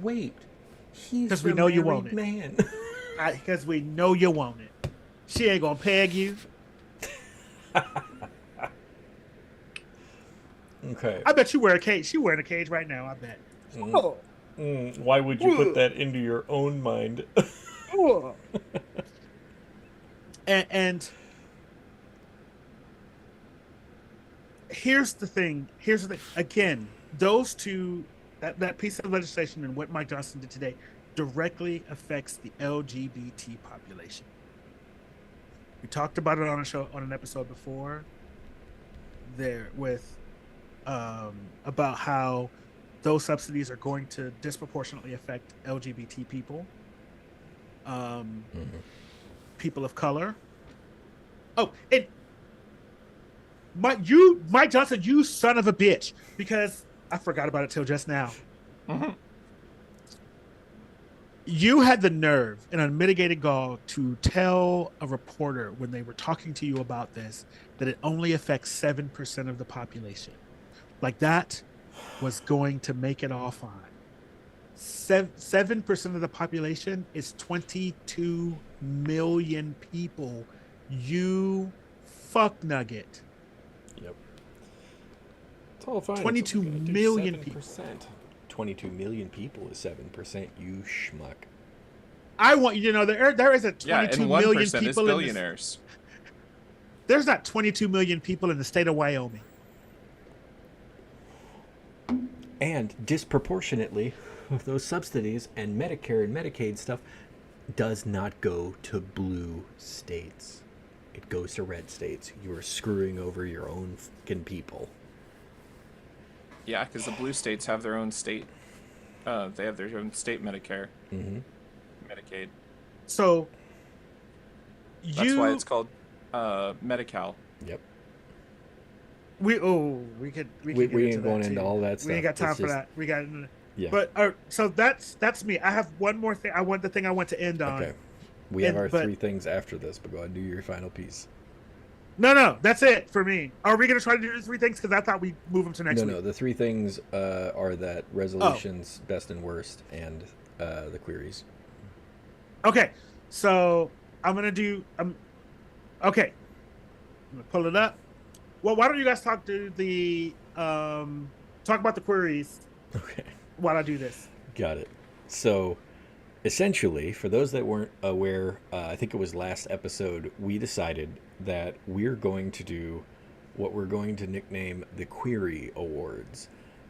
[SPEAKER 2] wait,
[SPEAKER 1] because we know you want it,
[SPEAKER 2] man.
[SPEAKER 1] Because we know you want it. She ain't gonna peg you.
[SPEAKER 2] Okay.
[SPEAKER 1] I bet you wear a cage. She wearing a cage right now. I bet. Oh,
[SPEAKER 2] Why would you put that into your own mind?
[SPEAKER 1] oh. And here's the thing. Again, those two, that piece of legislation and what Mike Johnson did today directly affects the LGBT population. We talked about it on an episode before there with about how those subsidies are going to disproportionately affect LGBT people, people of color. Oh, and Mike Johnson, you son of a bitch, because I forgot about it till just now.
[SPEAKER 3] Mm-hmm.
[SPEAKER 1] You had the nerve and unmitigated gall to tell a reporter when they were talking to you about this that it only affects 7% of the population. Like that was going to make it all fine. 7% of the population is 22 million people. You fuck nugget.
[SPEAKER 2] Yep. It's all fine.
[SPEAKER 1] 22 million people.
[SPEAKER 2] 22 million people is 7%. You schmuck.
[SPEAKER 1] I want you to know there is a 22
[SPEAKER 3] and
[SPEAKER 1] million
[SPEAKER 3] 1%
[SPEAKER 1] people
[SPEAKER 3] is billionaires.
[SPEAKER 1] There's not 22 million people in the state of Wyoming.
[SPEAKER 2] And disproportionately, those subsidies and Medicare and Medicaid stuff does not go to blue states. It goes to red states. You are screwing over your own fucking people.
[SPEAKER 3] Yeah, because the blue states have their own state. They have their own state Medicare, Medicaid.
[SPEAKER 1] So
[SPEAKER 3] That's why it's called Medi-Cal.
[SPEAKER 2] Yep.
[SPEAKER 1] We could
[SPEAKER 2] ain't going into all that stuff.
[SPEAKER 1] We ain't got time for that. We got
[SPEAKER 2] yeah.
[SPEAKER 1] But so that's me. I have one more thing. I want to end on.
[SPEAKER 2] Okay. We have our three things after this, but go ahead and do your final piece.
[SPEAKER 1] No, that's it for me. Are we gonna try to do the three things? Because I thought we move them to next week.
[SPEAKER 2] No, the three things are that resolutions, best and worst, and the queries.
[SPEAKER 1] Okay, so I'm gonna do. Okay, I'm gonna pull it up. Well, why don't you guys talk about the queries?
[SPEAKER 2] Okay.
[SPEAKER 1] While I do this.
[SPEAKER 2] Got it. So, essentially, for those that weren't aware, I think it was last episode, we decided that we're going to do what we're going to nickname the Query Awards.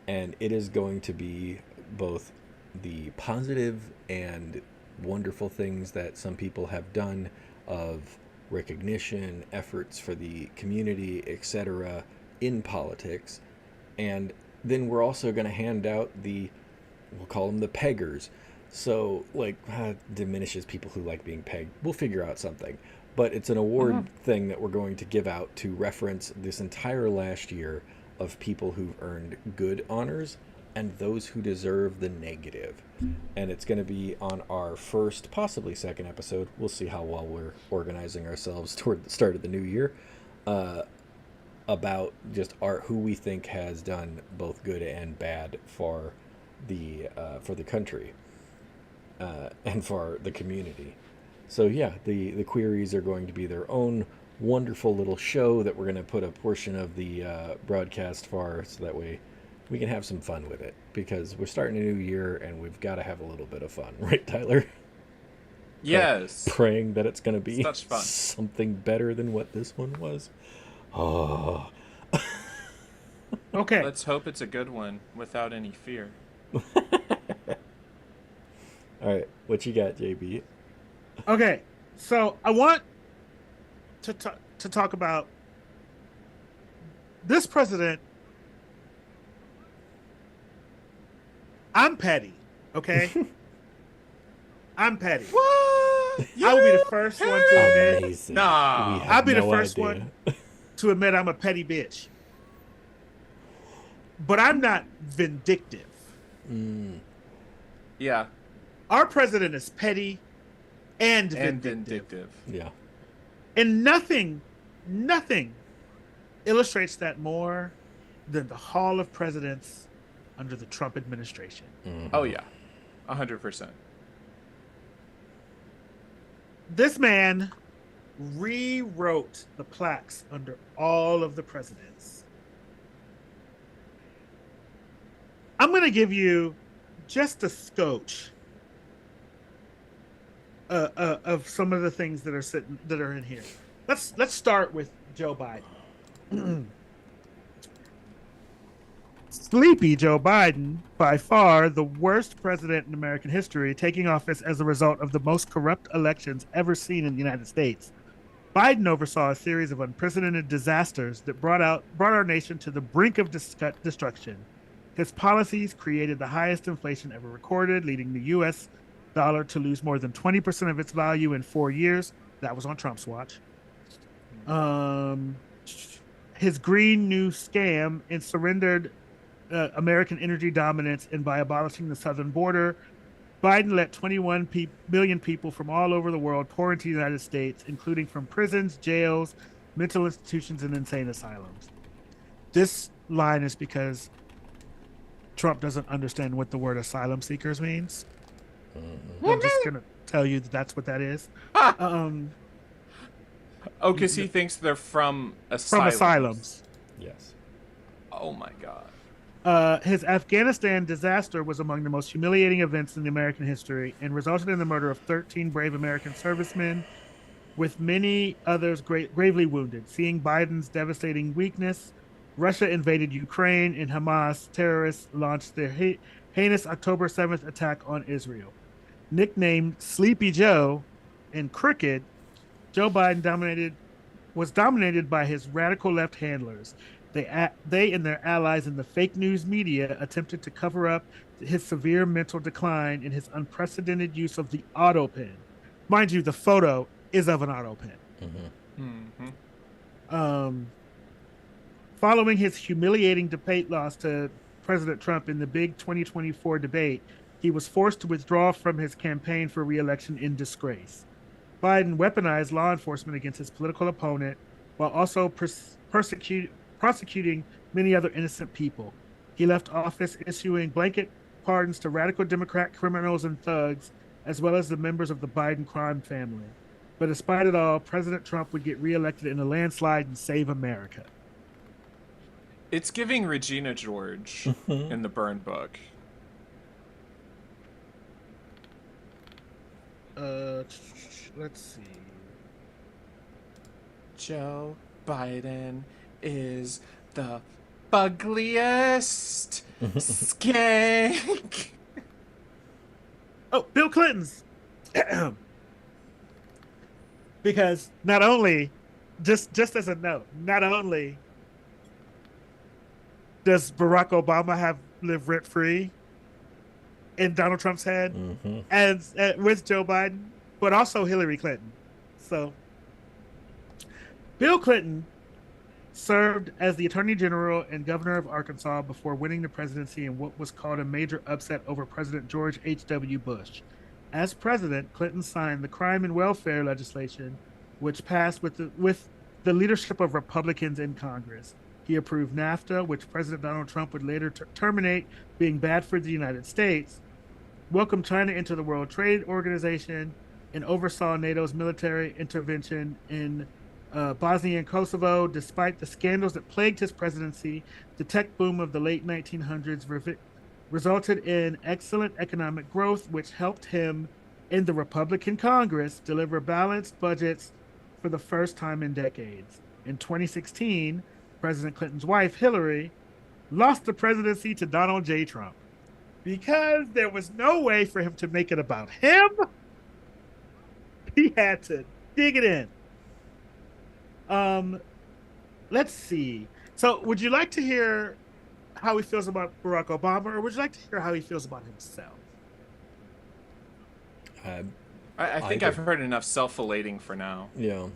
[SPEAKER 2] And it is going to be both the positive and wonderful things that some people have done of recognition, efforts for the community, etc. in politics. And then we're also going to hand out we'll call them the peggers. So, diminishes people who like being pegged. We'll figure out something. But it's an award thing that we're going to give out to reference this entire last year of people who've earned good honors and those who deserve the negative. And it's going to be on our first, possibly second episode. We'll see how well we're organizing ourselves toward the start of the new year. About just who we think has done both good and bad for the country and for the community. So yeah, the queries are going to be their own wonderful little show that we're going to put a portion of the broadcast for, so that way we can have some fun with it, because we're starting a new year and we've got to have a little bit of fun, right, Tyler?
[SPEAKER 3] Yes.
[SPEAKER 2] Praying that it's going to be
[SPEAKER 3] such fun.
[SPEAKER 2] Something better than what this one was. Oh.
[SPEAKER 1] Okay.
[SPEAKER 3] Let's hope it's a good one without any fear.
[SPEAKER 2] All right, what you got, JB?
[SPEAKER 1] Okay, so I want to talk about this president. I'm petty, okay? I'm petty.
[SPEAKER 3] What?
[SPEAKER 1] I will be the first one to admit.
[SPEAKER 2] Amazing.
[SPEAKER 3] Nah.
[SPEAKER 1] I'll be the first one to admit I'm a petty bitch. But I'm not vindictive.
[SPEAKER 3] Yeah.
[SPEAKER 1] Our president is petty and vindictive.
[SPEAKER 2] Yeah.
[SPEAKER 1] And nothing illustrates that more than the Hall of Presidents under the Trump administration.
[SPEAKER 2] Mm-hmm.
[SPEAKER 3] Oh, yeah. 100%.
[SPEAKER 1] This man rewrote the plaques under all of the presidents. I'm going to give you just a scotch of some of the things that are in here. Let's start with Joe Biden. Sleepy Joe Biden, by far the worst president in American history, taking office as a result of the most corrupt elections ever seen in the United States. Biden oversaw a series of unprecedented disasters that brought our nation to the brink of destruction. His policies created the highest inflation ever recorded, leading the U.S. dollar to lose more than 20% of its value in 4 years. That was on Trump's watch. His Green New Scam and surrendered American energy dominance, and by abolishing the southern border, Biden let 21 million people from all over the world pour into the United States, including from prisons, jails, mental institutions, and insane asylums. This line is because Trump doesn't understand what the word asylum seekers means. I'm just going to tell you that that's what that is.
[SPEAKER 3] Because he thinks they're from asylums.
[SPEAKER 1] From asylums.
[SPEAKER 2] Yes.
[SPEAKER 3] Oh my God.
[SPEAKER 1] His Afghanistan disaster was among the most humiliating events in American history and resulted in the murder of 13 brave American servicemen, with many others gravely wounded. Seeing Biden's devastating weakness, Russia invaded Ukraine, and Hamas terrorists launched their heinous October 7th attack on Israel. Nicknamed Sleepy Joe and Crooked, Joe Biden was dominated by his radical left handlers. They and their allies in the fake news media attempted to cover up his severe mental decline and his unprecedented use of the auto pen. Mind you, the photo is of an auto pen. Following his humiliating debate loss to President Trump in the big 2024 debate, he was forced to withdraw from his campaign for re-election in disgrace. Biden weaponized law enforcement against his political opponent while also prosecuting many other innocent people. He left office issuing blanket pardons to radical Democrat criminals and thugs, as well as the members of the Biden crime family. But despite it all, President Trump would get reelected in a landslide and save America.
[SPEAKER 3] It's giving Regina George in the Burn Book.
[SPEAKER 1] Let's see.
[SPEAKER 3] Joe Biden is the ugliest skank.
[SPEAKER 1] Oh, Bill Clinton's. Because not only, just as a note, not only does Barack Obama live rent free in Donald Trump's head, and with Joe Biden, but also Hillary Clinton. So, Bill Clinton served as the Attorney General and Governor of Arkansas before winning the presidency in what was called a major upset over President George H.W. Bush. As president, Clinton signed the crime and welfare legislation, which passed with the leadership of Republicans in Congress. He approved NAFTA, which President Donald Trump would later terminate, being bad for the United States, welcomed China into the World Trade Organization, and oversaw NATO's military intervention in Bosnia and Kosovo. Despite the scandals that plagued his presidency, the tech boom of the late 1900s resulted in excellent economic growth, which helped him in the Republican Congress deliver balanced budgets for the first time in decades. In 2016, President Clinton's wife, Hillary, lost the presidency to Donald J. Trump. Because there was no way for him to make it about him, he had to dig it in. Let's see. So, would you like to hear how he feels about Barack Obama, or would you like to hear how he feels about himself?
[SPEAKER 3] I think I've heard enough self-elating for now.
[SPEAKER 2] Yeah.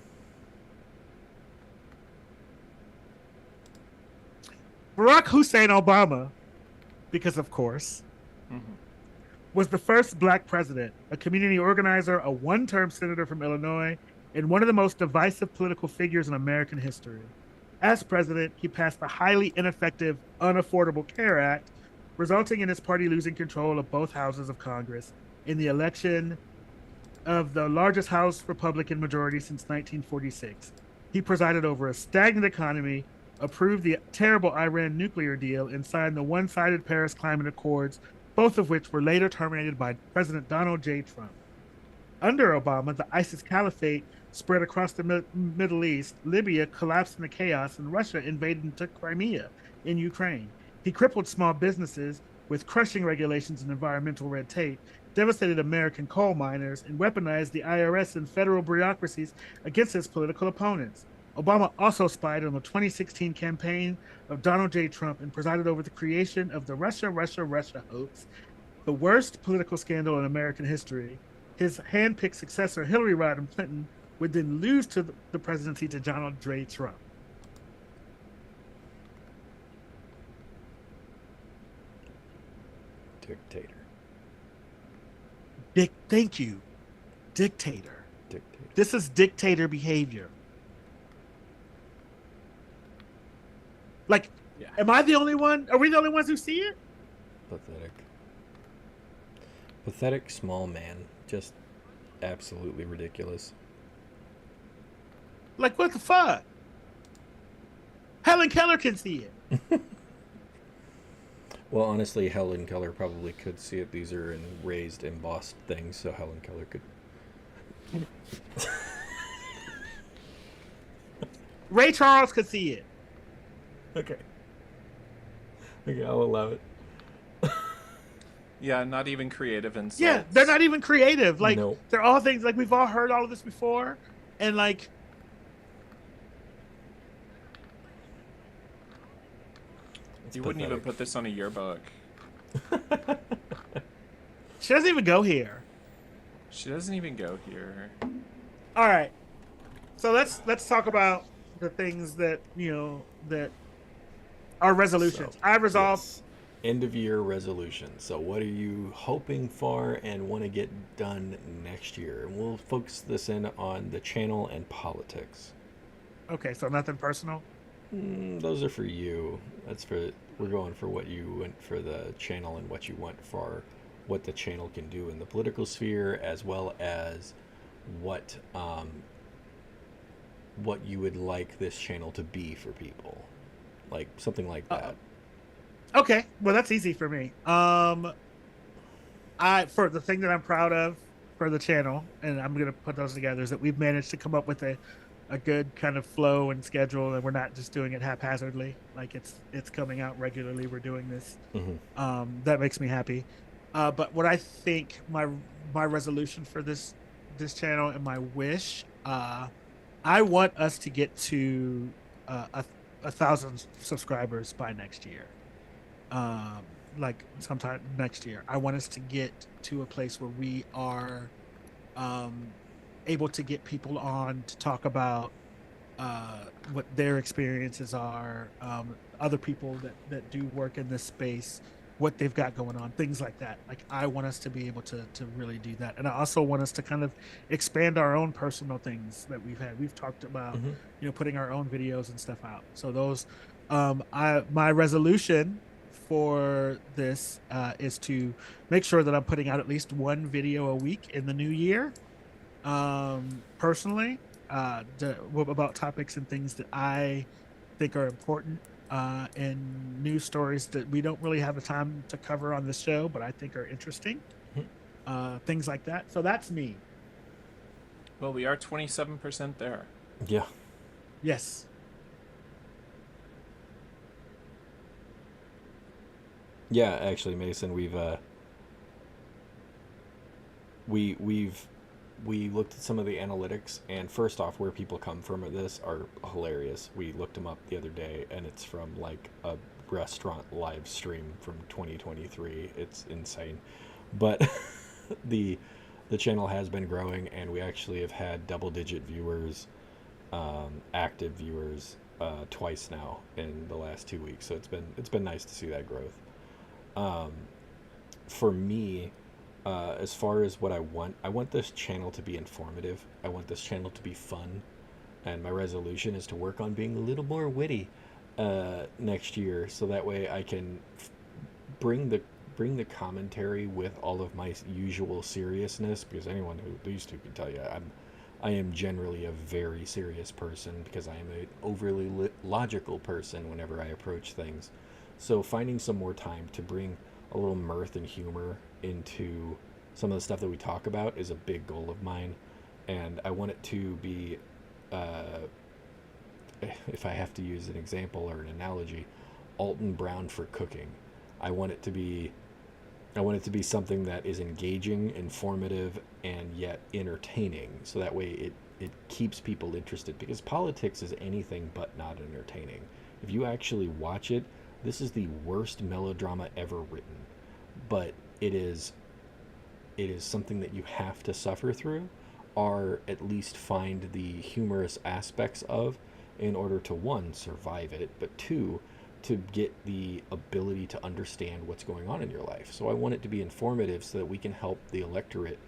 [SPEAKER 1] Barack Hussein Obama, because of course, was the first black president, a community organizer, a one-term senator from Illinois, and one of the most divisive political figures in American history. As president, he passed the highly ineffective Unaffordable Care Act, resulting in his party losing control of both houses of Congress in the election of the largest House Republican majority since 1946. He presided over a stagnant economy, approved the terrible Iran nuclear deal, and signed the one-sided Paris Climate Accords both of which were later terminated by President Donald J. Trump. Under Obama, the ISIS caliphate spread across the Middle East, Libya collapsed into chaos, and Russia invaded and took Crimea in Ukraine. He crippled small businesses with crushing regulations and environmental red tape, devastated American coal miners, and weaponized the IRS and federal bureaucracies against his political opponents. Obama also spied on the 2016 campaign of Donald J. Trump and presided over the creation of the Russia, Russia, Russia hoax, the worst political scandal in American history. His hand-picked successor, Hillary Rodham Clinton, would then lose to the presidency to Donald J. Trump.
[SPEAKER 2] Dictator.
[SPEAKER 1] Thank you. Dictator.
[SPEAKER 2] Dictator.
[SPEAKER 1] This is dictator behavior. Like,
[SPEAKER 3] Yeah.
[SPEAKER 1] am I the only one? Are we the only ones who see it?
[SPEAKER 2] Pathetic. Pathetic small man. Just absolutely ridiculous.
[SPEAKER 1] Like, what the fuck? Helen Keller can see it.
[SPEAKER 2] Well, honestly, Helen Keller probably could see it. These are in raised, embossed things, so Helen Keller could.
[SPEAKER 1] Ray Charles could see it.
[SPEAKER 2] Okay. Okay, I'll allow it.
[SPEAKER 3] Yeah, not even creative insults.
[SPEAKER 1] Yeah, they're not even creative. Like,
[SPEAKER 2] No.
[SPEAKER 1] they're all things, like, we've all heard all of this before. And, like,
[SPEAKER 2] It's
[SPEAKER 3] You wouldn't even
[SPEAKER 2] pathetic.
[SPEAKER 3] put this on a yearbook.
[SPEAKER 1] she doesn't even go here.
[SPEAKER 3] She doesn't even go here.
[SPEAKER 1] All right. So let's talk about the things that, that are resolutions.
[SPEAKER 2] So,
[SPEAKER 1] I resolved.
[SPEAKER 2] yes. End of year resolution. So, what are you hoping for and want to get done next year? And we'll focus this in on the channel and politics.
[SPEAKER 1] Okay, so nothing personal.
[SPEAKER 2] Those are for you. We're going for what you want for the channel and what you want for what the channel can do in the political sphere, as well as what you would like this channel to be for people, like something like that.
[SPEAKER 1] Okay, well that's easy for me. For the thing that I'm proud of for the channel, and I'm gonna put those together, is that we've managed to come up with a good kind of flow and schedule, and we're not just doing it haphazardly. Like it's coming out regularly. We're doing this.
[SPEAKER 2] Mm-hmm.
[SPEAKER 1] That makes me happy. But what I think my resolution for this channel and my wish, I want us to get to 1,000 subscribers by next year. Like sometime next year. I want us to get to a place where we are able to get people on to talk about what their experiences are, other people that do work in this space, what they've got going on, things like that. Like, I want us to be able to really do that. And I also want us to kind of expand our own personal things that we've talked about, putting our own videos and stuff out. So those, my resolution for this is to make sure that I'm putting out at least one video a week in the new year. Personally, about topics and things that I think are important, and news stories that we don't really have the time to cover on this show, but I think are interesting. Things like that. So that's me.
[SPEAKER 3] Well, we are 27% there.
[SPEAKER 2] Yeah.
[SPEAKER 1] Yes.
[SPEAKER 2] Yeah, actually, Mason, we looked at some of the analytics, and first off, where people come from at this are hilarious. We looked them up the other day, and it's from like a restaurant live stream from 2023. It's insane, but the channel has been growing, and we actually have had double-digit viewers, active viewers, twice now in the last 2 weeks. So it's been nice to see that growth. For me, as far as what I want this channel to be informative. I want this channel to be fun, and my resolution is to work on being a little more witty next year, so that way I can bring the commentary with all of my usual seriousness. Because anyone who used to can tell you, I am generally a very serious person because I am an overly logical person whenever I approach things. So finding some more time to bring a little mirth and humor into some of the stuff that we talk about is a big goal of mine, and I want it to be, uh, if I have to use an example or an analogy, Alton Brown for cooking. I want it to be I want it to be something that is engaging, informative, and yet entertaining. So that way it keeps people interested, because politics is anything but not entertaining. If you actually watch it, this is the worst melodrama ever written. But it is something that you have to suffer through, or at least find the humorous aspects of, in order to, one, survive it, but two, to get the ability to understand what's going on in your life. So I want it to be informative so that we can help the electorate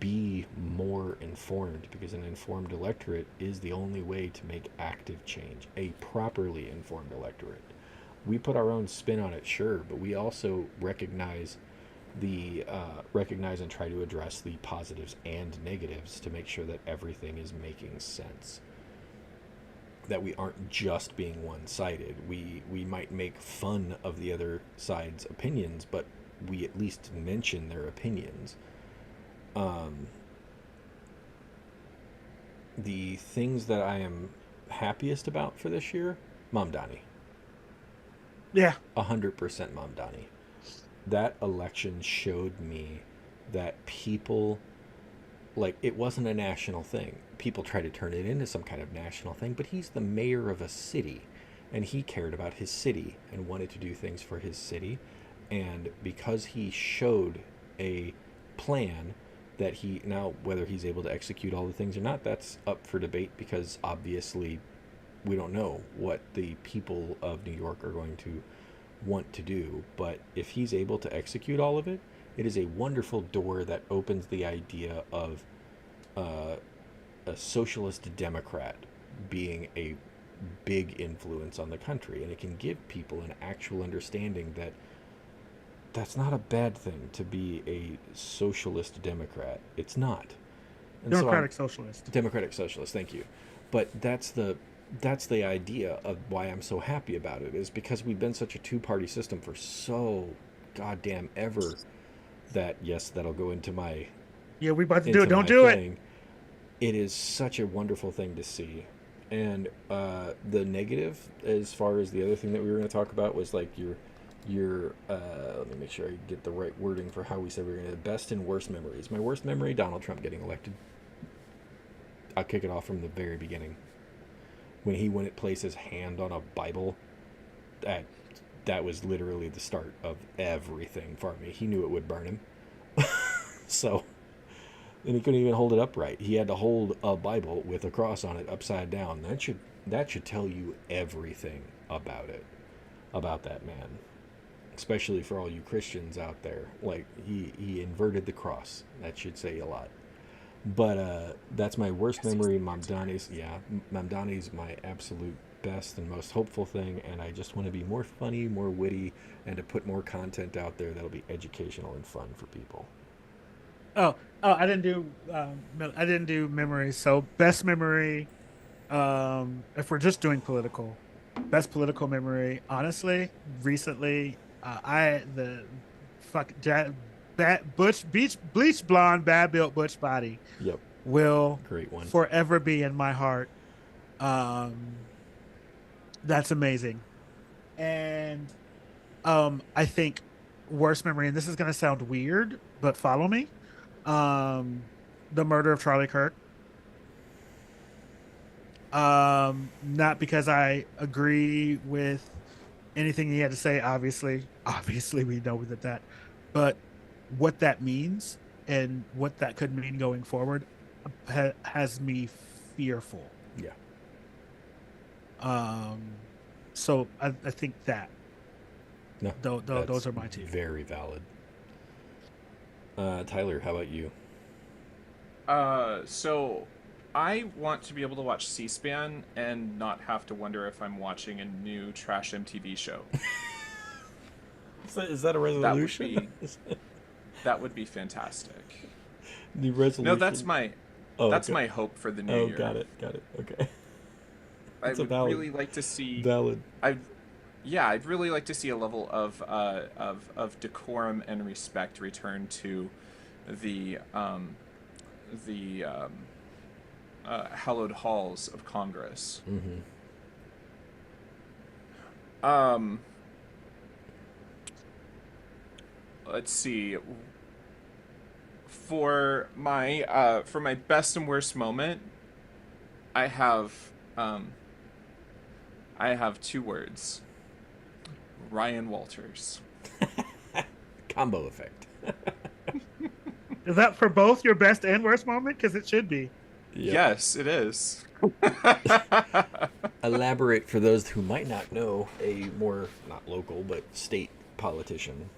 [SPEAKER 2] be more informed, because an informed electorate is the only way to make active change. A properly informed electorate. We put our own spin on it, sure, but we also recognize and try to address the positives and negatives to make sure that everything is making sense. That we aren't just being one-sided. We might make fun of the other side's opinions, but we at least mention their opinions. The things that I am happiest about for this year, Mamdani.
[SPEAKER 1] Yeah.
[SPEAKER 2] 100% Mamdani. That election showed me that people, like, it wasn't a national thing. People try to turn it into some kind of national thing, but he's the mayor of a city, and he cared about his city and wanted to do things for his city. And because he showed a plan that he, now whether he's able to execute all the things or not, that's up for debate, because obviously we don't know what the people of New York are going to want to do. But if he's able to execute all of it, it is a wonderful door that opens the idea of a socialist democrat being a big influence on the country, and it can give people an actual understanding that that's not a bad thing to be a socialist democrat. It's not. And
[SPEAKER 1] Democratic socialist.
[SPEAKER 2] Democratic socialist, thank you. But that's the idea of why I'm so happy about it, is because we've been such a two-party system for so goddamn ever that, yes, that'll go into my
[SPEAKER 1] Yeah, we about to do it. Don't do it.
[SPEAKER 2] It is such a wonderful thing to see. And the negative, as far as the other thing that we were going to talk about, was like your let me make sure I get the right wording for how we said we were going to, best and worst memories. My worst memory, Donald Trump getting elected. I'll kick it off from the very beginning. When he went and placed his hand on a Bible, that was literally the start of everything for me. He knew it would burn him. So, and he couldn't even hold it upright. He had to hold a Bible with a cross on it upside down. That should tell you everything about it, about that man. Especially for all you Christians out there. Like, he inverted the cross. That should say a lot. But that's my worst memory. Mamdani's my absolute best and most hopeful thing, and I just want to be more funny, more witty, and to put more content out there that'll be educational and fun for people.
[SPEAKER 1] I didn't do memories. So best memory, if we're just doing political, best political memory, honestly, recently, bleach blonde, bad built butch body.
[SPEAKER 2] Yep.
[SPEAKER 1] Will
[SPEAKER 2] Great one.
[SPEAKER 1] forever be in my heart. That's amazing. And I think worst memory, and this is going to sound weird, but follow me. The murder of Charlie Kirk. Not because I agree with anything he had to say, obviously we know that, but what that means and what that could mean going forward has me fearful.
[SPEAKER 2] Yeah.
[SPEAKER 1] So I think that
[SPEAKER 2] No,
[SPEAKER 1] those are my two.
[SPEAKER 2] Very valid. Tyler, how about you?
[SPEAKER 3] So I want to be able to watch C-SPAN and not have to wonder if I'm watching a new trash MTV show.
[SPEAKER 2] Is that a resolution?
[SPEAKER 3] That would be fantastic.
[SPEAKER 2] The resolution?
[SPEAKER 3] No, that's my my hope for the new year.
[SPEAKER 2] Got it. Okay.
[SPEAKER 3] I would really like to see
[SPEAKER 2] valid.
[SPEAKER 3] yeah, I'd really like to see a level of decorum and respect return to the the hallowed halls of Congress.
[SPEAKER 2] Mm-hmm.
[SPEAKER 3] Um, let's see. For my best and worst moment, I have um, I have two words. Ryan Walters.
[SPEAKER 2] Combo effect.
[SPEAKER 1] Is that for both your best and worst moment? Because it should be.
[SPEAKER 2] Yep.
[SPEAKER 3] Yes, it is.
[SPEAKER 2] Elaborate for those who might not know a more, not local, but state politician.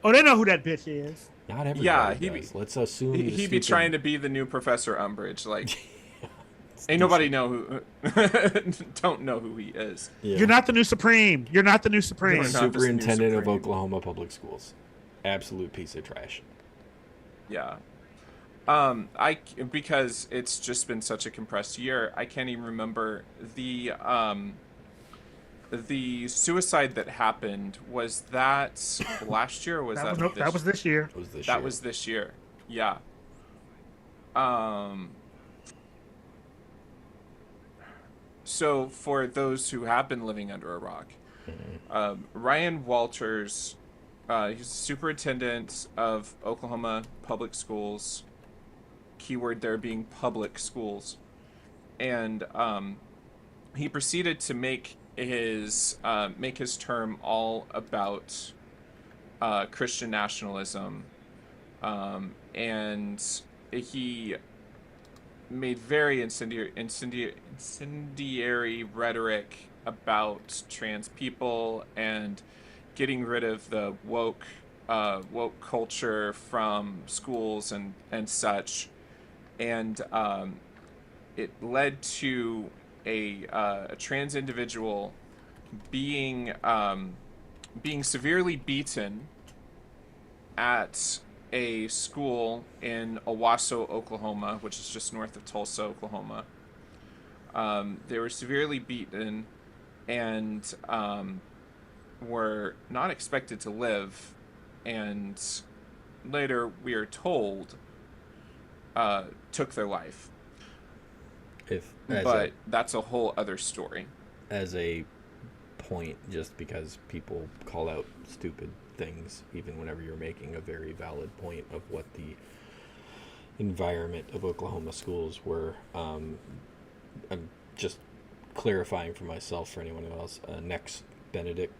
[SPEAKER 1] Oh, they know who that bitch is.
[SPEAKER 2] Not everybody
[SPEAKER 3] Yeah,
[SPEAKER 2] does. Let's assume
[SPEAKER 3] He be trying to be the new Professor Umbridge. Like, ain't
[SPEAKER 2] decent.
[SPEAKER 3] nobody know who don't know who he is.
[SPEAKER 2] Yeah.
[SPEAKER 1] You're not the new Supreme. You're not the new Supreme.
[SPEAKER 3] You're not.
[SPEAKER 2] Superintendent of
[SPEAKER 3] Supreme.
[SPEAKER 2] Oklahoma Public Schools. Absolute piece of trash.
[SPEAKER 3] Yeah. Because it's just been such a compressed year, I can't even remember the suicide that happened. Was that last year or was that
[SPEAKER 1] That was this year.
[SPEAKER 2] It was this
[SPEAKER 3] that
[SPEAKER 2] year.
[SPEAKER 3] was this year? Yeah. So for those who have been living under a rock, Ryan Walters, he's superintendent of Oklahoma Public Schools. Keyword there being public schools, and he proceeded to make his term all about Christian nationalism, and he made very incendiary rhetoric about trans people and getting rid of the woke culture from schools and such, and it led to a trans individual being severely beaten at a school in Owasso, Oklahoma, which is just north of Tulsa, Oklahoma. They were severely beaten and were not expected to live, and later we are told took their life. But that's a whole other story.
[SPEAKER 2] As a point, just because people call out stupid things, even whenever you're making a very valid point of what the environment of Oklahoma schools were. I'm just clarifying for myself, for anyone else. Next Benedict.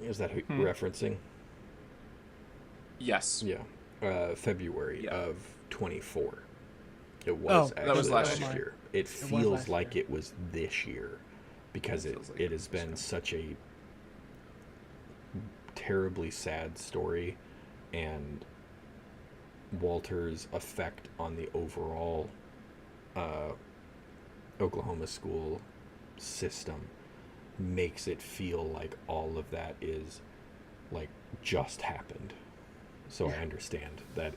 [SPEAKER 2] Is that who you're referencing?
[SPEAKER 3] Yes.
[SPEAKER 2] Yeah. February of 24. It
[SPEAKER 1] Oh,
[SPEAKER 2] was
[SPEAKER 3] that was last
[SPEAKER 2] year. It feels like it was this year because it has been such a terribly sad story, and Walter's effect on the overall Oklahoma school system makes it feel like all of that is like just happened. So I understand that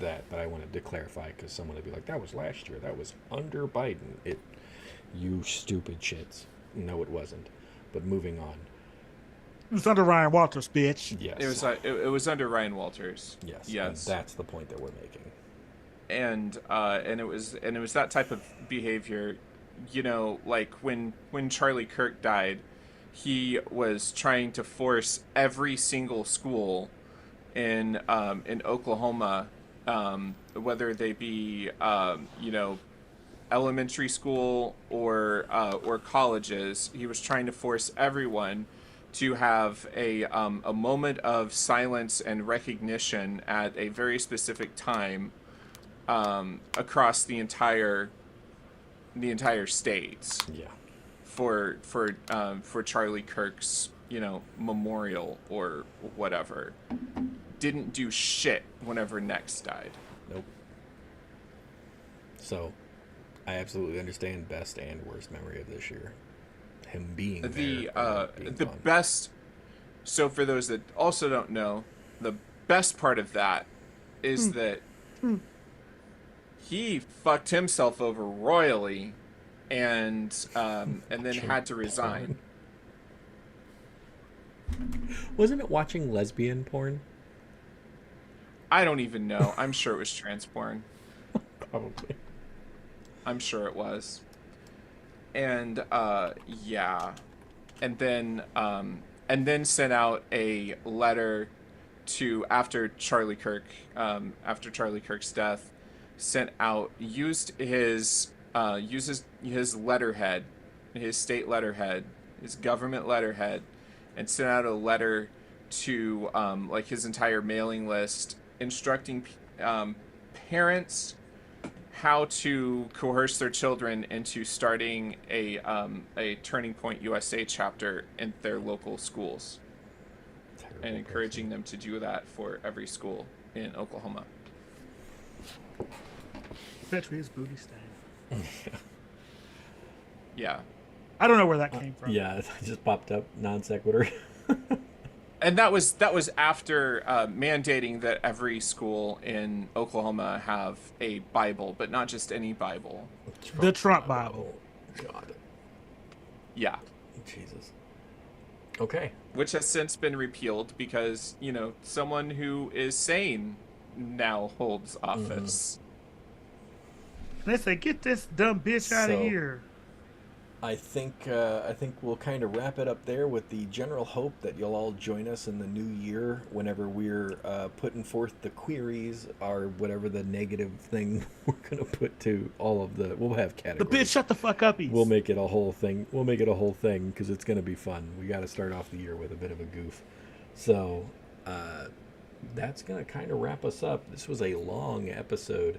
[SPEAKER 2] but I wanted to clarify because someone would be like, that was last year, that was under Biden. You stupid shits. No, it wasn't. But moving on.
[SPEAKER 1] It was under Ryan Walters, bitch.
[SPEAKER 2] Yes.
[SPEAKER 3] It was under Ryan Walters.
[SPEAKER 2] Yes.
[SPEAKER 3] Yes.
[SPEAKER 2] And that's the point that we're making.
[SPEAKER 3] And it was that type of behavior, like when Charlie Kirk died, he was trying to force every single school in Oklahoma, whether they be elementary school or colleges. He was trying to force everyone to have a moment of silence and recognition at a very specific time across the entire state.
[SPEAKER 2] Yeah.
[SPEAKER 3] For Charlie Kirk's memorial or whatever. Didn't do shit whenever Next died.
[SPEAKER 2] Nope. So, I absolutely understand best and worst memory of this year. Him being
[SPEAKER 3] The
[SPEAKER 2] fun.
[SPEAKER 3] best. So for those that also don't know, the best part of that is that he fucked himself over royally, and then had to resign.
[SPEAKER 2] Wasn't it watching lesbian porn?
[SPEAKER 3] I don't even know. I'm sure it was trans porn.
[SPEAKER 2] Probably.
[SPEAKER 3] I'm sure it was. And yeah. And then sent out a letter to after Charlie Kirk's death, sent out uses his letterhead, his state letterhead, his government letterhead, and sent out a letter to like his entire mailing list, instructing parents how to coerce their children into starting a Turning Point USA chapter in their local schools,
[SPEAKER 2] Terrible
[SPEAKER 3] and encouraging
[SPEAKER 2] person.
[SPEAKER 3] them to do that for every school in Oklahoma.
[SPEAKER 1] Petri is booty stain.
[SPEAKER 3] Yeah.
[SPEAKER 1] I don't know where that came from.
[SPEAKER 2] Yeah, it just popped up non sequitur.
[SPEAKER 3] And that was after mandating that every school in Oklahoma have a Bible, but not just any Bible.
[SPEAKER 1] The Trump Bible.
[SPEAKER 2] God,
[SPEAKER 3] Yeah.
[SPEAKER 2] Jesus. Okay.
[SPEAKER 3] Which has since been repealed because, you know, someone who is sane now holds office.
[SPEAKER 1] And they say, get this dumb bitch out of
[SPEAKER 2] So-
[SPEAKER 1] here.
[SPEAKER 2] I think we'll kind of wrap it up there with the general hope that you'll all join us in the new year whenever we're putting forth the queries or whatever the negative thing we're gonna put to all of the. We'll have
[SPEAKER 1] The
[SPEAKER 2] categories.
[SPEAKER 1] bitch shut the fuck up.
[SPEAKER 2] We'll make it a whole thing. We'll make it a whole thing because it's gonna be fun. We got to start off the year with a bit of a goof. So that's gonna kind of wrap us up. This was a long episode.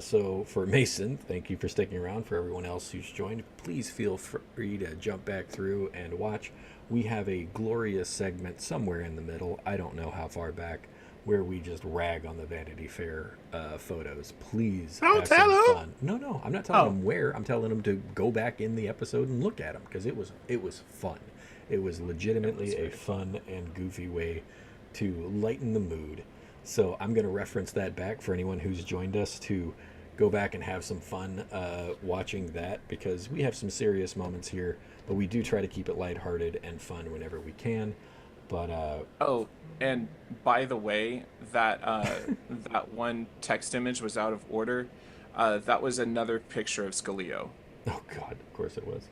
[SPEAKER 2] So for Mason, thank you for sticking around. For everyone else who's joined, please feel free to jump back through and watch. We have a glorious segment somewhere in the middle, I don't know how far back, where we just rag on the Vanity Fair photos. Please
[SPEAKER 1] Don't
[SPEAKER 2] have
[SPEAKER 1] tell
[SPEAKER 2] some
[SPEAKER 1] 'em.
[SPEAKER 2] fun. No, I'm not telling
[SPEAKER 1] Oh.
[SPEAKER 2] them where. I'm telling them to go back in the episode and look at them because it was fun. It was legitimately a fun and goofy way to lighten the mood. So I'm going to reference that back for anyone who's joined us to go back and have some fun watching that because we have some serious moments here, but we do try to keep it lighthearted and fun whenever we can. But
[SPEAKER 3] Oh, and by the way, that that one text image was out of order. That was another picture of Scalio.
[SPEAKER 2] oh god, of course it was.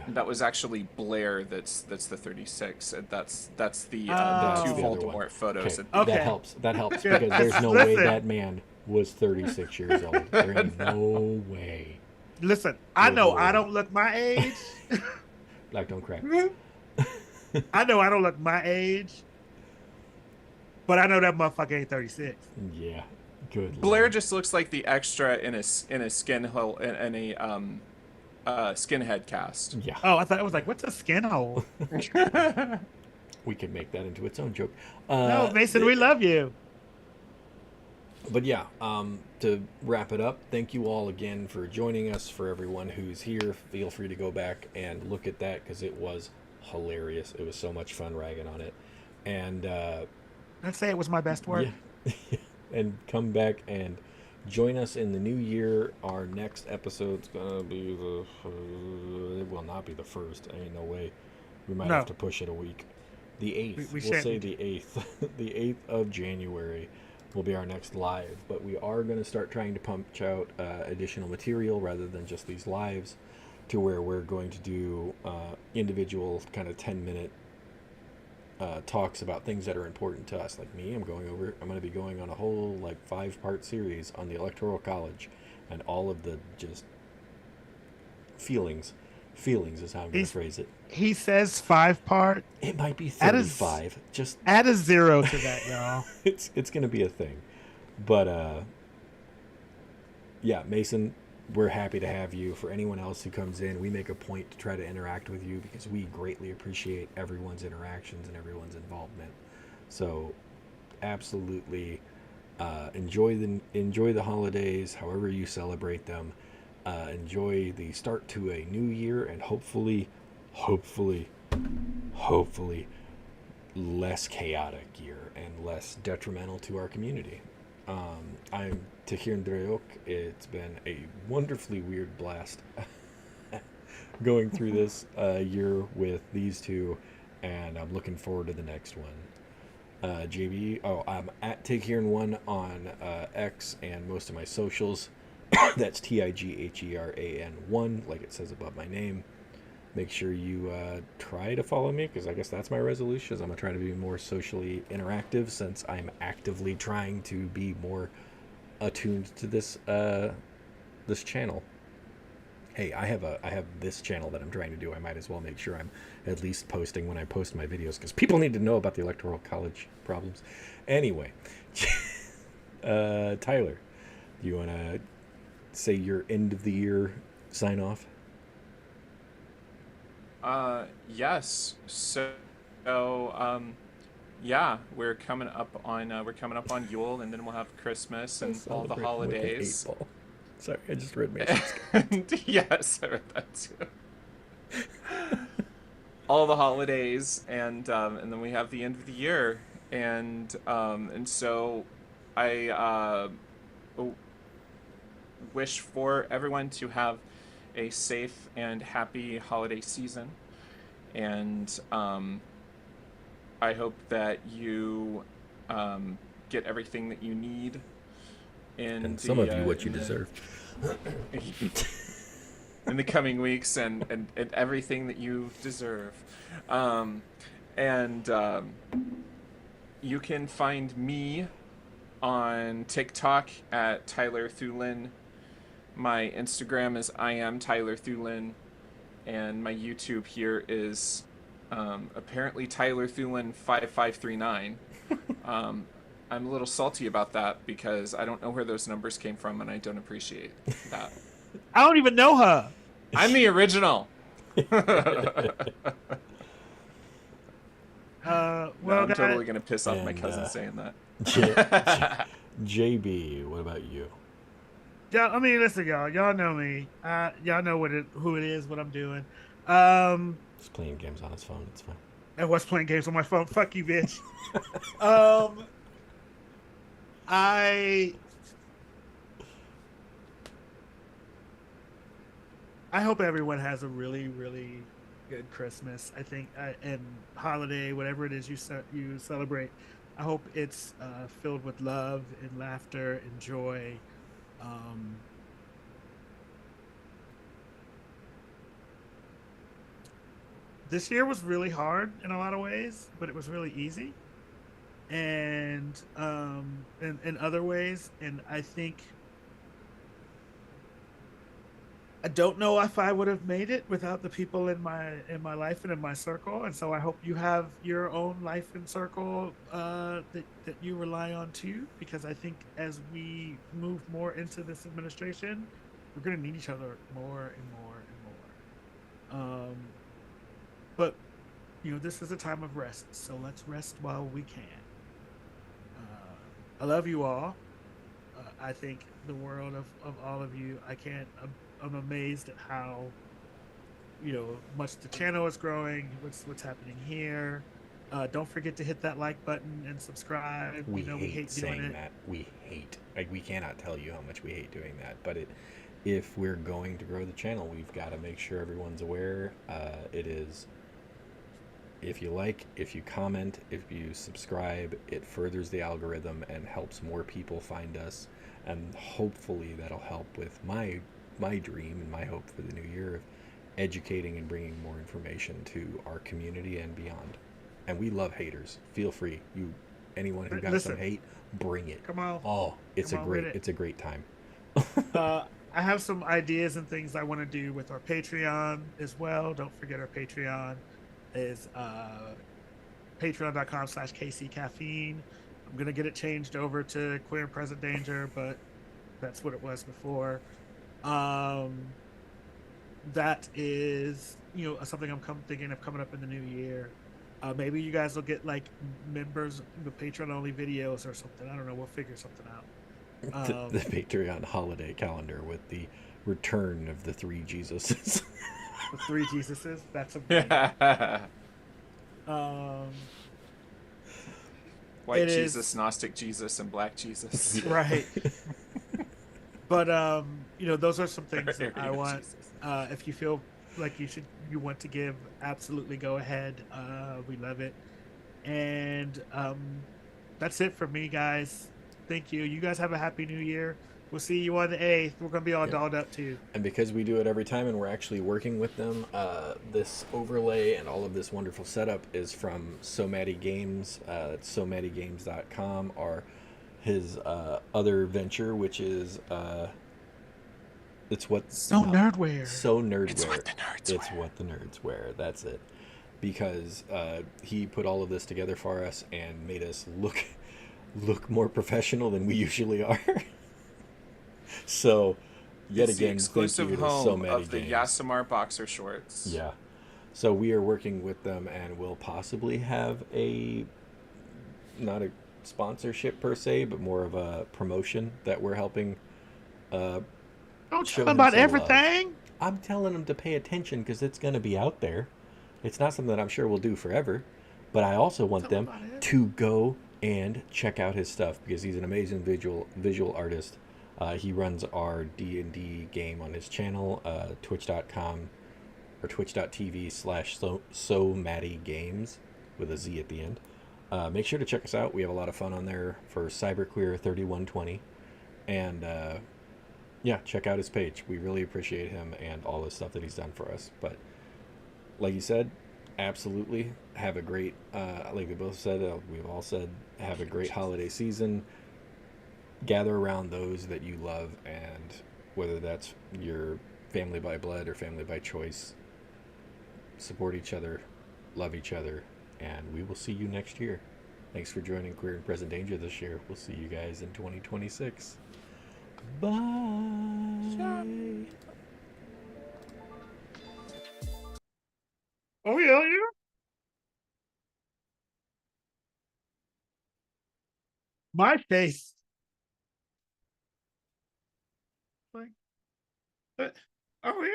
[SPEAKER 3] That was actually Blair. That's the 36. And that's the
[SPEAKER 1] That's
[SPEAKER 3] two
[SPEAKER 2] the other one.
[SPEAKER 3] Voldemort photos.
[SPEAKER 2] Okay,
[SPEAKER 1] Okay.
[SPEAKER 2] that helps. That helps because there's no way
[SPEAKER 1] Listen.
[SPEAKER 2] that man was 36 years old. There ain't no way.
[SPEAKER 1] Listen, I know
[SPEAKER 2] Good
[SPEAKER 1] I
[SPEAKER 2] lord.
[SPEAKER 1] don't look my age.
[SPEAKER 2] Black don't crack.
[SPEAKER 1] I know I don't look my age. But I know that motherfucker ain't 36.
[SPEAKER 2] Yeah, good.
[SPEAKER 3] Blair
[SPEAKER 2] lord.
[SPEAKER 3] just looks like the extra in a skin hole in a skinhead cast.
[SPEAKER 2] Yeah.
[SPEAKER 1] Oh, I thought it was like, what's a skin hole?
[SPEAKER 2] We could make that into its own joke.
[SPEAKER 1] No, Mason, we love you.
[SPEAKER 2] But yeah, to wrap it up, thank you all again for joining us. For everyone who's here, feel free to go back and look at that because it was hilarious. It was so much fun ragging on it. And
[SPEAKER 1] I'd say it was my best work.
[SPEAKER 2] yeah, and come back and join us in the new year. Our next episode's gonna be it will not be the first. Ain't no way. We might
[SPEAKER 1] No.
[SPEAKER 2] have to push it a week. The 8th.
[SPEAKER 1] We
[SPEAKER 2] We'll
[SPEAKER 1] shan't.
[SPEAKER 2] say the 8th. The 8th of January will be our next live. But we are going to start trying to punch out additional material rather than just these lives, to where we're going to do individual kind of 10-minute talks about things that are important to us. Like me, I'm going to be going on a whole like 5-part series on the Electoral College and all of the just feelings is how I'm going to phrase it.
[SPEAKER 1] He says 5-part.
[SPEAKER 2] It might be
[SPEAKER 1] That is-
[SPEAKER 2] 35. Just
[SPEAKER 1] Add a 0 to that, y'all.
[SPEAKER 2] it's going to be a thing. But yeah, Mason, we're happy to have you. For anyone else who comes in, we make a point to try to interact with you because we greatly appreciate everyone's interactions and everyone's involvement. So absolutely enjoy the holidays however you celebrate them. Enjoy the start to a new year and hopefully less chaotic year and less detrimental to our community. I'm Tahir Ndreok. It's been a wonderfully weird blast going through this year with these two, and I'm looking forward to the next one. JB, I'm at TigHeron1 on X and most of my socials. That's TIGHERAN1, like it says above my name. Make sure you try to follow me, because I guess that's my resolution. Is I'm gonna try to be more socially interactive, since I'm actively trying to be more attuned to this channel. Hey, I have this channel that I'm trying to do. I might as well make sure I'm at least posting when I post my videos, because people need to know about the electoral college problems. Anyway, Tyler, do you want to say your end of the year sign off?
[SPEAKER 3] Yes. Yeah, we're coming up on Yule, and then we'll have Christmas and all the holidays.
[SPEAKER 2] Sorry, I just read Mason's.
[SPEAKER 3] Yes, I read that too. All the holidays, and then we have the end of the year, and so I wish for everyone to have a safe and happy holiday season, and I hope that you get everything that you need
[SPEAKER 2] and some of you what you deserve
[SPEAKER 3] in the coming weeks, and everything that you deserve. You can find me on TikTok at Tyler Thulin. My Instagram is I am Tyler Thulin, and my YouTube here is apparently Tyler Thulin 5539. I'm a little salty about that, because I don't know where those numbers came from, and I don't appreciate that.
[SPEAKER 1] I don't even know her.
[SPEAKER 3] I'm the original.
[SPEAKER 1] Well,
[SPEAKER 3] I'm totally gonna piss off my cousin saying that.
[SPEAKER 2] JB, what about you?
[SPEAKER 1] Yeah, I mean, listen, y'all know me. Y'all know who it is, what I'm doing.
[SPEAKER 2] He's playing games on his phone. It's fine.
[SPEAKER 1] I was playing games on my phone. Fuck you, bitch. I hope everyone has a really, really good Christmas. I think, and holiday, whatever it is you celebrate. I hope it's filled with love and laughter and joy. This year was really hard in a lot of ways, but it was really easy, and in other ways. And I think, I don't know if I would have made it without the people in my life and in my circle. And so I hope you have your own life and circle that you rely on too, because I think as we move more into this administration, we're going to need each other more and more and more. But this is a time of rest, so let's rest while we can. I love you all. I think the world of all of you. I'm amazed at how much the channel is growing, what's happening here. Don't forget to hit that like button and subscribe.
[SPEAKER 2] We hate
[SPEAKER 1] doing
[SPEAKER 2] saying
[SPEAKER 1] it.
[SPEAKER 2] that. We cannot tell you how much we hate doing that, but if we're going to grow the channel, we've got to make sure everyone's aware. It is, if you like, if you comment, if you subscribe, it furthers the algorithm and helps more people find us, and hopefully that'll help with my dream and my hope for the new year of educating and bringing more information to our community and beyond. And we love haters. Feel free. Anyone who got some hate, bring it.
[SPEAKER 1] Come on.
[SPEAKER 2] Oh, it's a great time.
[SPEAKER 1] I have some ideas and things I want to do with our Patreon as well. Don't forget our Patreon is patreon.com/KCCaffeine. I'm going to get it changed over to Queer and Present Danger, but that's what it was before. That is, something I'm thinking of coming up in the new year. Maybe you guys will get like members, the Patreon only videos or something. I don't know. We'll figure something out.
[SPEAKER 2] The Patreon holiday calendar with the return of the three Jesuses.
[SPEAKER 1] The three Jesuses. That's a
[SPEAKER 3] white Jesus, Gnostic Jesus, and Black Jesus.
[SPEAKER 1] Right. But those are some things that I want. If you feel like you want to give, absolutely go ahead. We love it. And that's it for me, guys. Thank you. You guys have a happy new year. We'll see you on the 8th. We're gonna be all
[SPEAKER 2] Yeah.
[SPEAKER 1] dolled up too.
[SPEAKER 2] And because we do it every time and we're actually working with them, this overlay and all of this wonderful setup is from So Matty Games. It's SoMattyGames.com, or his other venture, which is it's what
[SPEAKER 1] So nerdware.
[SPEAKER 2] So Nerdwear.
[SPEAKER 3] It's what the nerds
[SPEAKER 2] It's
[SPEAKER 3] wear.
[SPEAKER 2] what the nerds wear. That's it. Because he put all of this together for us and made us look more professional than we usually are. So, yet
[SPEAKER 3] It's the
[SPEAKER 2] again, thank
[SPEAKER 3] exclusive
[SPEAKER 2] you to So
[SPEAKER 3] home
[SPEAKER 2] Many
[SPEAKER 3] of the
[SPEAKER 2] Games.
[SPEAKER 3] Yasamar boxer shorts.
[SPEAKER 2] Yeah. So we are working with them, and we'll possibly have a not a sponsorship per se, but more of a promotion that we're helping uh,
[SPEAKER 1] Don't
[SPEAKER 2] show
[SPEAKER 1] tell
[SPEAKER 2] him
[SPEAKER 1] about
[SPEAKER 2] some love.
[SPEAKER 1] everything.
[SPEAKER 2] I'm telling him to pay attention because it's going to be out there. It's not something that I'm sure we'll do forever, but I also want
[SPEAKER 1] Tell
[SPEAKER 2] them
[SPEAKER 1] about it.
[SPEAKER 2] to go and check out his stuff because he's an amazing visual artist. He runs our D&D game on his channel, twitch.com or twitch.tv/so Matty Games with a Z at the end. Make sure to check us out. We have a lot of fun on there for Cyberqueer 3120. And yeah, check out his page. We really appreciate him and all the stuff that he's done for us. But like you said, absolutely have a great, like we both said, we've all said, have a great holiday season. Gather around those that you love, and whether that's your family by blood or family by choice, support each other, love each other, and we will see you next year. Thanks for joining Queer and Present Danger this year. We'll see you guys in 2026. Bye.
[SPEAKER 1] Oh yeah, yeah. My face. Like, oh yeah,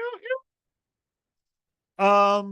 [SPEAKER 1] yeah.